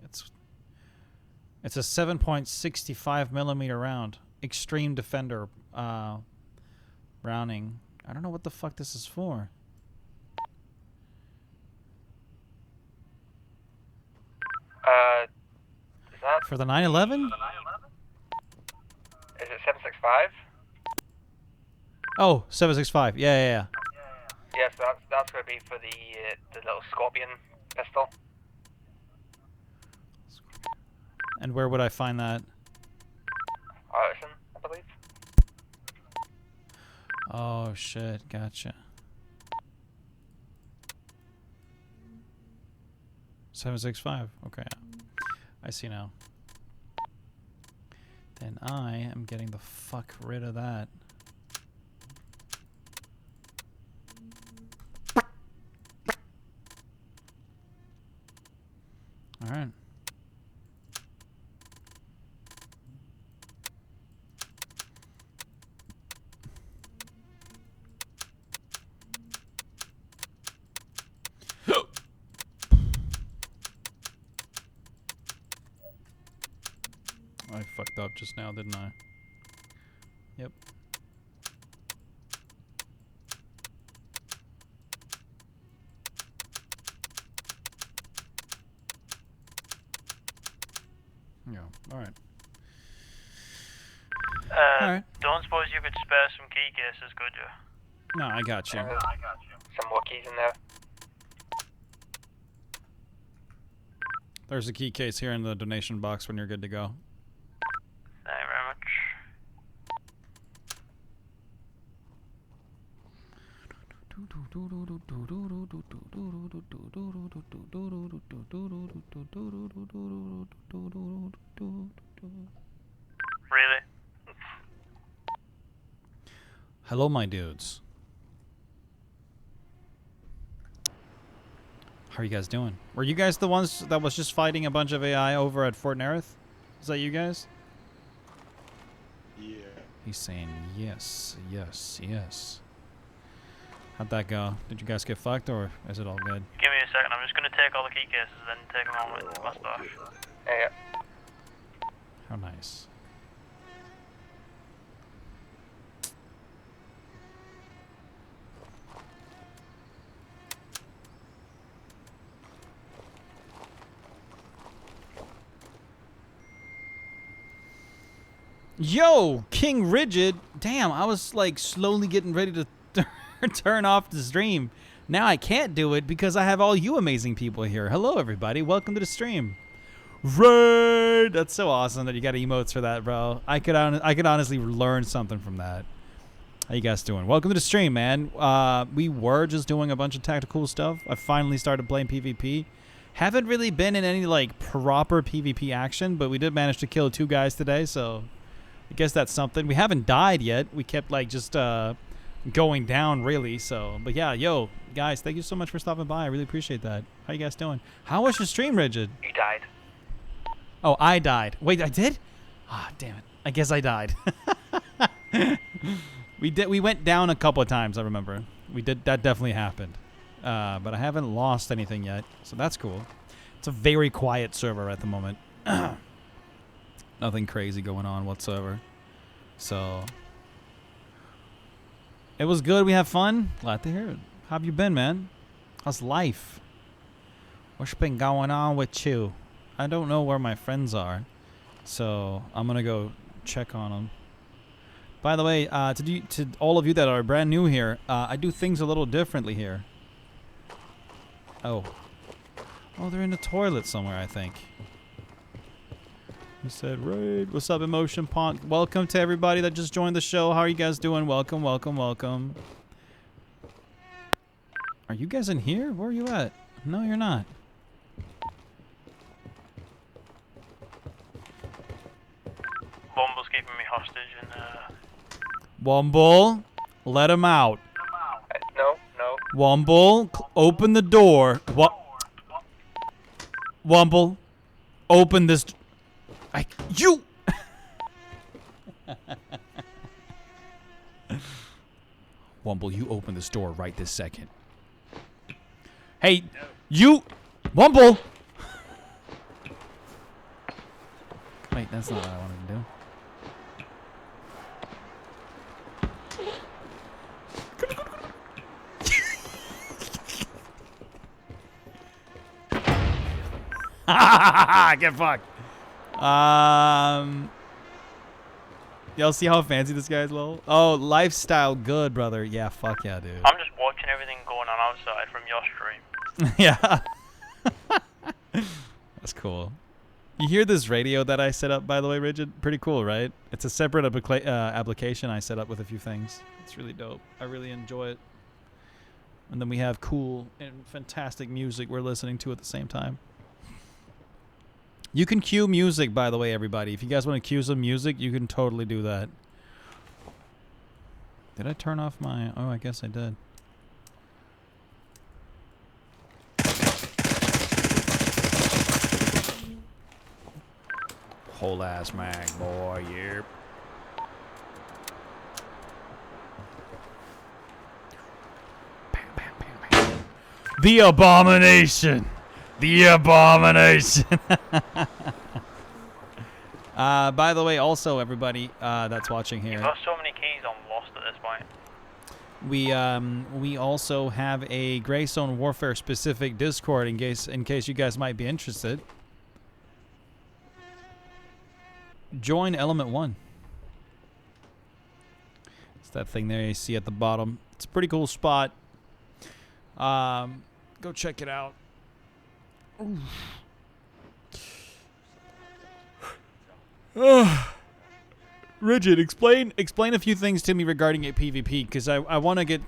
It's a 7.65 millimeter round. Extreme Defender Browning. I don't know what the fuck this is for. Is that... For the 911? Is it 765? Oh, 765. Yeah, yeah, yeah. Yes, that's going to be for the little Scorpion pistol. And where would I find that? Artisan, I believe. Oh, shit. Gotcha. 765. Okay. I see now. Then I am getting the fuck rid of that. Alright. I fucked up just now, didn't I? Yep. Yeah, alright. Alright. Don't suppose you could spare some key cases, could you? No, I got you. Some more keys in there. There's a key case here in the donation box when you're good to go. Thank you very much. Really? Hello, my dudes. How are you guys doing? Were you guys the ones that was just fighting a bunch of AI over at Fort Nerith? Is that you guys? Yeah. He's saying yes, yes, yes. How'd that go? Did you guys get fucked, or is it all good? Give me a second, I'm just gonna take all the key cases and then take them on with my stuff. Yeah. How nice. Yo, King Rigid. Damn, I was like slowly getting ready to turn off the stream. Now I can't do it because I have all you amazing people here. Hello, everybody. Welcome to the stream. Raid! That's so awesome that you got emotes for that, bro. I could honestly learn something from that. How you guys doing? Welcome to the stream, man. We were just doing a bunch of tactical stuff. I finally started playing PvP. Haven't really been in any like proper PvP action, but we did manage to kill 2 guys today, so I guess that's something. We haven't died yet. We kept like just going down really. So, but yeah, yo, guys, thank you so much for stopping by. I really appreciate that. How you guys doing? How was your stream, Rigid? You died. Oh, I died. Wait, I did? Ah, damn it. I guess I died. We went down a couple of times, I remember. That definitely happened. But I haven't lost anything yet, so that's cool. It's a very quiet server at the moment. Nothing crazy going on whatsoever. So it was good. We have fun. Glad to hear it. How have you been, man? How's life? What's been going on with you? I don't know where my friends are, so I'm gonna go check on them. By the way, to all of you that are brand new here, I do things a little differently here. Oh, they're in the toilet somewhere, I think. He said, "Raid, what's up, Emotion Punk? Welcome to everybody that just joined the show. How are you guys doing? Welcome, welcome, welcome." Are you guys in here? Where are you at? No, you're not. Womble's keeping me hostage and Womble, let him out. No. Womble, open the door. Womble, open this. You. Womble, you open this door right this second. Hey, you, Womble. Wait, that's not what I wanted to do. Get fucked. Y'all see how fancy this guy is, lol? Oh, lifestyle good, brother. Yeah, fuck yeah, dude. I'm just watching everything going on outside from your stream. Yeah. That's cool. You hear this radio that I set up, by the way, Rigid? Pretty cool, right? It's a separate application I set up with a few things. It's really dope. I really enjoy it. And then we have cool and fantastic music we're listening to at the same time. You can cue music, by the way, everybody. If you guys want to cue some music, you can totally do that. Did I turn off my... Oh, I guess I did. Whole ass mag, boy, yep. The abomination! The abomination! By the way, also, everybody that's watching here. You've got so many keys, I'm lost at this point. We also have a Greystone Warfare specific Discord in case you guys might be interested. Join Element 1. It's that thing there you see at the bottom. It's a pretty cool spot. Go check it out. Rigid, explain a few things to me regarding a PvP, because I want to get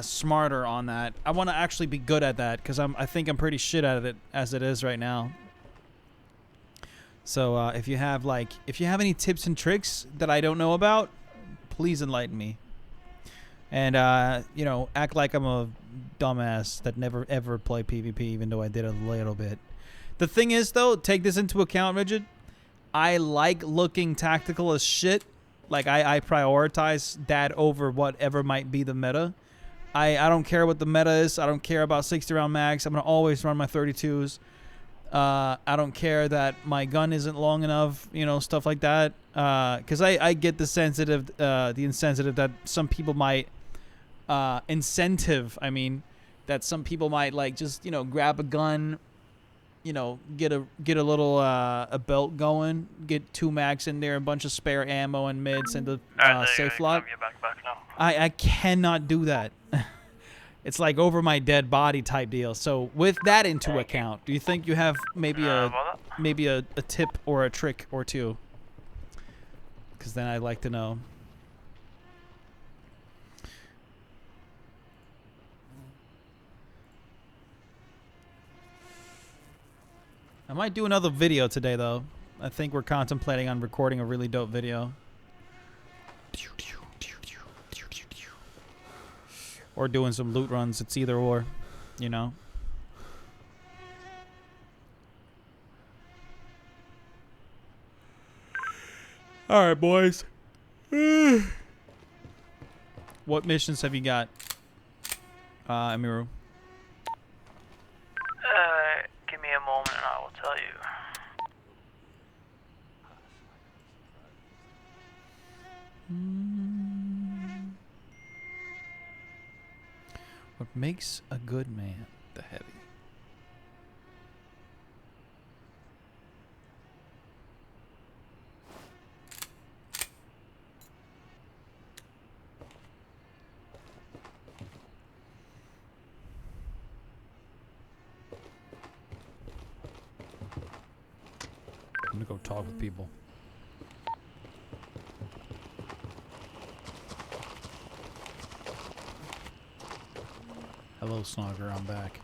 smarter on that. I want to actually be good at that, because I think I'm pretty shit at it as it is right now. So if you have any tips and tricks that I don't know about, please enlighten me. And you know, act like I'm a dumbass that never ever played PvP, even though I did a little bit. The thing is, though, take this into account, Rigid. I like looking tactical as shit. Like, I prioritize that over whatever might be the meta. I don't care what the meta is. I don't care about 60-round mags. I'm going to always run my 32s. I don't care that my gun isn't long enough, you know, stuff like that. Because I get the insensitive that some people might, that some people might, like, just, you know, grab a gun, you know, get a little a belt going, get 2 mags in there, a bunch of spare ammo and mids, and the safe slot. I cannot do that. It's like over my dead body type deal. So with that into account, do you think you have maybe a tip or a trick or two? Because then I'd like to know. I might do another video today, though. I think we're contemplating on recording a really dope video. Or doing some loot runs. It's either or, you know. All right, boys. What missions have you got, Amiru? Give me a moment and I will tell you. What makes a good man? The heavy. I'm gonna go talk with people. Hello, Snogger, I'm back.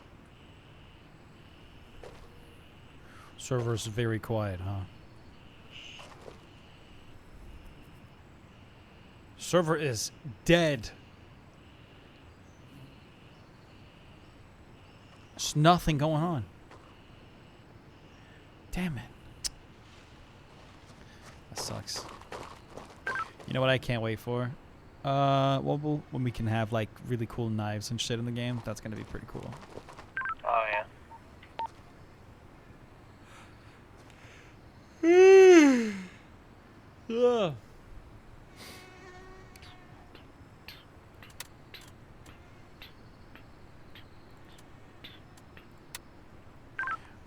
Server's very quiet, huh? Server is dead. There's nothing going on. Damn it. That sucks. You know what I can't wait for? Well, when we can have, like, really cool knives and shit in the game, that's gonna be pretty cool. Oh, yeah.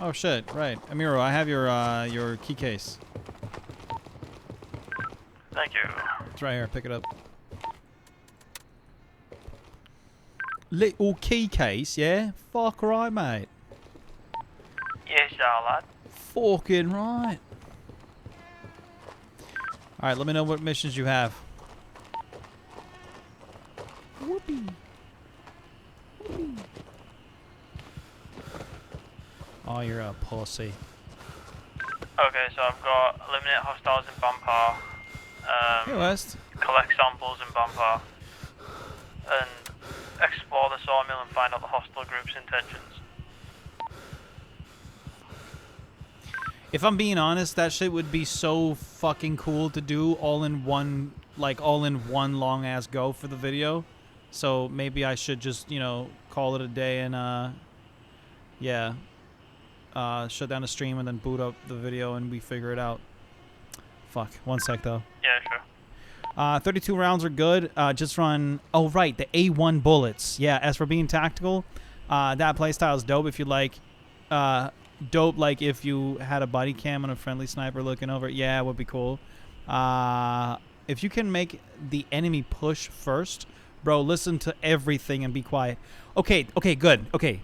Oh shit! Right, Amiro, I have your key case. Thank you. It's right here. Pick it up. Little key case, yeah? Fuck right, mate. Yes, lad. Fucking right. Alright, let me know what missions you have. Whoopee. Whoopee. Oh, you're a pussy. Okay, so I've got eliminate hostiles in Bompar. Hey, West. Collect samples in Bompar. And explore the sawmill and find out the hostile group's intentions. If I'm being honest, that shit would be so fucking cool to do all in one long ass go for the video. So maybe I should just, you know, call it a day and yeah. Shut down the stream and then boot up the video and we figure it out. Fuck. 1 sec though. Yeah, sure. 32 rounds are good. Just run... Oh, right. The A1 bullets. Yeah, as for being tactical, that playstyle is dope if you like... dope, like, if you had a body cam and a friendly sniper looking over. Yeah, it would be cool. If you can make the enemy push first, bro, listen to everything and be quiet. Okay, good. Okay.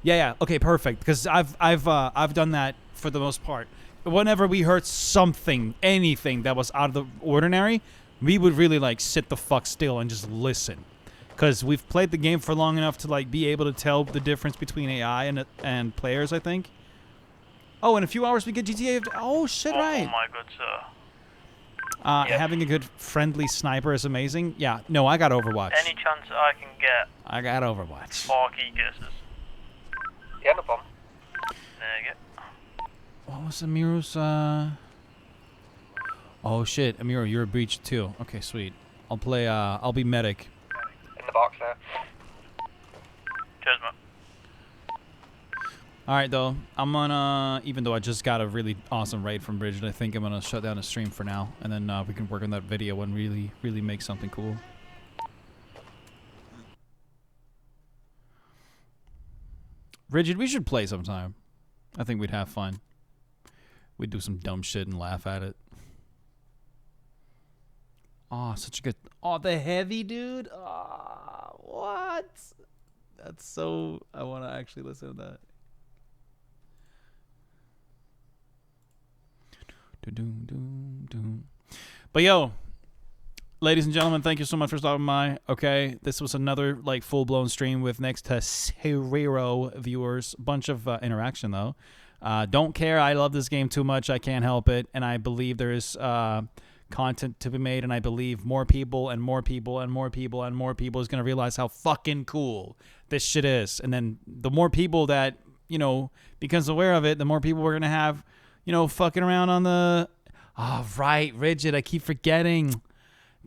Yeah, okay, perfect. Because I've done that for the most part. Whenever we heard something, anything that was out of the ordinary... we would really, like, sit the fuck still and just listen. Because we've played the game for long enough to, like, be able to tell the difference between AI and players, I think. Oh, in a few hours we get GTA. Oh, shit, right. Oh, my good sir. Having a good friendly sniper is amazing. Yeah, no, I got Overwatch. Any chance I can get I got Overwatch. 4 key cases? Yeah, no problem. There you go. What was Amiro's, Oh shit, Amiro, you're a breach too. Okay, sweet. I'll play, I'll be medic. In the box there. Cheers, man. Alright though, I'm gonna, even though I just got a really awesome raid from Bridget, I think I'm gonna shut down the stream for now. And then we can work on that video and really make something cool. Bridget, we should play sometime. I think we'd have fun. We'd do some dumb shit and laugh at it. Oh, such a good... Oh, the heavy, dude? Oh, what? That's so... I want to actually listen to that. But yo, ladies and gentlemen, thank you so much for stopping by. Okay, this was another like full-blown stream with next to 0 viewers. Bunch of interaction though. Don't care. I love this game too much. I can't help it, and I believe there is content to be made, and I believe more people and more people and more people and more people is gonna realize how fucking cool this shit is. And then the more people that becomes aware of it, the more people we're gonna have. Fucking around on the... Oh, right, Rigid. I keep forgetting.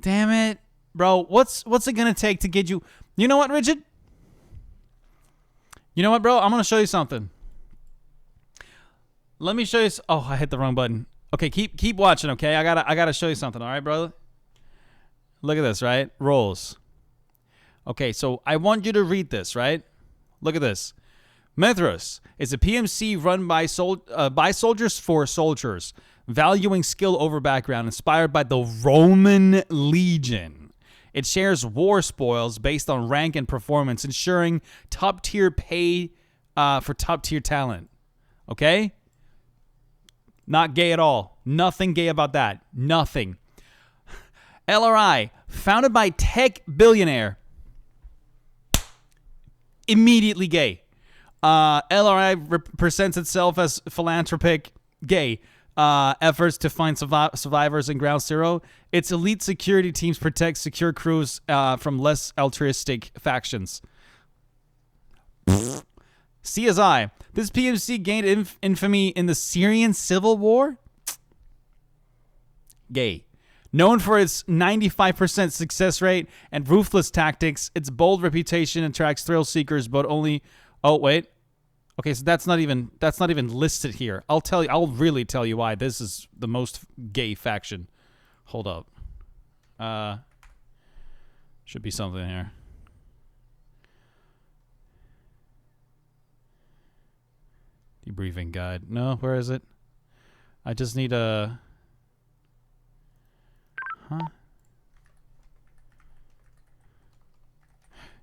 Damn it. Bro, what's it going to take to get you... You know what, Rigid? You know what, bro? I'm going to show you something. Let me show you... Oh, I hit the wrong button. Okay, keep watching, okay? I gotta show you something, all right, brother? Look at this, right? Rolls. Okay, so I want you to read this, right? Look at this. Mithras is a PMC run by soldiers for soldiers, valuing skill over background, inspired by the Roman Legion. It shares war spoils based on rank and performance, ensuring top-tier pay for top-tier talent. Okay? Not gay at all. Nothing gay about that. Nothing. LRI, founded by tech billionaire. Immediately gay. LRI presents itself as philanthropic gay efforts to find survivors in Ground Zero. Its elite security teams protect secure crews from less altruistic factions. CSI. This PMC gained infamy in the Syrian civil war. Gay. Known for its 95% success rate and ruthless tactics, its bold reputation attracts thrill seekers, but only... Oh, wait. Okay, so that's not even listed here. I'll really tell you why this is the most gay faction. Hold up. Should be something here. Debriefing guide. No, where is it? I just need a... Huh?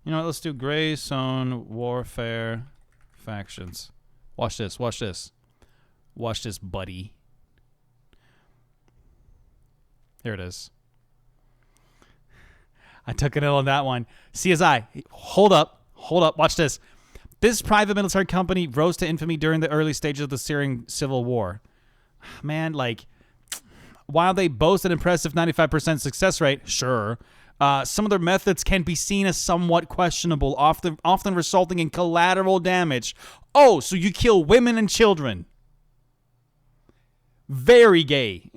You know what, let's do Gray Zone Warfare Factions. Watch this, watch this. Watch this, buddy. Here it is. I took an L on that one. CSI, hold up, watch this. This private military company rose to infamy during the early stages of the Syrian civil war. Man, like, while they boast an impressive 95% success rate, sure, some of their methods can be seen as somewhat questionable, often resulting in collateral damage. Oh, so you kill women and children. Very gay.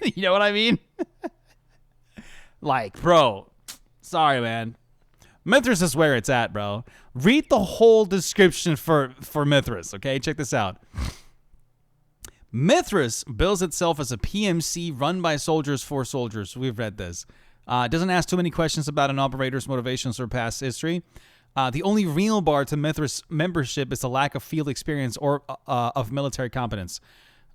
You know what I mean? Like, bro, sorry, man. Mithras is where it's at, bro. Read the whole description for Mithras, okay? Check this out. Mithras bills itself as a PMC run by soldiers for soldiers. We've read this. Doesn't ask too many questions about an operator's motivations or past history. The only real bar to Mithras membership is the lack of field experience or of military competence.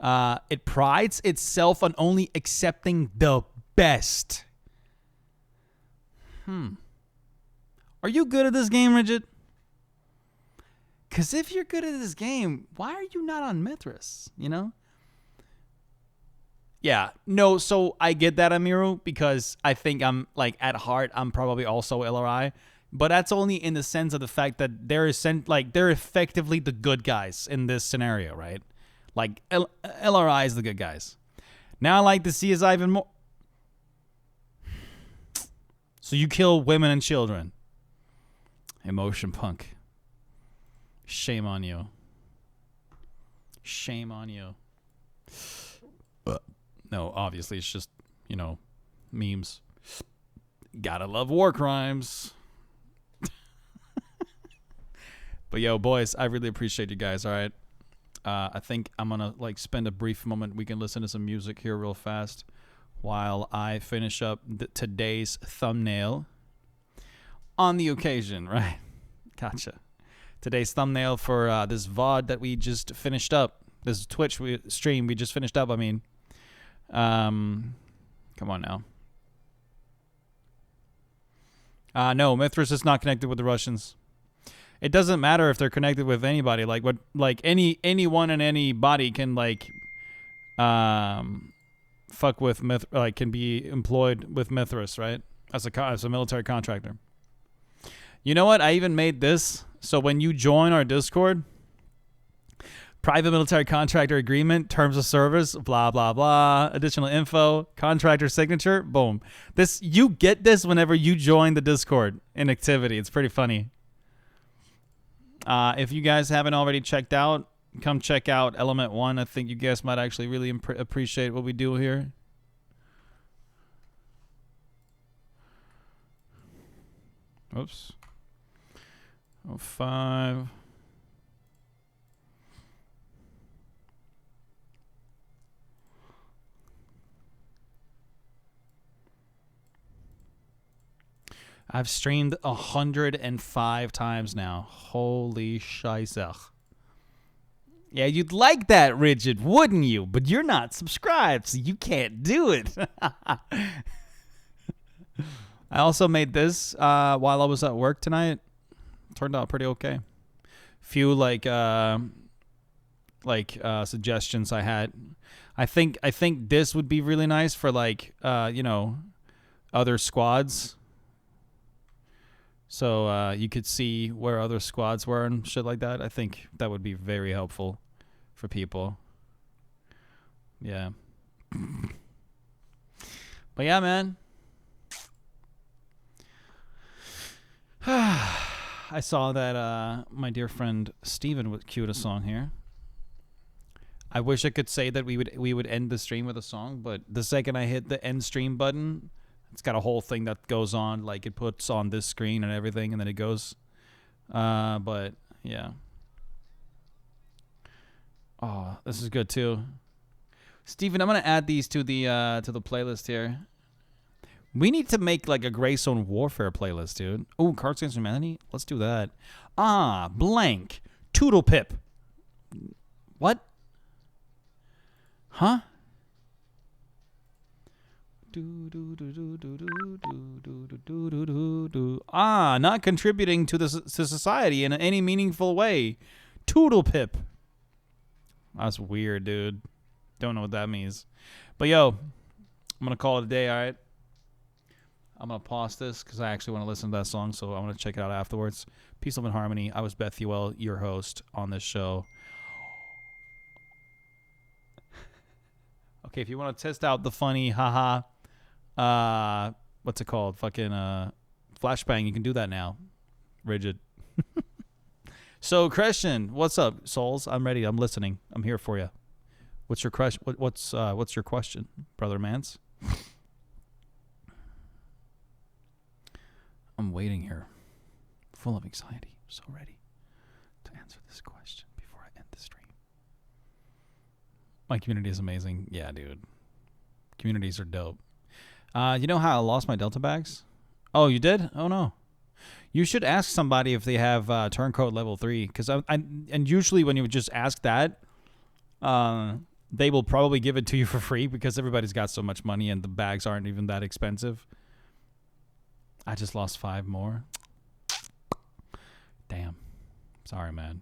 It prides itself on only accepting the best. Are you good at this game, Rigid? Because if you're good at this game, why are you not on Mithras, you know? Yeah, no, so I get that, Amiru, because I think I'm, like, at heart, I'm probably also LRI. But that's only in the sense of the fact that they're effectively the good guys in this scenario, right? Like, LRI is the good guys. Now I like the CSI even more. So you kill women and children. Emotion punk. Shame on you. Shame on you. No, obviously it's just, you know, memes. Gotta love war crimes. But yo, boys, I really appreciate you guys, all right? I think I'm gonna like spend a brief moment. We can listen to some music here real fast while I finish up today's thumbnail on the occasion, right? Gotcha. Today's thumbnail for this VOD that we just finished up. This Twitch stream we just finished up, I mean. Come on now. No, Mithras is not connected with the Russians. It doesn't matter if they're connected with anybody. Like what? Like anyone and anybody can like, fuck with like can be employed with Mithras, right? As a military contractor. You know what? I even made this so when you join our Discord, private military contractor agreement, terms of service, blah blah blah, additional info, contractor signature, boom. This you get this whenever you join the Discord in activity. It's pretty funny. If you guys haven't already checked out, come check out Element 1. I think you guys might actually really appreciate what we do here. Oops. 05. I've streamed 105 times now. Holy scheisse. Yeah, you'd like that, Rigid, wouldn't you? But you're not subscribed, so you can't do it. I also made this while I was at work tonight. Turned out pretty okay. Few suggestions I had. I think this would be really nice for like you know, other squads. So you could see where other squads were and shit like that. I think that would be very helpful for people. Yeah. But yeah, man. I saw that my dear friend Steven would queued a song here. I wish I could say that we would end the stream with a song, but the second I hit the end stream button, it's got a whole thing that goes on, like it puts on this screen and everything, and then it goes. But yeah. Oh, this is good too. Steven, I'm gonna add these to the playlist here. We need to make like a Gray Zone Warfare playlist, dude. Oh, Cards Against Humanity? Let's do that. Blank. Toodle Pip. What? Huh? Not contributing to society in any meaningful way. Toodle Pip. That's weird, dude. Don't know what that means. But yo, I'm gonna call it a day, alright? I'm gonna pause this because I actually want to listen to that song, so I'm gonna check it out afterwards. Peace, love, and harmony. I was Bethuel, your host on this show. Okay, if you want to test out the funny haha, what's it called? Fucking flashbang, you can do that now. Rigid. So, Christian, what's up, souls? I'm ready. I'm listening. I'm here for you. What's your question? What's your question, brother Mance? I'm waiting here, full of anxiety, so ready to answer this question before I end the stream. My community is amazing. Yeah, dude. Communities are dope. You know how I lost my Delta bags? Oh, you did? Oh, no. You should ask somebody if they have turncoat level 3, because and usually when you would just ask that, they will probably give it to you for free because everybody's got so much money and the bags aren't even that expensive. I just lost 5 more. Damn. Sorry, man.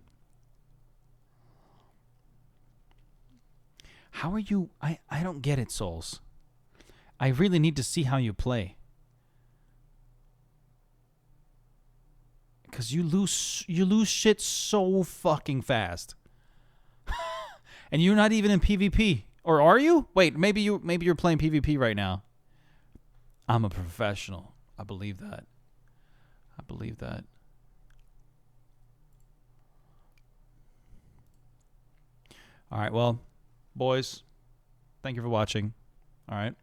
How are you? I don't get it, souls. I really need to see how you play. Because you lose shit so fucking fast. And you're not even in PvP Or are you? Wait, maybe you're playing PvP right now. I'm a professional. I believe that. I believe that. All right, well, boys, thank you for watching. All right.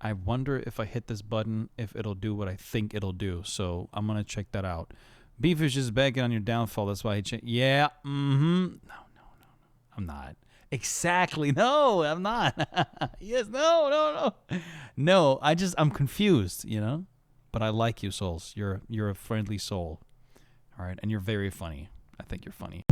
I wonder if I hit this button, if it'll do what I think it'll do. So I'm going to check that out. Beef is just begging on your downfall. That's why he yeah. No. I'm not. Exactly. No, I'm not. Yes, no. No, I'm confused, you know? But I like you, souls. You're a friendly soul. All right, and you're very funny. I think you're funny.